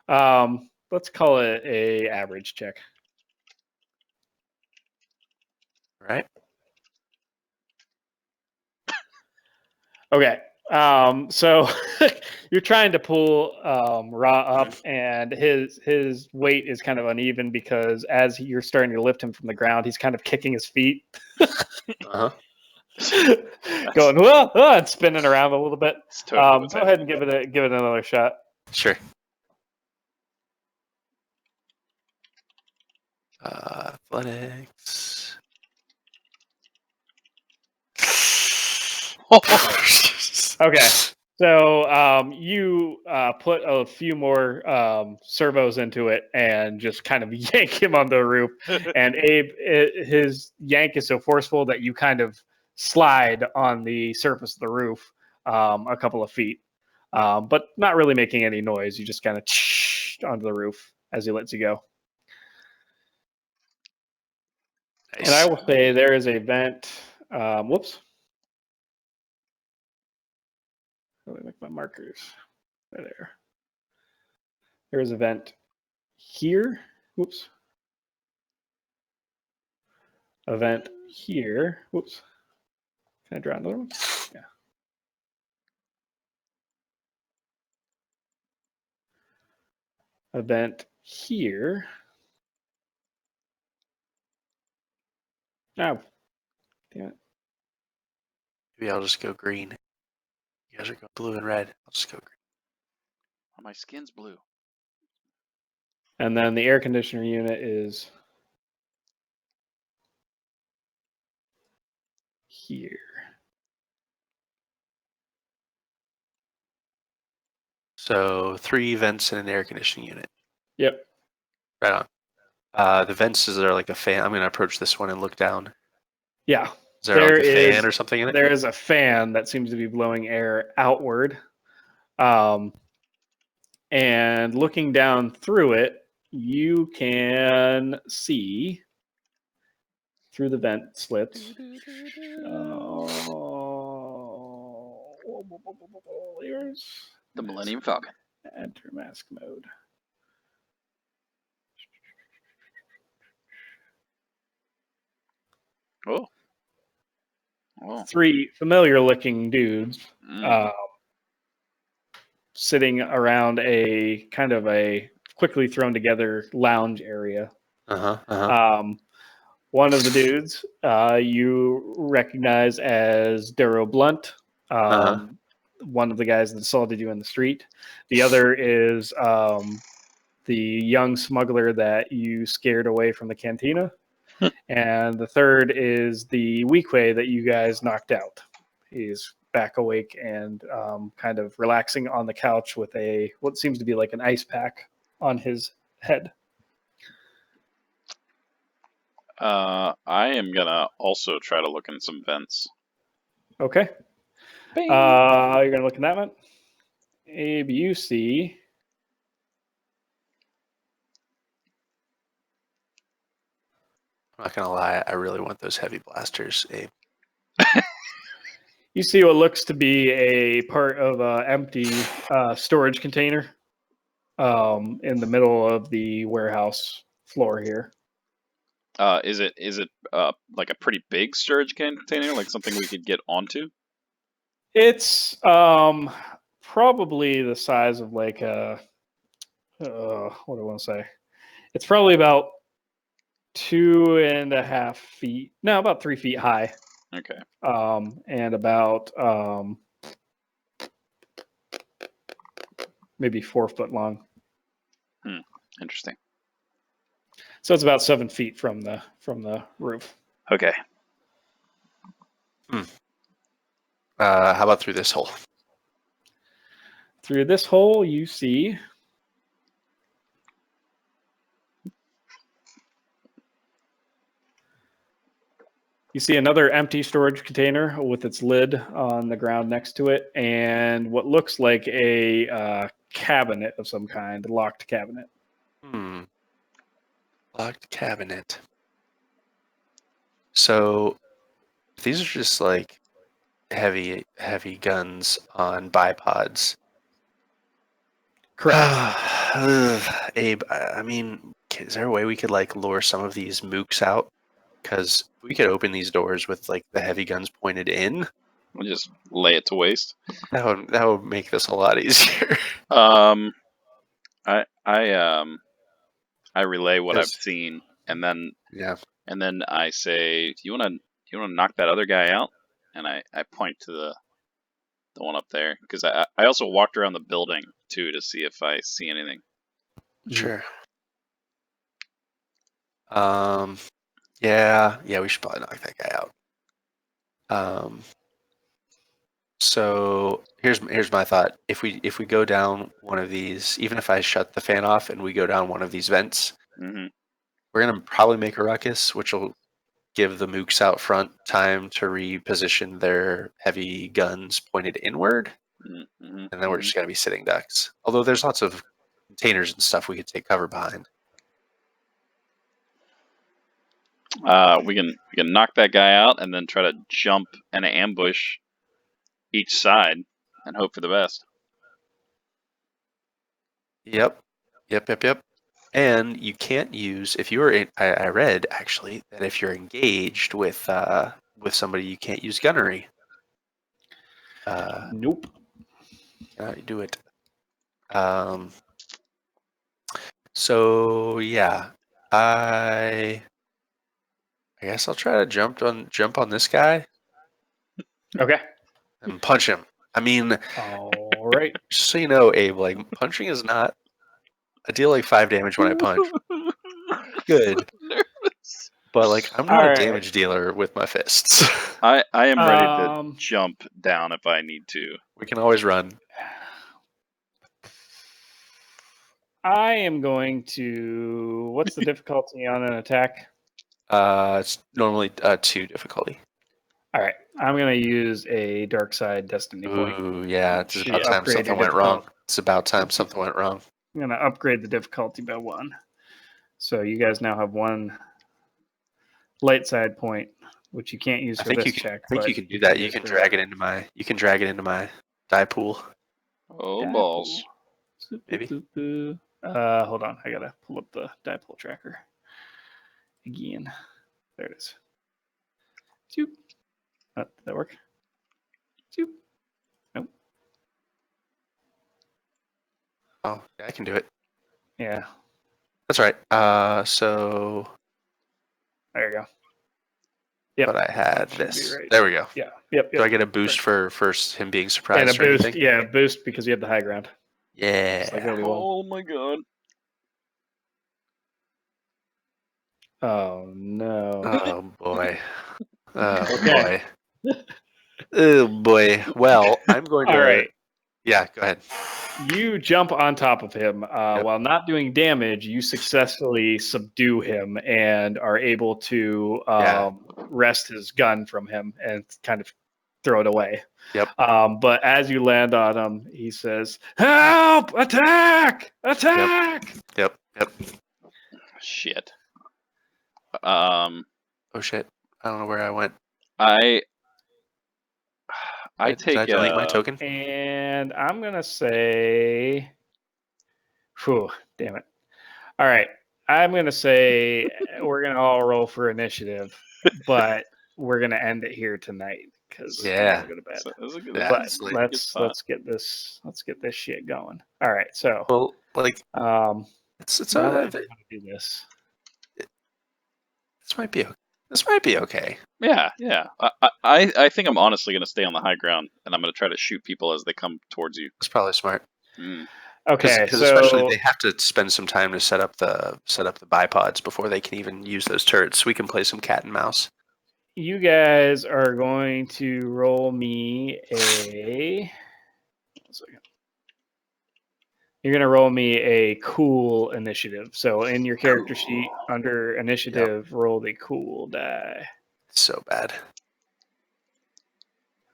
Let's call it a average check. Right. Okay. So you're trying to pull Ra up, and his weight is kind of uneven because as you're starting to lift him from the ground, he's kind of kicking his feet, Uh-huh. going whoa, and spinning around a little bit. Totally Go ahead and give it another shot. Sure. Athletics. Okay. So you put a few more servos into it and just kind of yank him on the roof. And Abe, his yank is so forceful that you kind of slide on the surface of the roof a couple of feet, but not really making any noise. You just kind of onto the roof as he lets you go. Nice. And I will say there is a vent. Whoops. Let me make my markers. There. There's a vent here. Whoops. Event here. Whoops. Can I draw another one? Yeah. Event here. Oh, damn it. Maybe I'll just go green. You guys are going blue and red. I'll just go green. Oh, my skin's blue. And then the air conditioner unit is here. So 3 vents and an air conditioning unit. Yep. Right on. The vents, is there like a fan? I'm going to approach this one and look down. Yeah. Is there like a fan or something in it? There is a fan that seems to be blowing air outward. And looking down through it, you can see through the vent slits. Here's The Millennium Falcon. enter mask mode. Oh. 3 familiar looking dudes. Mm. sitting around a kind of a quickly thrown together lounge area. One of the dudes you recognize as Darrow Blunt, one of the guys that assaulted you in the street. The other is the young smuggler that you scared away from the cantina. And the third is the Weequay that you guys knocked out. He's back awake and kind of relaxing on the couch with what seems to be like an ice pack on his head. I am gonna also try to look in some vents. Okay. Bing. You're gonna look in that one. Abe, you see I'm not gonna lie, I really want those heavy blasters, Abe. you see what looks to be a part of an empty storage container in the middle of the warehouse floor here. Is it like a pretty big storage container, like something we could get onto? It's probably the size of like a what do I want to say? It's probably about 2.5 feet. No, about 3 feet high. Okay. And about maybe 4 foot long. Interesting. So it's about 7 feet from the roof. Okay. How about through this hole? Through this hole, you see another empty storage container with its lid on the ground next to it, and what looks like a cabinet of some kind, a locked cabinet. Locked cabinet. So these are just like heavy guns on bipods. Correct. Abe, I mean, is there a way we could like lure some of these mooks out? Because we could open these doors with like the heavy guns pointed in. We'll just lay it to waste. That would make this a lot easier. I relay what I've seen, and then I say, "Do you want to knock that other guy out?" And I point to the one up there, because I also walked around the building too to see if I see anything. Sure. Yeah, we should probably knock that guy out. So here's my thought. If we go down one of these, even if I shut the fan off and we go down one of these vents, we're gonna probably make a ruckus, which will give the mooks out front time to reposition their heavy guns pointed inward, and then we're just gonna be sitting ducks. Although there's lots of containers and stuff we could take cover behind. We can knock that guy out and then try to jump and ambush each side and hope for the best. Yep. And you can't use, if you were I read actually that if you're engaged with somebody, you can't use gunnery. Nope. You do it. So yeah, I guess I'll try to jump on this guy. Okay. And punch him. I mean, all right. Just so you know, Abe, like punching is not. I deal like 5 damage when I punch. Good. But like I'm not a damage dealer with my fists. I am ready to jump down if I need to. We can always run. I am going to. What's the difficulty on an attack? It's normally 2 difficulty. All right, I'm going to use a dark side destiny point. Ooh, yeah, it's about time something went wrong. It's about time something went wrong. I'm going to upgrade the difficulty by 1. So you guys now have 1 light side point, which you can't use for this check. I think you can do that. You can drag it into my die pool. Oh, die balls. Pool. Maybe. Hold on. I got to pull up the die pool tracker again. There it is. Zoop. Did that work? Zoop. Nope. Oh, yeah, I can do it. Yeah, That's right. So, there you go. Yep. but I had Should be this. right. There we go. Yeah. Yep. Do I yep. get a boost for first him being And a surprised or boost. anything? Yeah, boost because you have the high ground. Yeah. It's like only one. Oh my god. Oh no. Oh boy. Oh Okay. boy. Oh boy. Well, I'm going to. All right. Yeah, go ahead. You jump on top of him. Yep. While not doing damage, you successfully subdue him and are able to Yeah. wrest his gun from him and kind of throw it away. Yep. But as you land on him, he says, "Help! Attack! Attack!" Yep. Shit. Oh shit. I don't know where I went. I Did I take delete my token? And I'm gonna say, "Whew, damn it! All right, I'm gonna say we're gonna all roll for initiative, but we're gonna end it here tonight because I Yeah. gotta go to bed. That's a good, Yeah. But Absolutely. let's get this shit going. All right, so Well, like now it's that I know how to do this, this might be okay. Yeah. I think I'm honestly going to stay on the high ground, and I'm going to try to shoot people as they come towards you. It's probably smart. okay. Because especially So they have to spend some time to set up the bipods before they can even use those turrets. So we can play some cat and mouse. you guys are going to roll me a. One second. You're going to roll me a cool initiative. So in your character sheet under initiative, roll the cool die. It's so bad.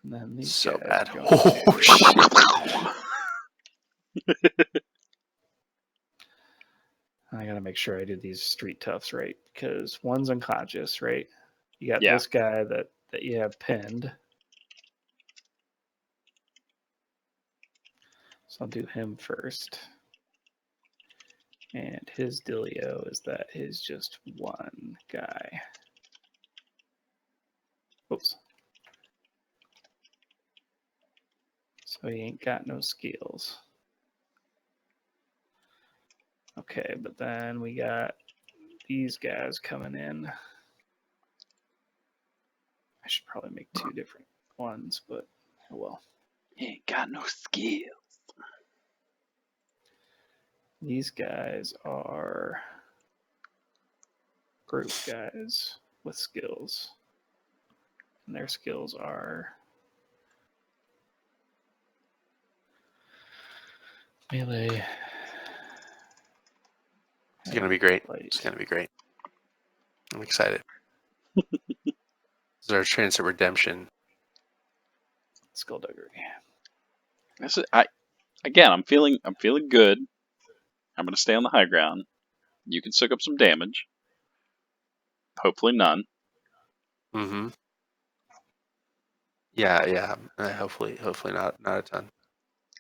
And then these So guys bad. are going Oh shit. I got to make sure I do these street toughs right because one's unconscious, right? You got Yeah. this guy that you have pinned. So I'll do him first. And his dealio is that he's just one guy. Oops. So he ain't got no skills. Okay, but then we got these guys coming in. I should probably make two different ones, but oh well. He ain't got no skill. These guys are group guys with skills. And their skills are melee. It's gonna be great. Light. It's gonna be great. I'm excited. This is our chance at redemption. Skullduggery. I'm feeling good. I'm going to stay on the high ground. You can soak up some damage. Hopefully none. Mm-hmm. Yeah. Hopefully not a ton.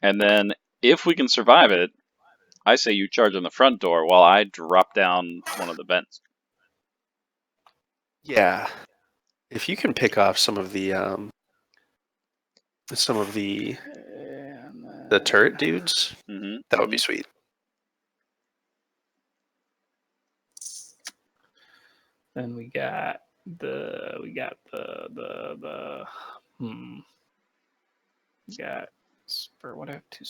And then if we can survive it, I say you charge on the front door while I drop down one of the vents. Yeah. If you can pick off some of the turret dudes, Mm-hmm. that would be sweet. Then we got the we got for what I have two